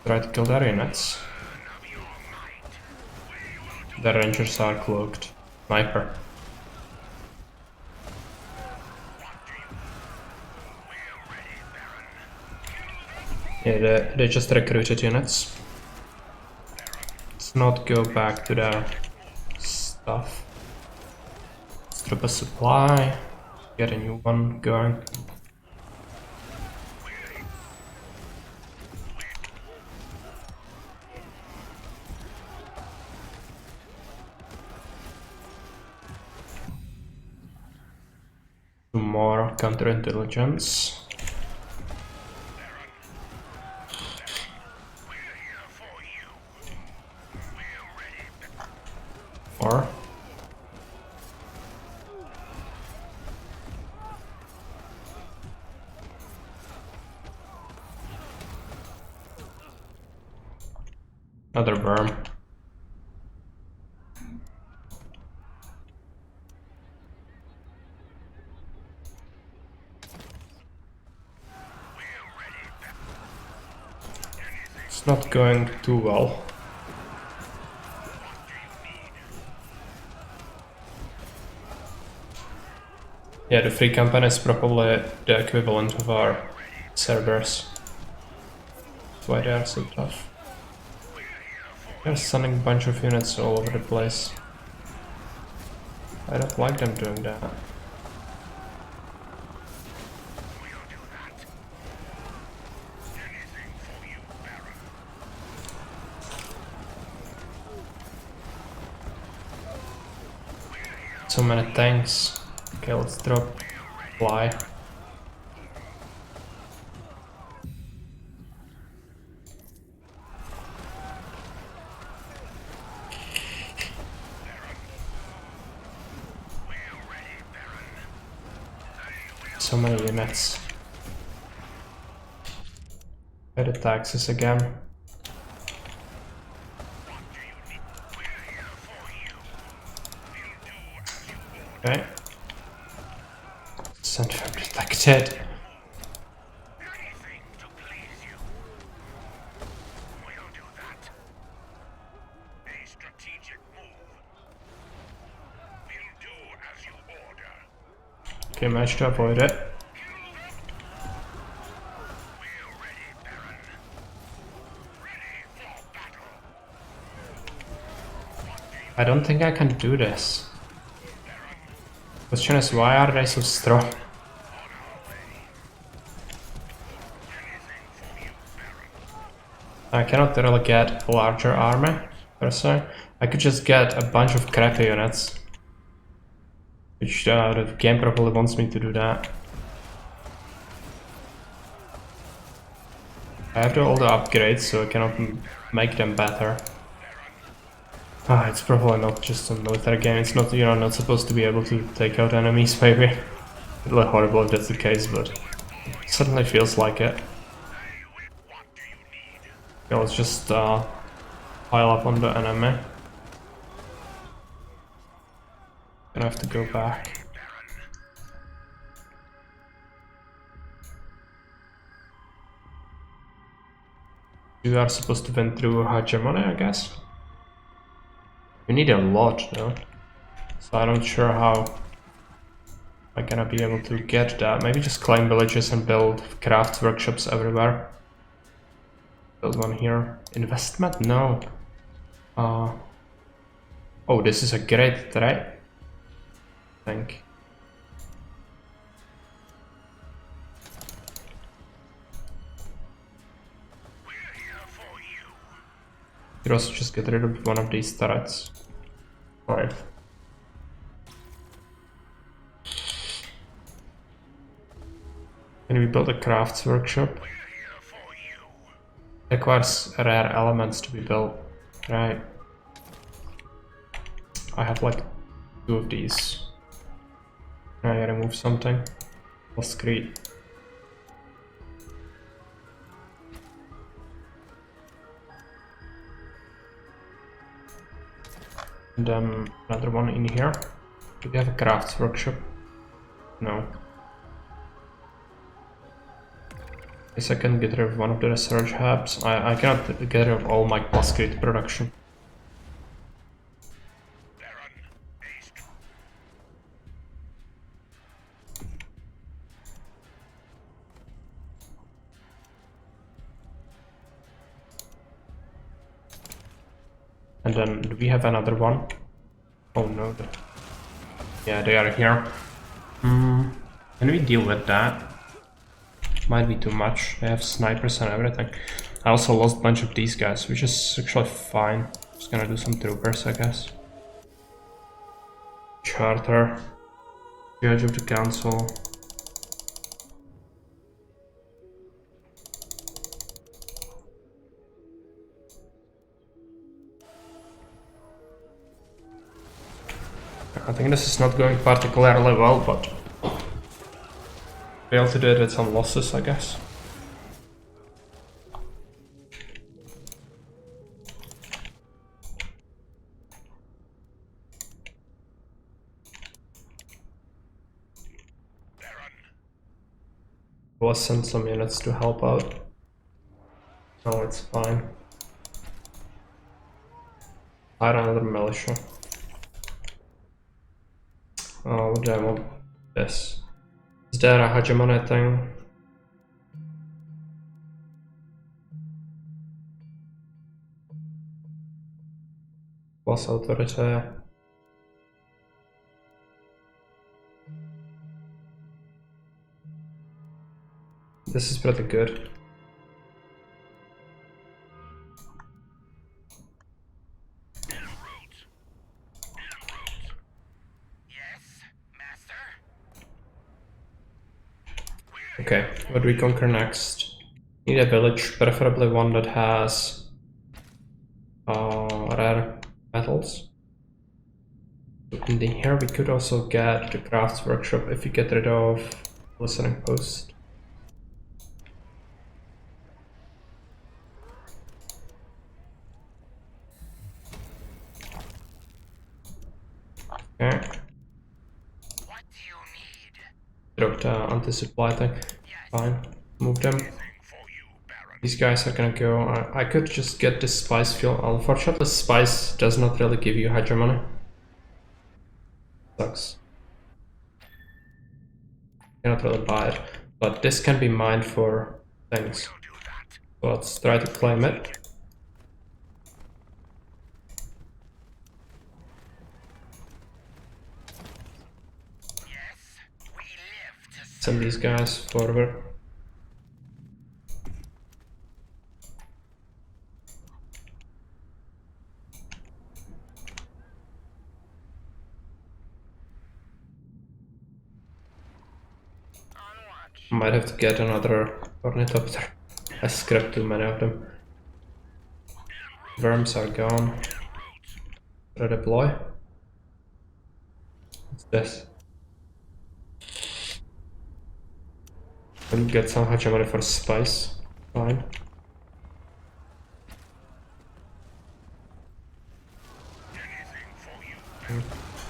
try to kill their units. The rangers are cloaked. Sniper. Yeah, they just recruited units. Let's not go back to the stuff. Let's drop a supply. Get a new one going. More counterintelligence. Or another worm. It's not going too well. Yeah, the free campaign is probably the equivalent of our servers. That's why they are so tough. They're sending a bunch of units all over the place. I don't like them doing that. So many tanks. Okay, let's drop fly. So many units. Pay the taxes again. Okay. Center protected. Okay, managed to avoid it. I don't think I can do this. Question is, why are they so strong? I cannot really get a larger army, per se. I could just get a bunch of crappy units. Which the game probably wants me to do that. I have all the upgrades, so I cannot make them better. Ah, it's probably not just a military game. It's not, you know, not supposed to be able to take out enemies, maybe. It's really horrible if that's the case, but it certainly feels like it. Okay, let's just pile up on the enemy. Gonna have to go back. You are supposed to win through hegemony, I guess. You need a lot though, so I'm not sure how I'm gonna be able to get that. Maybe just claim villages and build crafts workshops everywhere. Build one here. Investment? No. Oh, this is a great trade. I think. Could also just get rid of one of these turrets. Alright. Can we build a crafts workshop? Requires rare elements to be built. Right. I have like 2 of these. Can I remove something? Screed. And then another one in here. Do we have a crafts workshop? No. Guess I can get rid of one of the research hubs. I cannot get rid of all my Screed production. And then do we have another one? Oh no. Yeah, they are here. Can we deal with that? Might be too much. They have snipers and everything. I also lost a bunch of these guys, which is actually fine. Just gonna do some troopers, I guess. Charter. Judge of the Council. I think this is not going particularly well, but we also did with some losses, I guess. We'll send some units to help out. No, it's fine. Hire another militia. Oh, what do I want? This. Is there a hegemony thing? Plus authority. This is pretty good. Okay, what do we conquer next? Need a village, preferably one that has rare metals. In here we could also get the crafts workshop if we get rid of listening post. Okay. What do you need? Drop the anti-supply thing. Fine. Move them. These guys are gonna go. I could just get this spice fuel. Unfortunately, spice does not really give you hegemony. Sucks. Cannot really buy it. But this can be mined for things. So let's try to claim it. Send these guys forward. Might have to get another ornithopter. I scrapped too many of them. Worms are gone. Redeploy. What's this? Can get some hegemony for spice. Fine.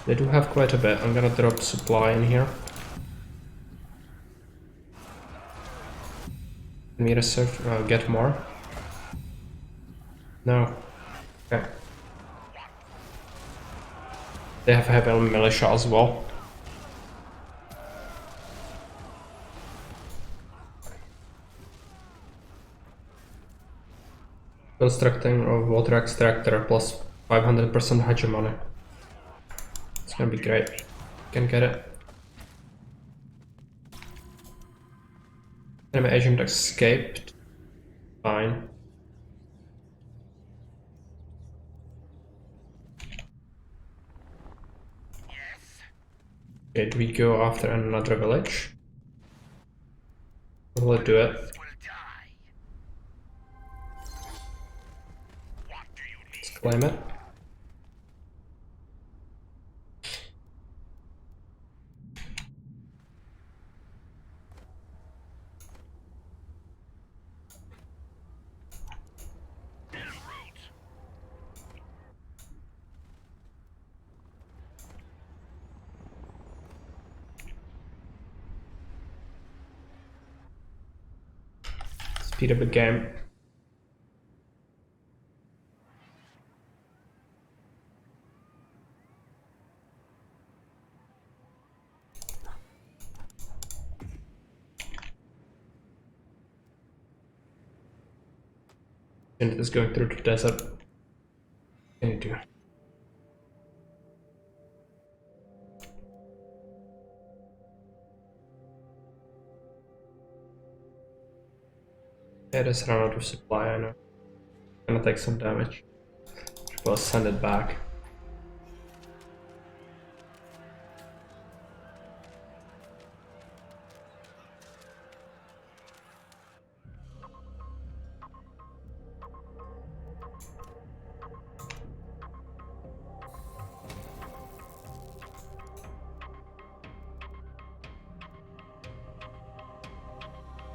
They do have quite a bit. I'm gonna drop supply in here. Can we reserve, get more? No. Okay. They have heavy militia as well. Constructing a water extractor plus 500% hegemony. It's gonna be great. Can get it. Enemy agent escaped. Fine. Yes? Okay, do we go after another village? Will it do it? Will die. What do you need? Let's claim it. En route. Speed up the game. And it is going through the desert. What can you do? Yeah, it is run out of supply, I know. Gonna take some damage. We'll send it back.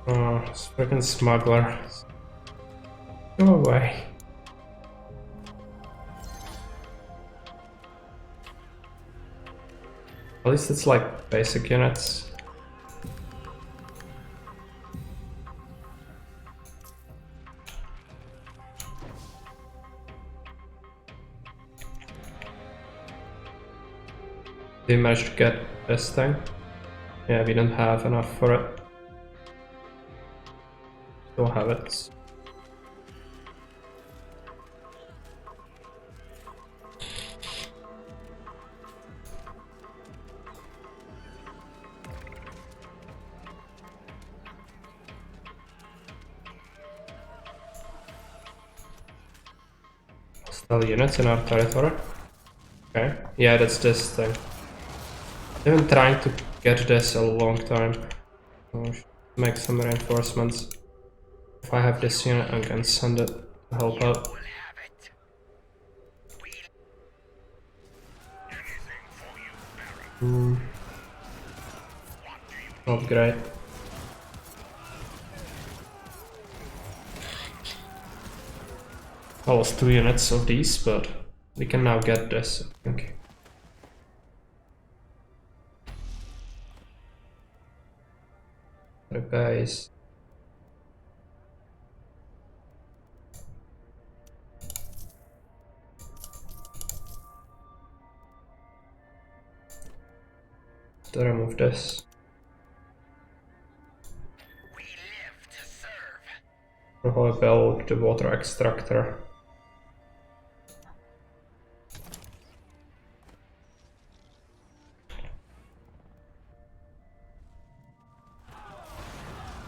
Oh, this freaking smuggler. Go away. At least it's like basic units. Did you manage to get this thing? Yeah, we didn't have enough for it. Still have it. Still units in our territory. Okay. Yeah, that's this thing. I've been trying to get this a long time. So I should make some reinforcements. If I have this unit, I can send it to help out. Will have it. We anything for you, Baron. What do you Not great. I lost 2 units of these, but we can now get this, I think. The guys. To remove this. We live to serve. Probably build the water extractor.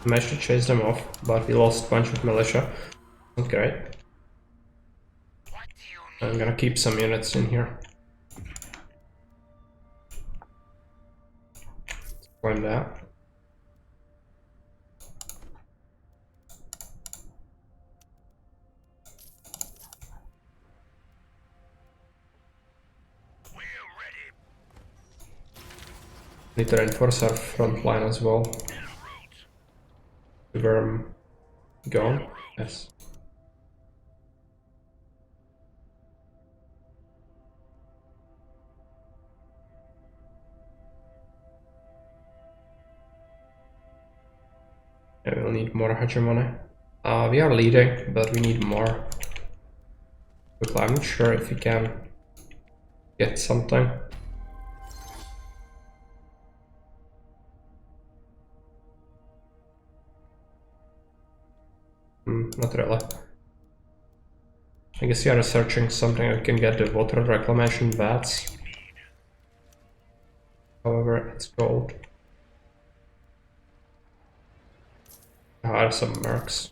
Managed to chase them off, but we lost a bunch of militia. Not great. What do you need? I'm gonna keep some units in here. Find that. We're ready. Need to reinforce our front line as well. En route. Were gone? Yes. Yeah, we'll need more hegemony. We are leading, but we need more. Look, I'm not sure if we can get something. Not really. I guess you are researching something that can get the water reclamation vats. However, it's gold. Hire some mercs.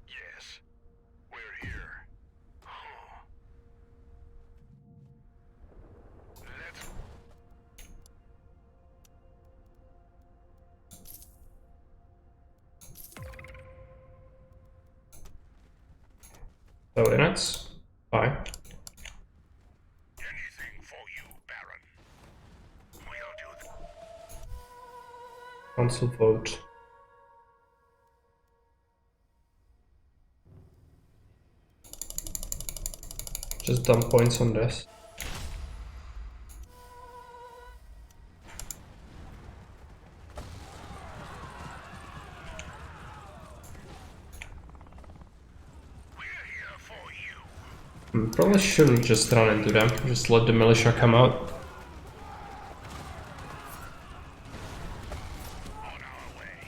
Yes, we're here. Huh. Let's So units. Fine. anything for you, Baron. We'll do th Council vote. Just dump points on this. We're here for you. Probably shouldn't just run into them. Just let the militia come out. On our way.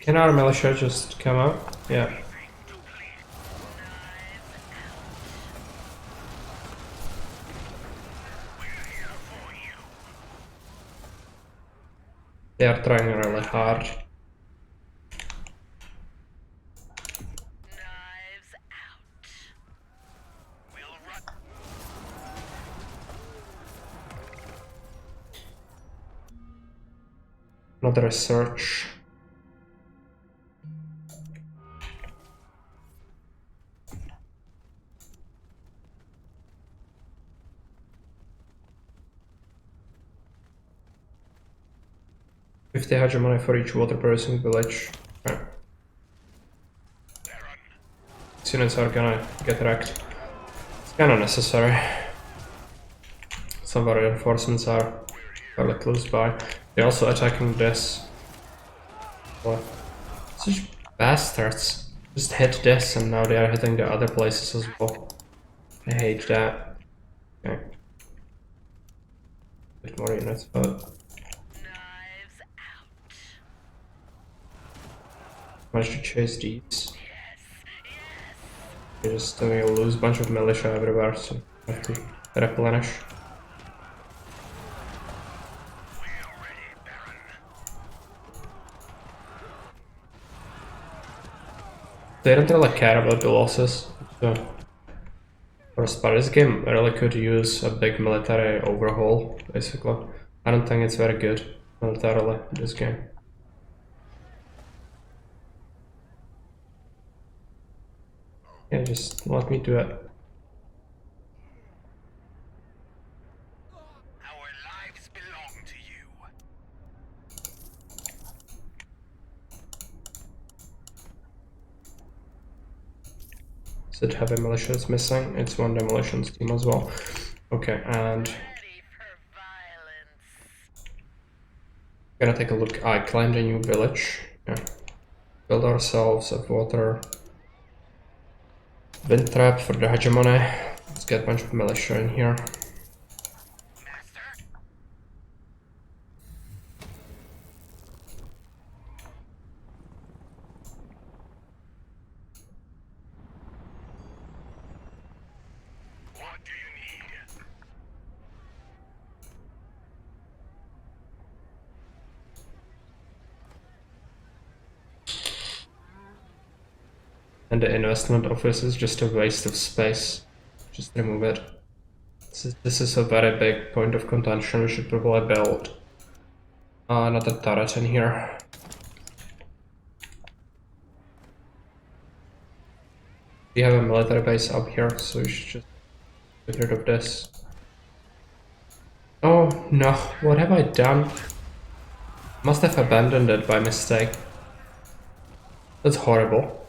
Can our militia just come out? Yeah. Anything to please. We're here for you. They are trying really hard. Knives out. We'll run. Not research. If they had money for each water producing village. Right. Baron. These units are gonna get wrecked. It's kinda necessary. Some of our reinforcements are fairly close by. They're also attacking this. What? Such bastards. Just hit this and now they are hitting the other places as well. I hate that. Okay. Bit more units, but Knives out. managed to chase these. You're just gonna lose a bunch of militia everywhere, so have to replenish. We're ready, Baron. They don't really care about the losses, so first part, this game really could use a big military overhaul, basically. I don't think it's very good militarily, this game. Yeah, just let me do it. Our lives belong to you. Should have a militia is missing. It's one demolitions team as well. Okay, and Ready for violence. gonna take a look. I climbed a new village. Yeah. Build ourselves a water wind trap for the hegemony. Let's get a bunch of militia in here. Master. What do you need? And the investment office is just a waste of space. Just remove it. This is a very big point of contention. We should probably build another turret in here. We have a military base up here, so we should just get rid of this. Oh no, what have I done? Must have abandoned it by mistake. That's horrible.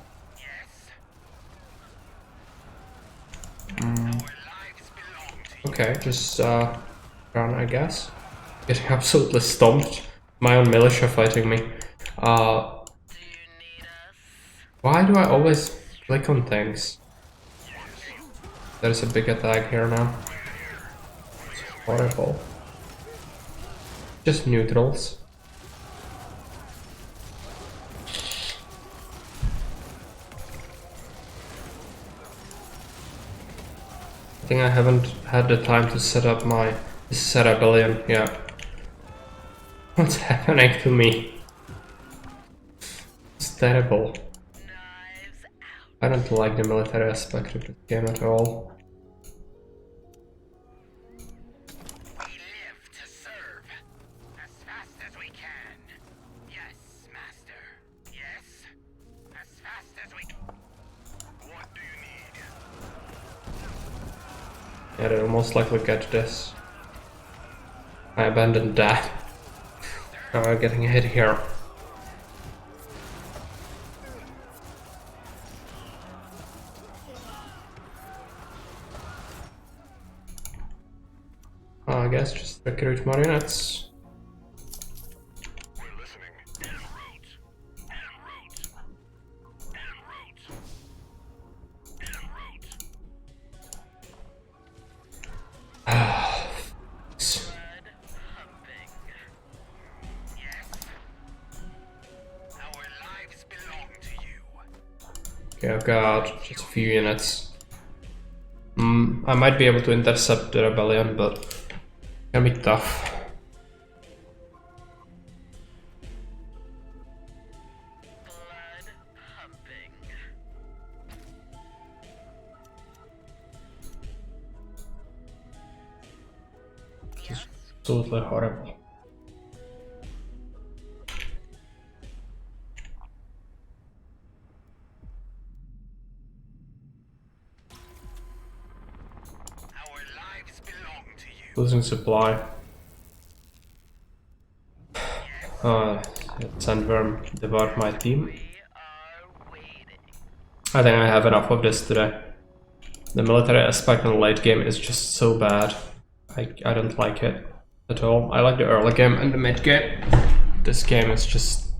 Okay, just run, I guess. Getting absolutely stomped. My own militia fighting me. Do you need us? Why do I always click on things? There's a big attack here now. It's horrible. Just neutrals. think I haven't had the time to set up my rebellion. Yeah. What's happening to me? It's terrible. Knives out. I don't like the military aspect of this game at all. We live to serve. As fast as we can. Yes, Master. Yes. As fast as we can. What do you need? Yeah, they'll most likely get this. I abandoned that. Now I'm getting a hit here. I guess just recruit marionettes. We're listening. En route. En route. En route. En route. Blood pumping. Yes. Our lives belong to you. Okay, I've got just a few units. I might be able to intercept the rebellion, but it's gonna be tough. Blood pumping. Yes. Totally horrible. Our lives belong to you. Losing supply. Sandworm devoured my team. We are waiting. I think I have enough of this today. The military aspect in the late game is just so bad. I don't like it at all. I like the early game and the mid game. This game is just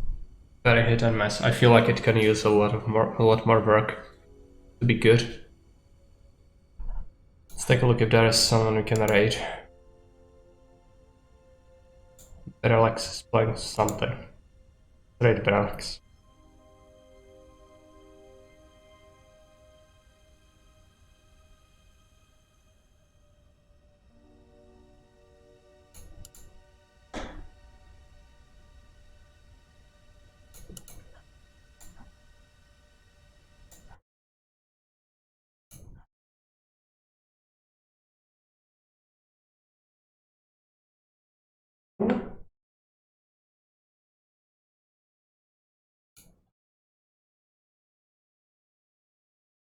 very hit and miss. I feel like it can use a lot more work to be good. Let's take a look if there is someone we can raid. Relax is playing something. Raid Relax.